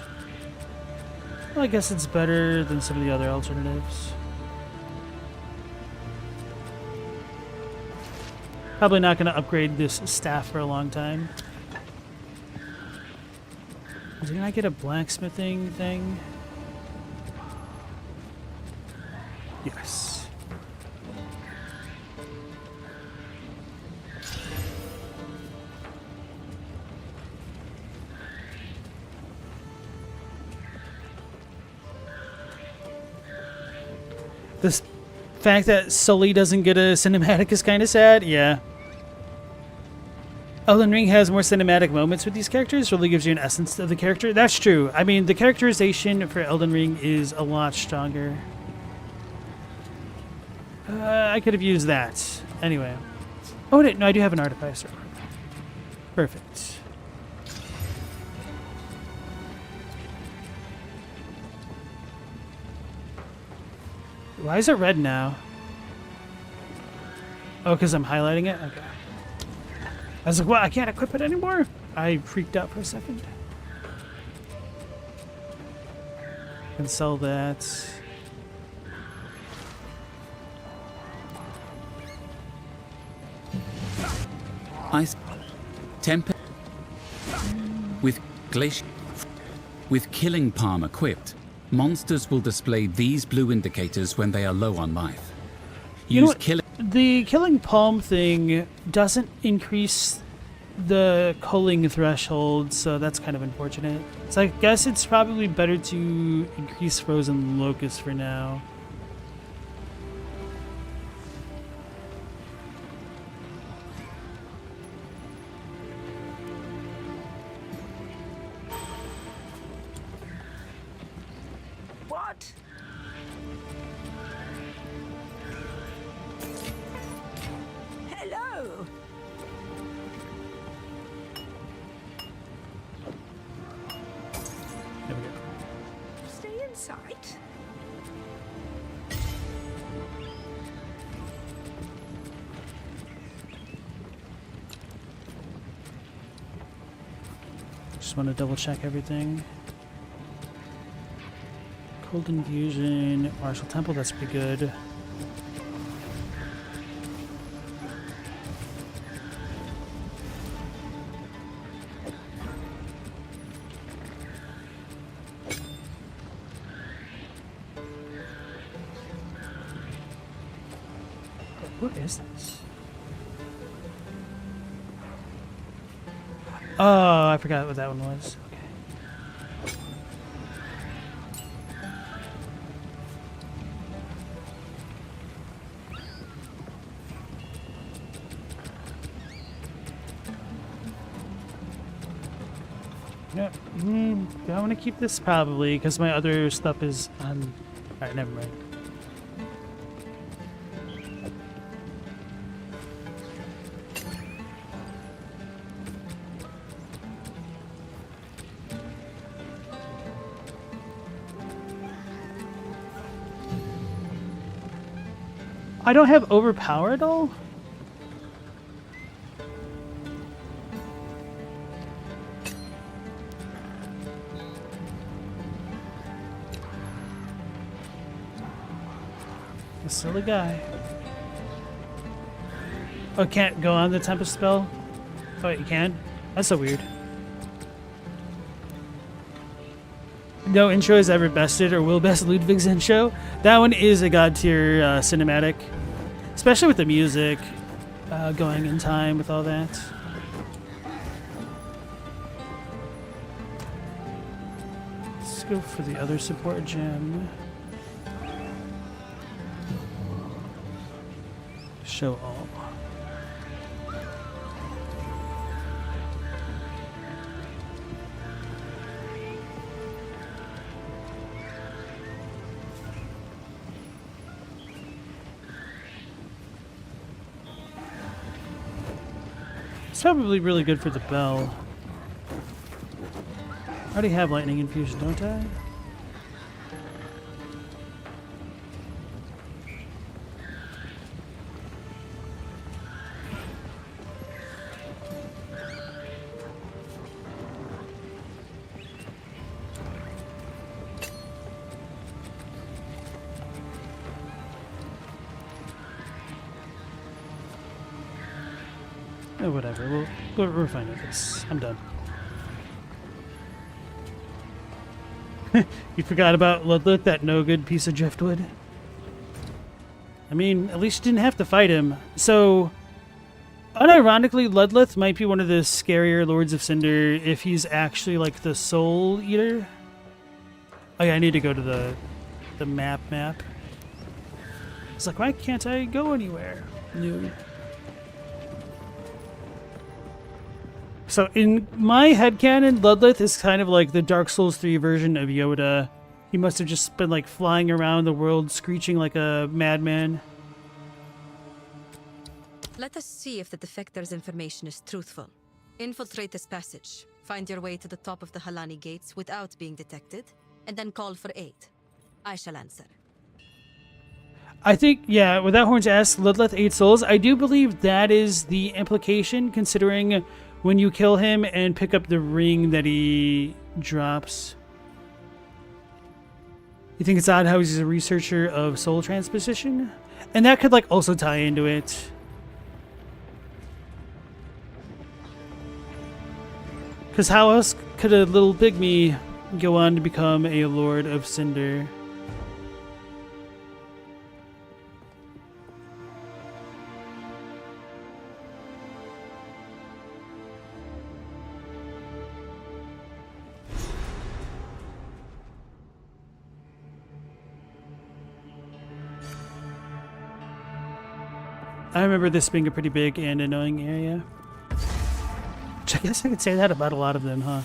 Well, I guess it's better than some of the other alternatives. Probably not going to upgrade this staff for a long time. Did I get a blacksmithing thing? Yes. This fact that Sully doesn't get a cinematic is kind of sad. Yeah. Elden Ring has more cinematic moments with these characters, really gives you an essence of the character. That's true. I mean, the characterization for Elden Ring is a lot stronger. I could have used that. Anyway. Oh, no, I do have an artificer. Perfect. Why is it red now? Oh, because I'm highlighting it? Okay. I was like, what? I can't equip it anymore? I freaked out for a second. Can sell that. Ice temper with glacier with killing palm equipped. Monsters will display these blue indicators when they are low on life. You know what? The killing palm thing doesn't increase the culling threshold, so that's kind of unfortunate. So I guess it's probably better to increase frozen locust for now. What? Hello. There we go. Stay in sight. Just want to double check everything. Cold Infusion, Martial Temple, that's pretty good. What is this? Oh, I forgot what that one was. Okay. Yeah, I want to keep this probably because my other stuff is on. Alright, never mind. I don't have overpower at all? A silly guy. Oh, can't go on the Tempest spell? Oh, wait, you can? That's so weird. No intro is ever bested or will best Ludwig's intro. That one is a god tier cinematic, especially with the music going in time with all that. Let's go for the other support gem. Show all. It's probably really good for the bell. I already have lightning infusion, don't I? Oh, whatever. We're fine with this. I'm done. You forgot about Ludlith, that no good piece of driftwood? I mean, at least you didn't have to fight him. So, unironically, Ludlith might be one of the scarier Lords of Cinder if he's actually like the Soul Eater. Oh yeah, I need to go to the map. It's like, why can't I go anywhere? No. So in my headcanon, Ludlith is kind of like the Dark Souls 3 version of Yoda. He must have just been like flying around the world screeching like a madman. Let us see if the defector's information is truthful. Infiltrate this passage, find your way to the top of the Halani gates without being detected, and then call for aid. I shall answer. I think, yeah, without horns asked, Ludlith 8 souls. I do believe that is the implication, considering when you kill him and pick up the ring that he drops. You think it's odd how he's a researcher of soul transposition? And that could like also tie into it. Because how else could a little pygmy go on to become a Lord of Cinder? I remember this being a pretty big and annoying area. Which I guess I could say that about a lot of them, huh?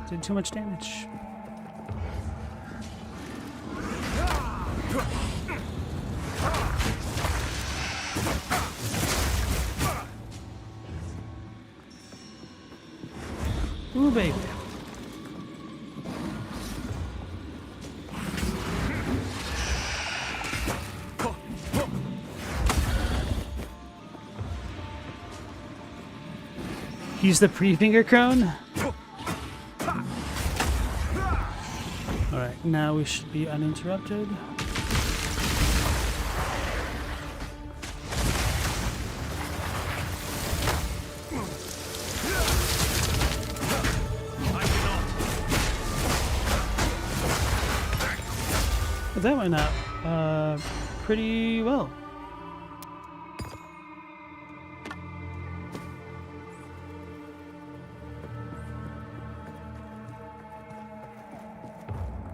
Did too much damage. Ooh, baby. He's the pre-finger crone. Alright, now we should be uninterrupted. But that went out pretty well.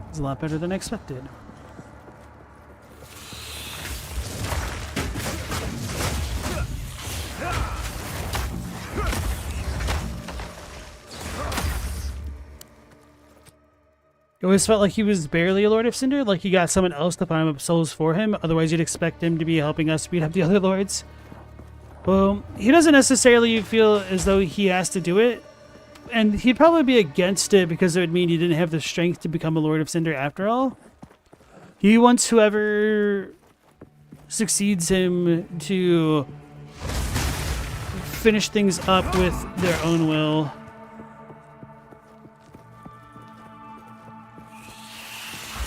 It's a lot better than expected. It always felt like he was barely a Lord of Cinder, like he got someone else to farm up souls for him, otherwise you'd expect him to be helping us beat up the other lords. Well, he doesn't necessarily feel as though he has to do it, and he'd probably be against it because it would mean he didn't have the strength to become a Lord of Cinder after all. He wants whoever succeeds him to finish things up with their own will.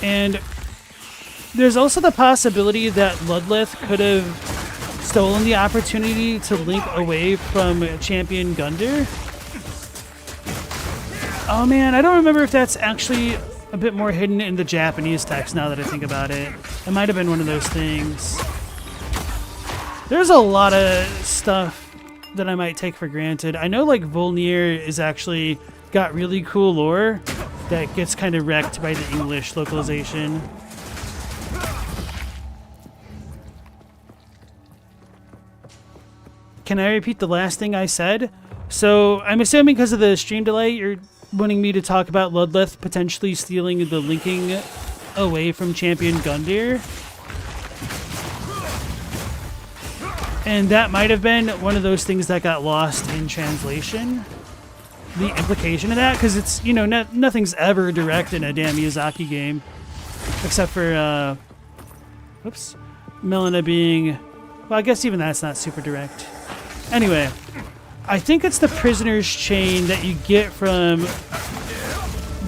And there's also the possibility that Ludleth could have stolen the opportunity to link away from Champion Gundyr. Oh man, I don't remember if that's actually a bit more hidden in the Japanese text now that I think about it. It might have been one of those things. There's a lot of stuff that I might take for granted. I know like Volnir is actually got really cool lore that gets kind of wrecked by the English localization. Can I repeat the last thing I said? So I'm assuming because of the stream delay, you're wanting me to talk about Ludleth potentially stealing the linking away from Champion Gundyr. And that might have been one of those things that got lost in translation. The implication of that, because it's, you know, nothing's ever direct in a damn Miyazaki game. Except for, oops, Melina being, well, I guess even that's not super direct. Anyway, I think it's the prisoner's chain that you get from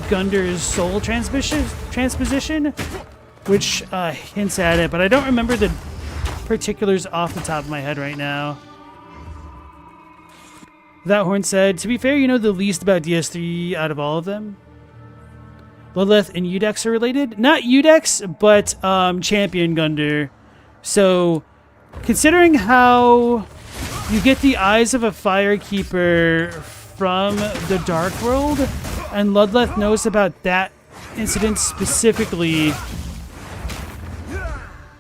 Gundyr's soul transposition, which hints at it, but I don't remember the particulars off the top of my head right now. That Horn said, to be fair, you know the least about DS3 out of all of them. Ludleth and Udex are related. Not Udex, but Champion Gundyr. So, considering how you get the eyes of a Firekeeper from the Dark World, and Ludleth knows about that incident specifically,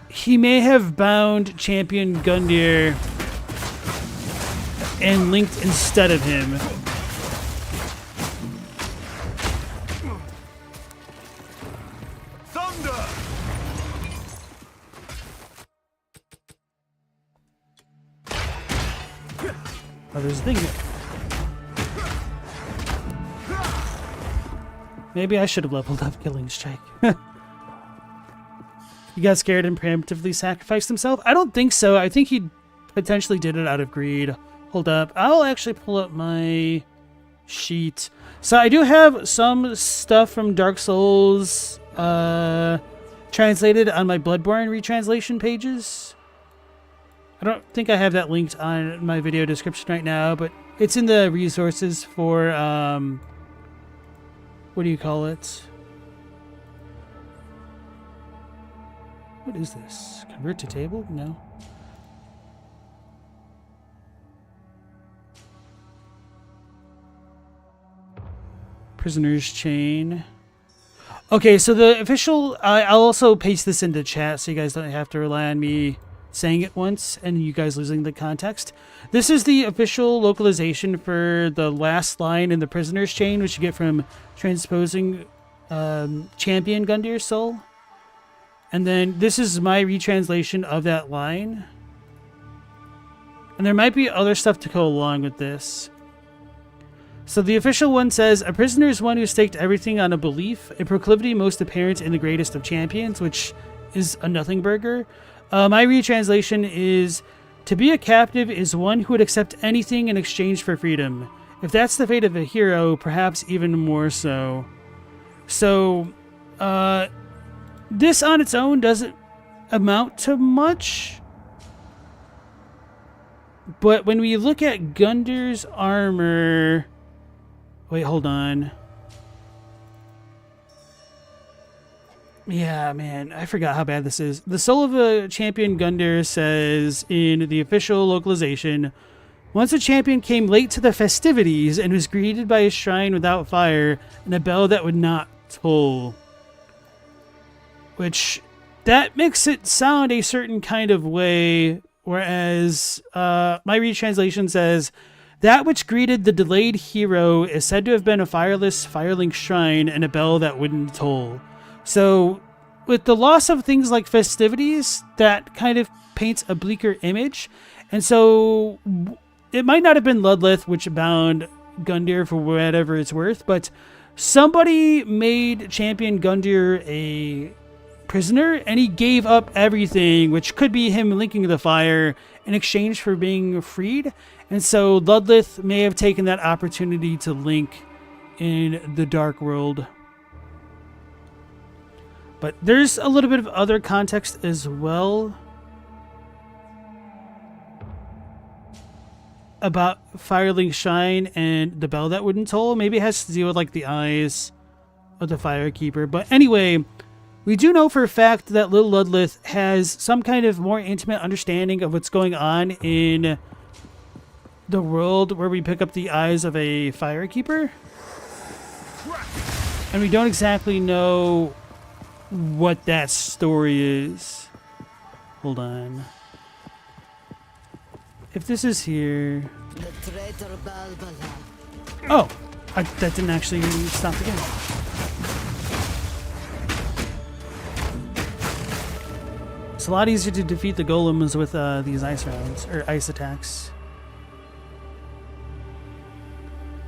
he may have bound Champion Gundyr and linked instead of him. Thunder! Oh, there's a thing here. Maybe I should have leveled up Killing Strike. He got scared and preemptively sacrificed himself? I don't think so. I think he potentially did it out of greed. Hold up. I'll actually pull up my sheet. So I do have some stuff from Dark Souls translated on my Bloodborne retranslation pages. I don't think I have that linked on my video description right now, but it's in the resources for, what do you call it? What is this? Convert to table? No. Prisoner's chain. Okay, so the official... I'll also paste this into chat so you guys don't have to rely on me saying it once and you guys losing the context. This is the official localization for the last line in the Prisoner's Chain, which you get from transposing Champion Gundir's soul. And then this is my retranslation of that line. And there might be other stuff to go along with this. So the official one says, a prisoner is one who staked everything on a belief, a proclivity most apparent in the greatest of champions, which is a nothing burger. My retranslation is, to be a captive is one who would accept anything in exchange for freedom. If that's the fate of a hero, perhaps even more so. So, this on its own doesn't amount to much. But when we look at Gundir's armor... Wait, hold on. Yeah, man, I forgot how bad this is. The soul of a champion Gundir says in the official localization, once a champion came late to the festivities and was greeted by a shrine without fire and a bell that would not toll. Which, that makes it sound a certain kind of way, whereas my retranslation says, that which greeted the delayed hero is said to have been a fireless, firelink shrine and a bell that wouldn't toll. So, with the loss of things like festivities, that kind of paints a bleaker image. And so, it might not have been Ludleth which bound Gundir for whatever it's worth, but somebody made Champion Gundir a prisoner, and he gave up everything, which could be him linking the fire in exchange for being freed. And so, Ludleth may have taken that opportunity to link in the Dark World. But there's a little bit of other context as well about Firelink Shine and the bell that wouldn't toll. Maybe it has to do with like the eyes of the Firekeeper. But anyway, we do know for a fact that Little Ludleth has some kind of more intimate understanding of what's going on in the world where we pick up the eyes of a Firekeeper. And we don't exactly know what that story is. Hold on. If this is here... Oh! That didn't actually stop the game. It's a lot easier to defeat the golems with these ice rounds, or ice attacks.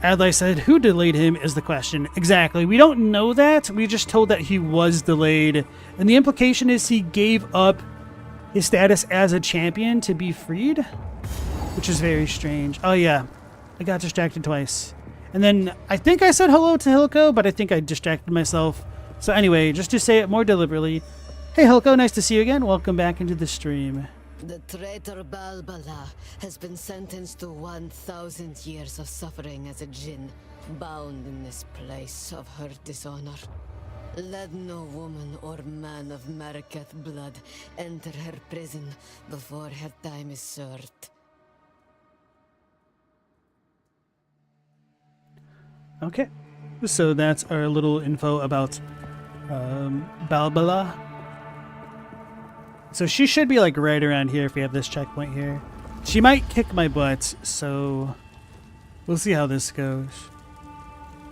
Adlai said, who delayed him is the question. Exactly. We don't know that. We just told that he was delayed. And the implication is he gave up his status as a champion to be freed, which is very strange. Oh, yeah. I got distracted twice. And then I think I said hello to Hilko, but I think I distracted myself. So anyway, just to say it more deliberately. Hey, Hilko, nice to see you again. Welcome back into the stream. The traitor Balbala has been sentenced to 1,000 years of suffering as a djinn, bound in this place of her dishonor. Let no woman or man of Maraketh blood enter her prison before her time is served. Okay, so that's our little info about Balbala. So she should be like right around here if we have this checkpoint here. She might kick my butt, so we'll see how this goes.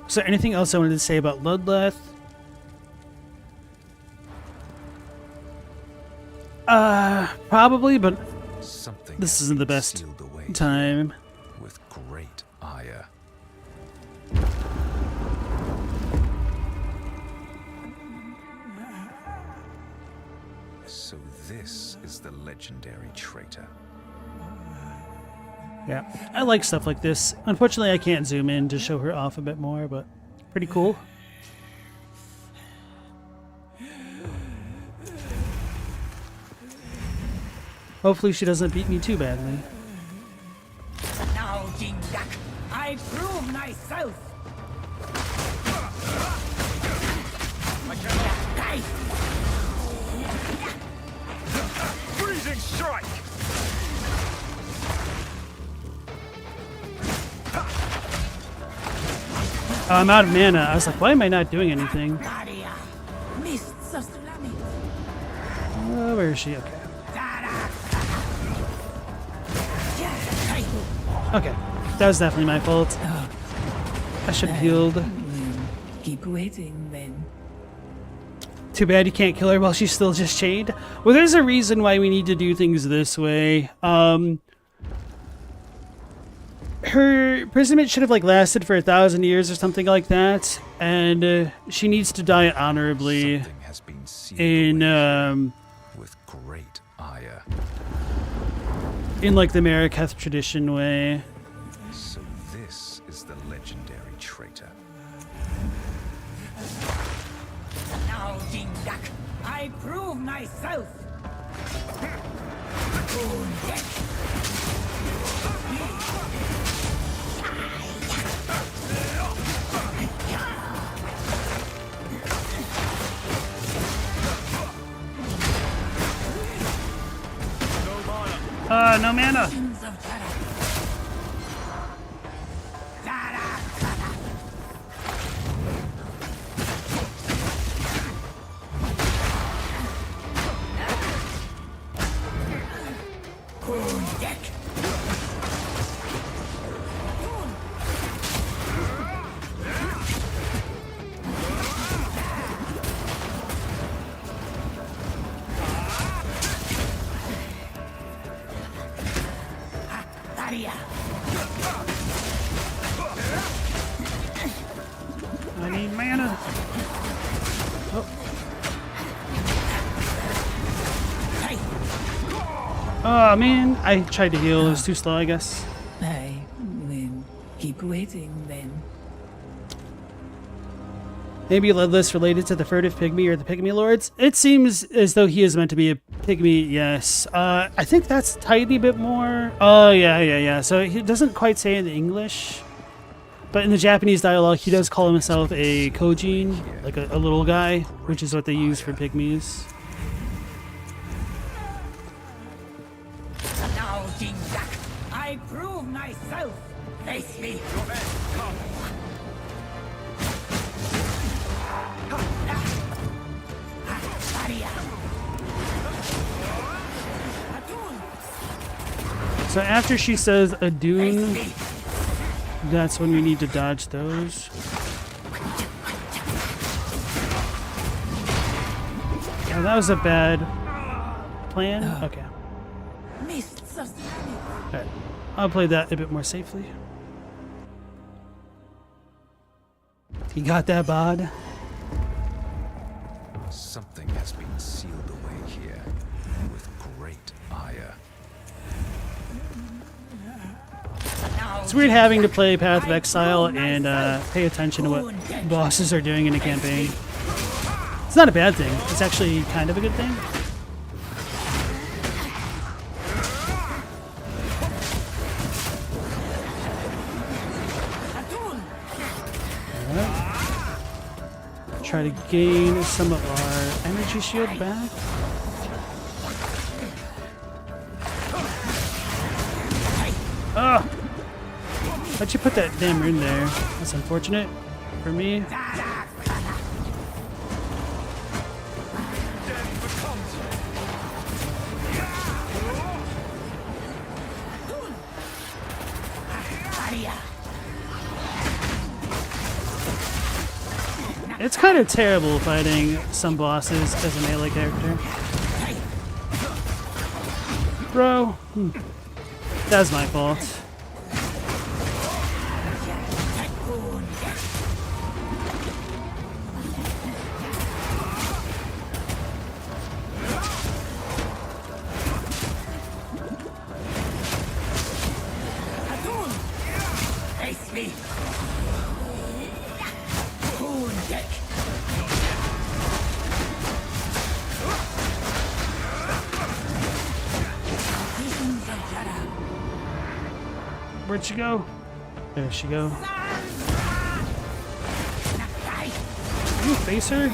So anything else I wanted to say about Ludleth? Probably, but something this isn't the best time. With great ire. So this is the legendary traitor. Yeah, I like stuff like this. Unfortunately, I can't zoom in to show her off a bit more, but pretty cool. Hopefully she doesn't beat me too badly. Now, Jindak, I prove myself. Freezing strike! I'm out of mana. I was like, why am I not doing anything? Where is she? Okay. Okay. That was definitely my fault. I should have healed. Keep waiting then. Too bad you can't kill her while she's still just chained. Well, there's a reason why we need to do things this way. Her imprisonment should have like lasted for 1,000 years or something like that, and she needs to die honorably in with great ire. In like the Marraketh tradition way. So this is the legendary traitor. Now, Jindak, I prove myself. No mana. I need mana. Oh. Oh man, I tried to heal. It was too slow, I guess. I will keep waiting then. Maybe Leadless related to the furtive pygmy or the pygmy lords. It seems as though he is meant to be a pygmy, yes. I think that's a tiny bit more. Oh, yeah. So he doesn't quite say it in English. But in the Japanese dialogue, he does call himself a Kojin, like a little guy, which is what they use for pygmies. Now, Jindak, I prove myself. Face me. So after she says Adun, that's when we need to dodge those. Oh, that was a bad plan. Okay. Alright. I'll play that a bit more safely. You got that, bod? Something has been sealed away here with great ire. It's weird having to play Path of Exile and pay attention to what bosses are doing in a campaign. It's not a bad thing. It's actually kind of a good thing. Alright. Try to gain some of our energy shield back. Oh! Why'd you put that damn rune there? That's unfortunate for me. It's kind of terrible fighting some bosses as a melee character. Bro, that was my fault. Where'd she go? There she go. Can you face her?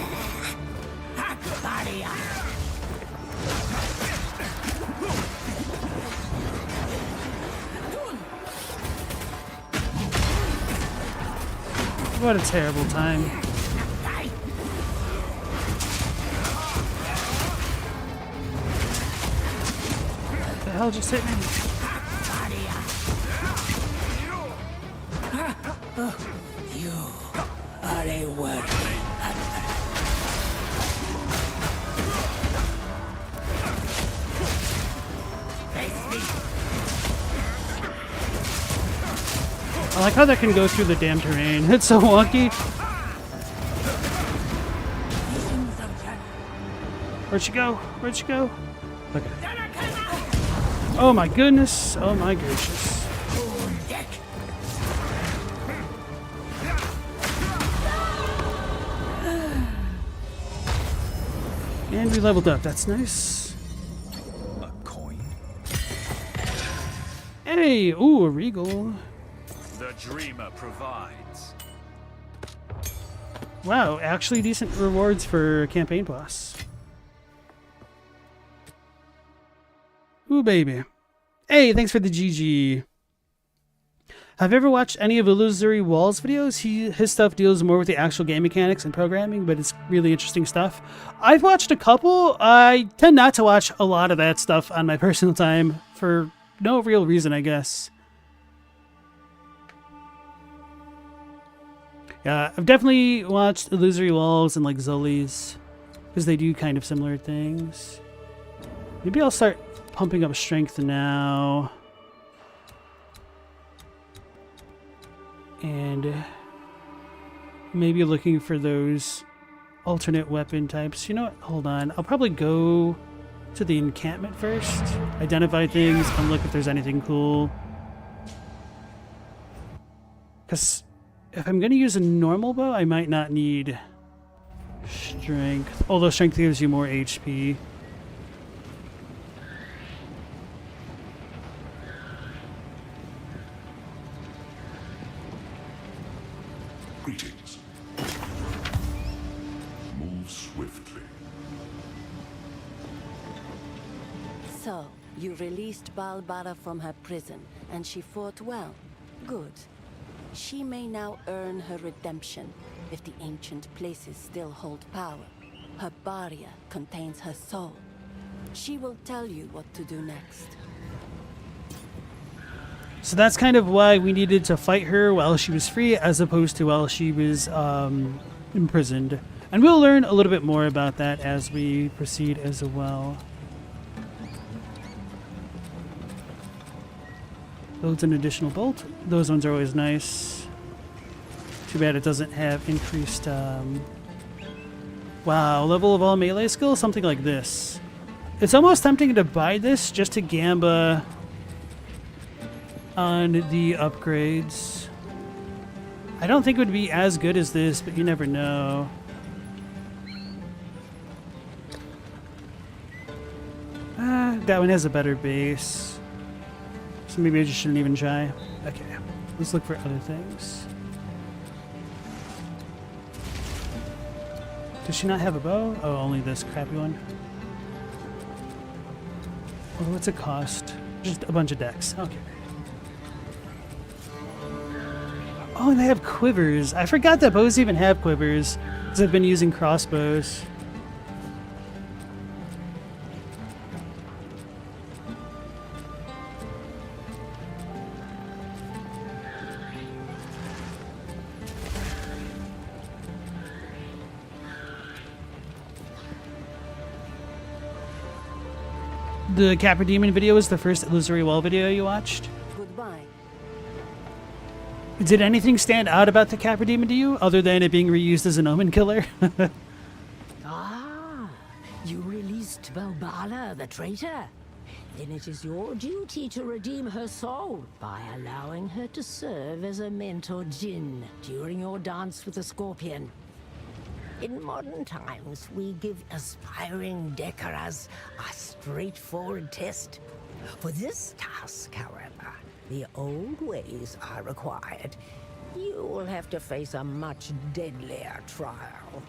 What a terrible time. What the hell just hit me? You are a worthy. I like how that can go through the damn terrain. It's so wonky. Where'd she go? Where'd she go? Okay. Oh my goodness. Oh my gracious. And we leveled up. That's nice. A coin? Hey! Ooh, a regal. The dreamer provides. Wow, actually decent rewards for a campaign boss. Ooh, baby. Hey, thanks for the GG. Have you ever watched any of Illusory Walls videos? His stuff deals more with the actual game mechanics and programming, but it's really interesting stuff. I've watched a couple. I tend not to watch a lot of that stuff on my personal time for no real reason, I guess. Yeah, I've definitely watched Illusory Walls and like Zoli's because they do kind of similar things. Maybe I'll start pumping up strength now. And maybe looking for those alternate weapon types. You know what? Hold on. I'll probably go to the encampment first. Identify things and look if there's anything cool. Because if I'm going to use a normal bow, I might not need strength. Although strength gives you more HP. Greetings. Move swiftly. So, you released Balbara from her prison, and she fought well. Good. She may now earn her redemption, if the ancient places still hold power. Her barrier contains her soul. She will tell you what to do next. So that's kind of why we needed to fight her while she was free, as opposed to while she was imprisoned. And we'll learn a little bit more about that as we proceed as well. Loads an additional bolt. Those ones are always nice. Too bad it doesn't have increased... Wow, level of all melee skills? Something like this. It's almost tempting to buy this just to gamba on the upgrades. I don't think it would be as good as this, but you never know. That one has a better base. So maybe I just shouldn't even try. Okay, let's look for other things. Does she not have a bow? Oh, only this crappy one. Oh, what's it cost? Just a bunch of decks. Okay. Oh, and they have quivers. I forgot that bows even have quivers, because I've been using crossbows. The Capra Demon video was the first Illusory Wall video you watched? Goodbye. Did anything stand out about the Capra Demon to you, other than it being reused as an omen killer? Ah, you released Balbala, the traitor? Then it is your duty to redeem her soul by allowing her to serve as a mentor djinn during your dance with the Scorpion. In modern times, we give aspiring Decaras a straightforward test. For this task, however, The old ways are required. You will have to face a much deadlier trial.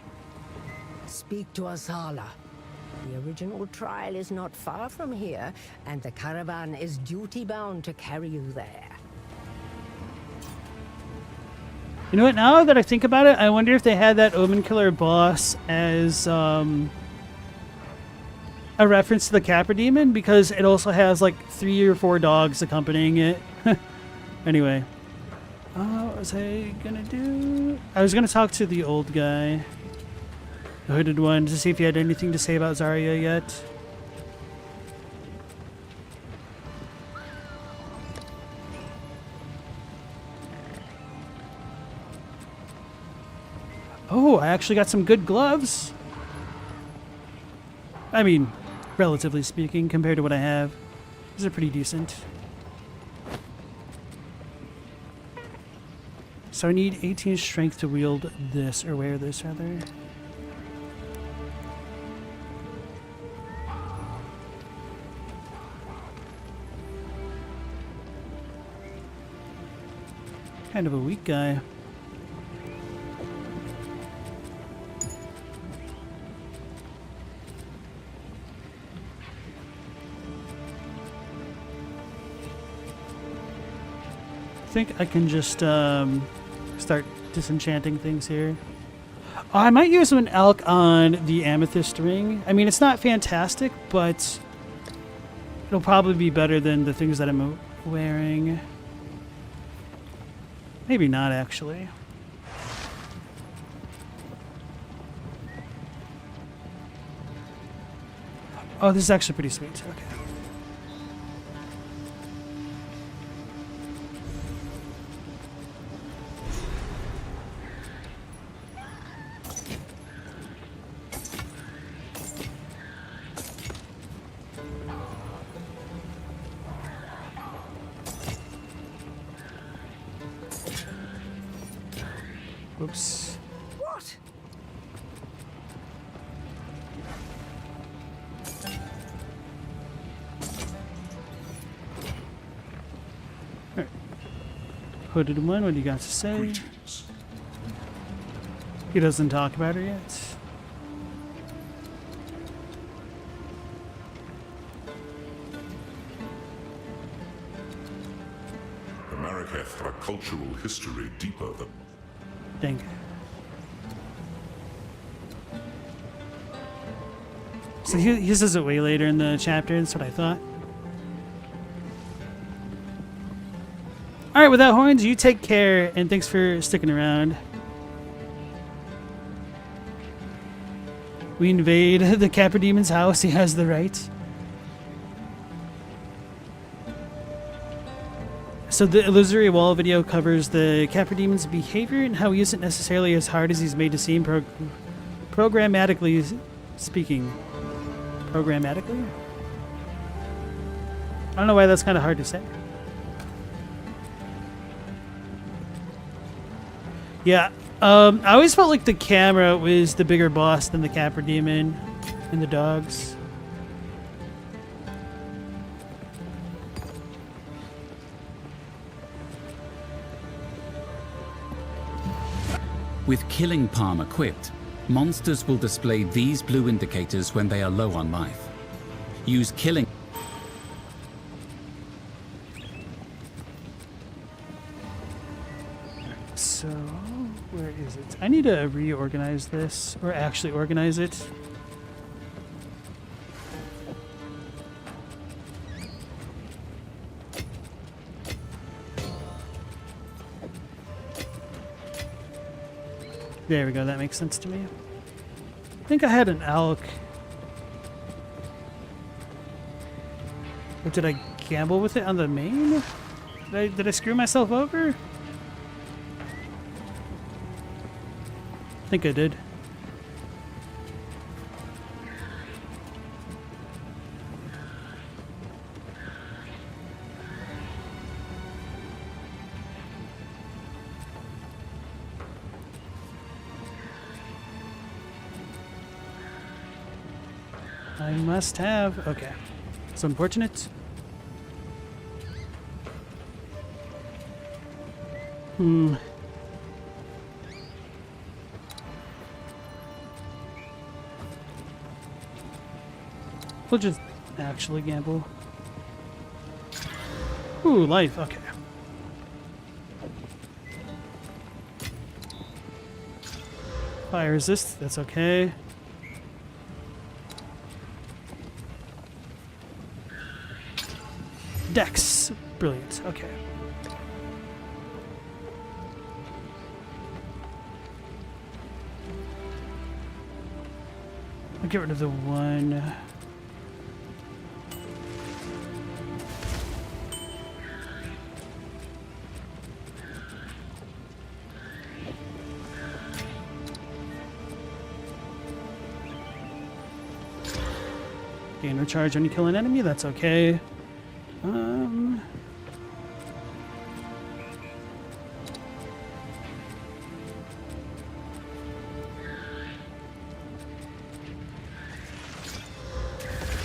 Speak to Asala. The original trial is not far from here, and the caravan is duty-bound to carry you there. You know what, now that I think about it, I wonder if they had that Omen Killer boss as a reference to the Capra Demon, because it also has like 3 or 4 dogs accompanying it. Anyway. What was I gonna do? I was gonna talk to the old guy. The hooded one, to see if he had anything to say about Zarya yet. Oh, I actually got some good gloves. I mean, relatively speaking, compared to what I have. These are pretty decent. So I need 18 strength to wield this, or wear this, rather. Kind of a weak guy. I think I can just start disenchanting things here. Oh, I might use an elk on the amethyst ring. I mean, it's not fantastic, but it'll probably be better than the things that I'm wearing. Maybe not, actually. Oh, this is actually pretty sweet. Okay. Whoops. What? Alright. Hooded one, what do you got to say? Greetings. He doesn't talk about her yet. The Maraketh have a cultural history deeper than... Dang. So he says it way later in the chapter, that's what I thought. Alright, without horns, you take care, and thanks for sticking around. We invade the Capra Demon's house, he has the right. So the Illusory Wall video covers the Capra Demon's behavior and how he isn't necessarily as hard as he's made to seem programmatically speaking. Programmatically? I don't know why that's kind of hard to say. Yeah, I always felt like the camera was the bigger boss than the Capra Demon and the dogs. With Killing Palm equipped, monsters will display these blue indicators when they are low on life. Use Killing... So, where is it? I need to reorganize this, or actually organize it. There we go, that makes sense to me. I think I had an elk. Or did I gamble with it on the main? Did I screw myself over? I think I did. I must have. Okay. So unfortunate. We'll just actually gamble. Ooh, life. Okay. Fire resist. That's okay. Dex. Brilliant. Okay. I'll get rid of the one. Gain recharge when you kill an enemy, that's okay.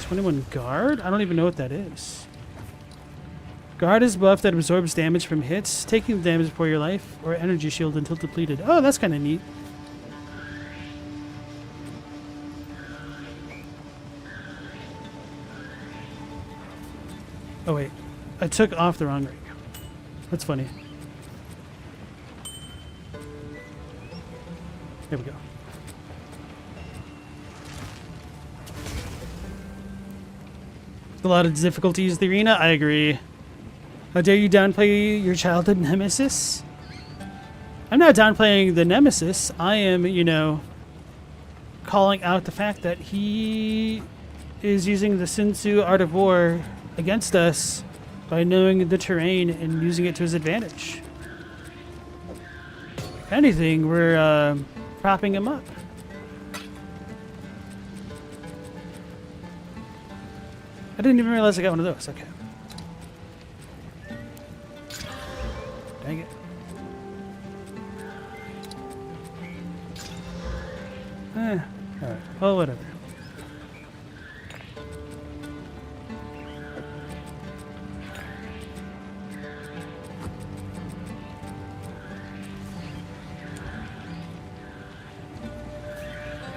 #21 guard? I don't even know what that is. Guard is buff that absorbs damage from hits, taking the damage for your life, or energy shield until depleted. Oh, that's kind of neat. Oh wait, I took off the wrong ring. That's funny. There we go. A lot of difficulties in the arena, I agree. How dare you downplay your childhood nemesis? I'm not downplaying the nemesis. I am, you know, calling out the fact that he is using the Sun Tzu Art of War against us by knowing the terrain and using it to his advantage. If anything, we're propping him up. I didn't even realize I got one of those. Okay. Dang it. Alright. Well, whatever.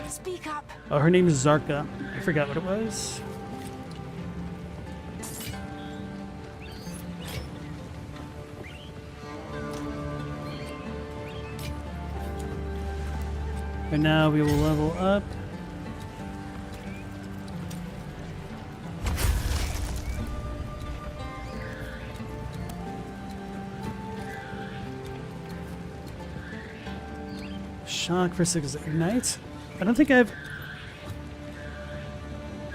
Speak up. Oh, her name is Zarka. I forgot what it was. And now we will level up. Shock for 6 ignite. I don't think I have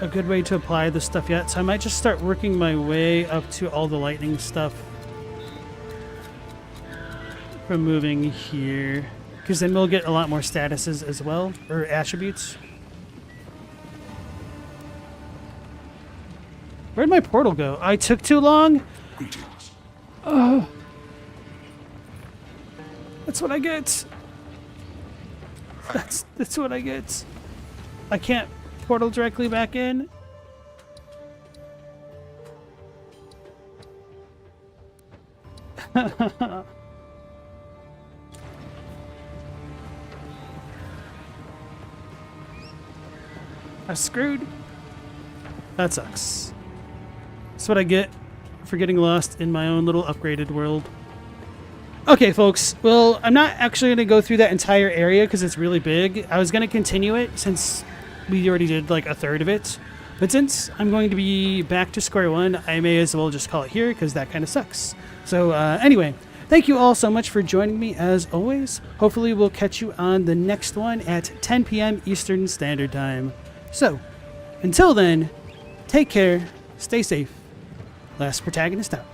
a good way to apply this stuff yet, so I might just start working my way up to all the lightning stuff from moving here. Because then we'll get a lot more statuses as well, or attributes. Where'd my portal go? I took too long? Greetings. Oh. That's what I get. That's what I get. I can't portal directly back in. I'm screwed. That sucks. That's what I get for getting lost in my own little upgraded world. Okay, folks. Well, I'm not actually going to go through that entire area because it's really big. I was going to continue it since we already did like a third of it. But since I'm going to be back to square one, I may as well just call it here because that kind of sucks. So anyway, thank you all so much for joining me as always. Hopefully we'll catch you on the next one at 10 p.m. Eastern Standard Time. So, until then, take care, stay safe. Last Protagonist out.